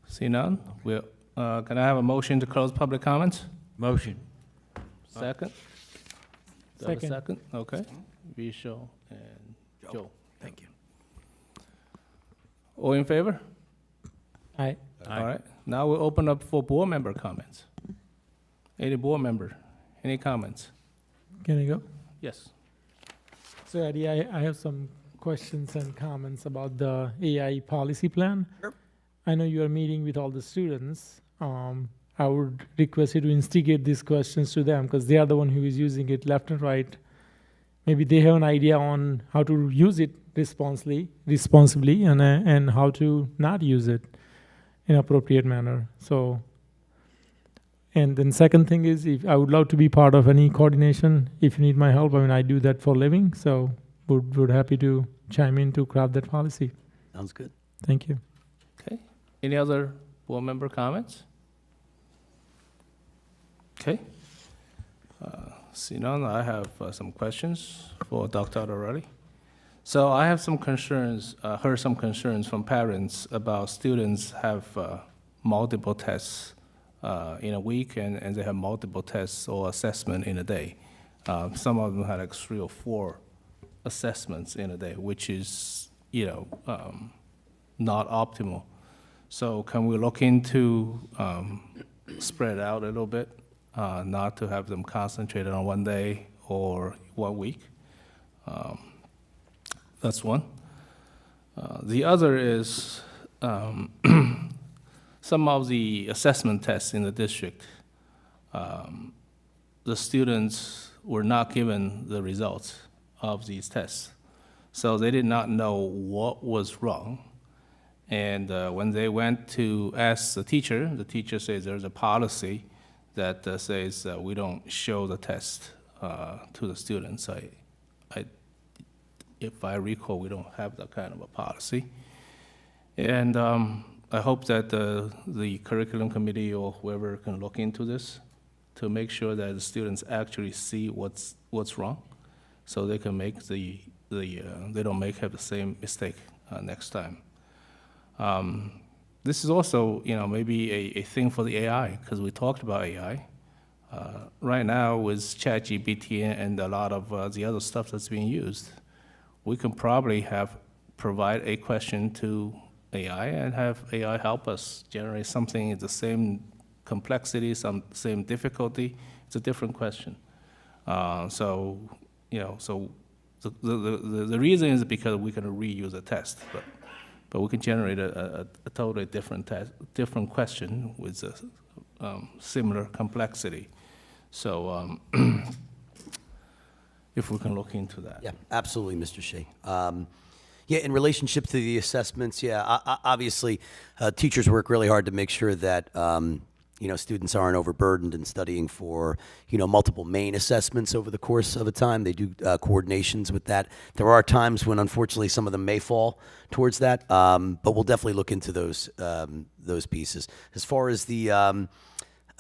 See none? Can I have a motion to close public comments? Motion. Second? Do I have a second? Okay. Vishal and Joe. Thank you. All in favor? Aye. All right. Now we'll open up for board member comments. Any board member? Any comments? Can I go? Yes. So, Eddie, I have some questions and comments about the AI policy plan. Sure. I know you are meeting with all the students. I would request you to instigate these questions to them because they are the one who is using it left and right. Maybe they have an idea on how to use it responsibly, and how to not use it in appropriate manner. So, And then second thing is, if I would love to be part of any coordination, if you need my help. I mean, I do that for a living, so would happy to chime in to craft that policy. Sounds good. Thank you. Okay. Any other board member comments? Okay. See none, I have some questions for Dr. Alderelli. So I have some concerns, heard some concerns from parents about students have multiple tests in a week, and they have multiple tests or assessment in a day. Some of them had like 3 or 4 assessments in a day, which is, not optimal. So can we look into spread out a little bit, not to have them concentrated on one day or 1 week? That's one. The other is some of the assessment tests in the district, the students were not given the results of these tests. So they did not know what was wrong. And when they went to ask the teacher says there's a policy that says we don't show the test to the students. If I recall, we don't have that kind of a policy. And I hope that the curriculum committee or whoever can look into this to make sure that the students actually see what's wrong, so they can make they don't have the same mistake next time. This is also, maybe a thing for the AI, because we talked about AI. Right now with ChatGPT and a lot of the other stuff that's being used, we can probably provide a question to AI and have AI help us generate something in the same complexity, same difficulty. It's a different question. So the reason is because we can reuse a test, but we can generate a totally different question with a similar complexity. So if we can look into that. Yeah, absolutely, Mr. Shea. Yeah, in relationship to the assessments, obviously, teachers work really hard to make sure that students aren't overburdened in studying for multiple main assessments over the course of a time. They do coordinations with that. There are times when, unfortunately, some of them may fall towards that, but we'll definitely look into those pieces. As far as the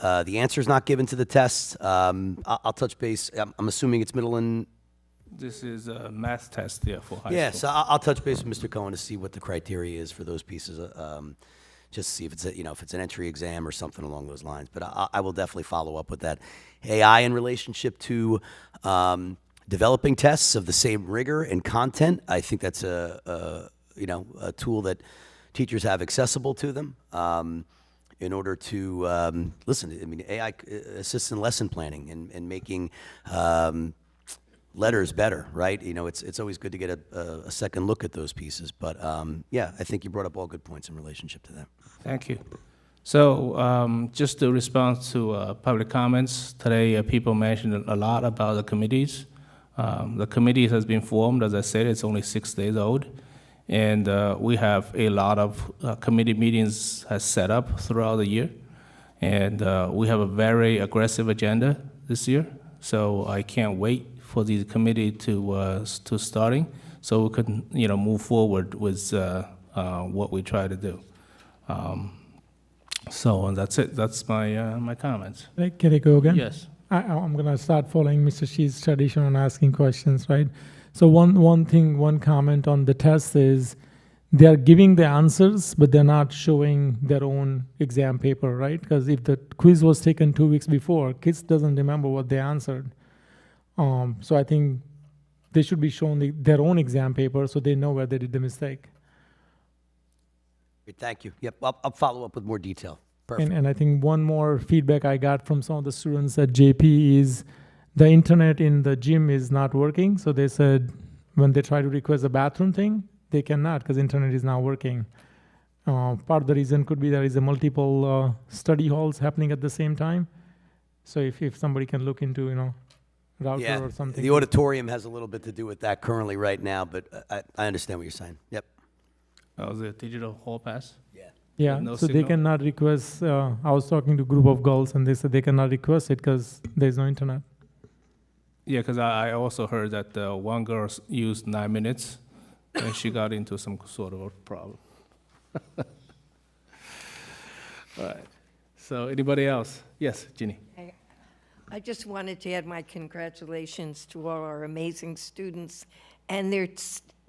answers not given to the tests, I'll touch base. I'm assuming it's middle and. This is a math test, for high school. Yeah, so I'll touch base with Mr. Cohen to see what the criteria is for those pieces, just to see if it's if it's an entry exam or something along those lines. But I will definitely follow up with that. AI in relationship to developing tests of the same rigor and content, I think that's a tool that teachers have accessible to them in order to listen. I mean, AI assists in lesson planning and making. Letters better, right? It's always good to get a second look at those pieces. But I think you brought up all good points in relationship to that. Thank you. So just to respond to public comments, today people mentioned a lot about the committees. The committee has been formed, as I said, it's only 6 days old. And we have a lot of committee meetings has set up throughout the year. And we have a very aggressive agenda this year. So I can't wait for the committee to starting, so we could move forward with what we try to do. So that's it. That's my comments. Can I go again? Yes. I'm gonna start following Mr. Shee's tradition on asking questions, right? So one comment on the test is they are giving the answers, but they're not showing their own exam paper, right? Because if the quiz was taken 2 weeks before, kids doesn't remember what they answered. So I think they should be shown their own exam paper so they know where they did the mistake. Great, thank you. Yep, I'll follow up with more detail. Perfect. And I think one more feedback I got from some of the students at JP is the internet in the gym is not working. So they said when they try to request a bathroom thing, they cannot because internet is not working. Part of the reason could be there is a multiple study halls happening at the same time. So if somebody can look into, router or something. The auditorium has a little bit to do with that currently right now, but I understand what you're saying. Yep. Oh, the digital hall pass? Yeah. Yeah, No so they signal? cannot request, I was talking to a group of girls and they said they cannot request it because there's no internet. Yeah, because I also heard that one girl used 9 minutes, and she got into some sort of a problem. All right. So anybody else? Yes, Ginny. I just wanted to add my congratulations to all our amazing students and their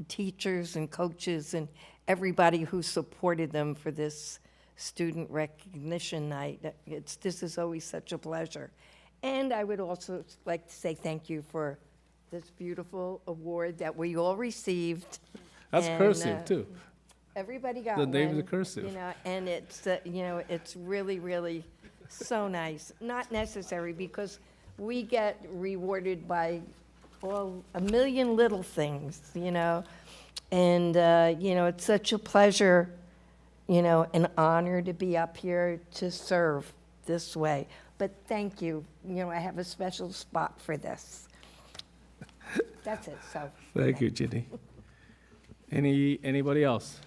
teachers and coaches and everybody who supported them for this student recognition night. This is always such a pleasure. And I would also like to say thank you for this beautiful award that we all received. That's And, cursive, too. Everybody got The one. names are cursive. You know, and it's, it's really, really so nice. Not necessary because we get rewarded by a million little things, And, it's such a pleasure, an honor to be up here to serve this way. But thank you. I have a special spot for this. That's it, so. Thank you, Ginny. Anybody else?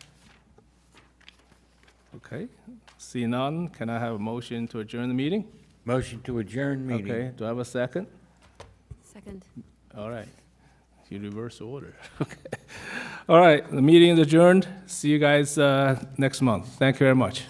Okay, see none, can I have a motion to adjourn the meeting? Motion to adjourn meeting. Okay, do I have a second? Second. All right, you reverse order. Okay. All right, the meeting is adjourned. See you guys next month. Thank you very much.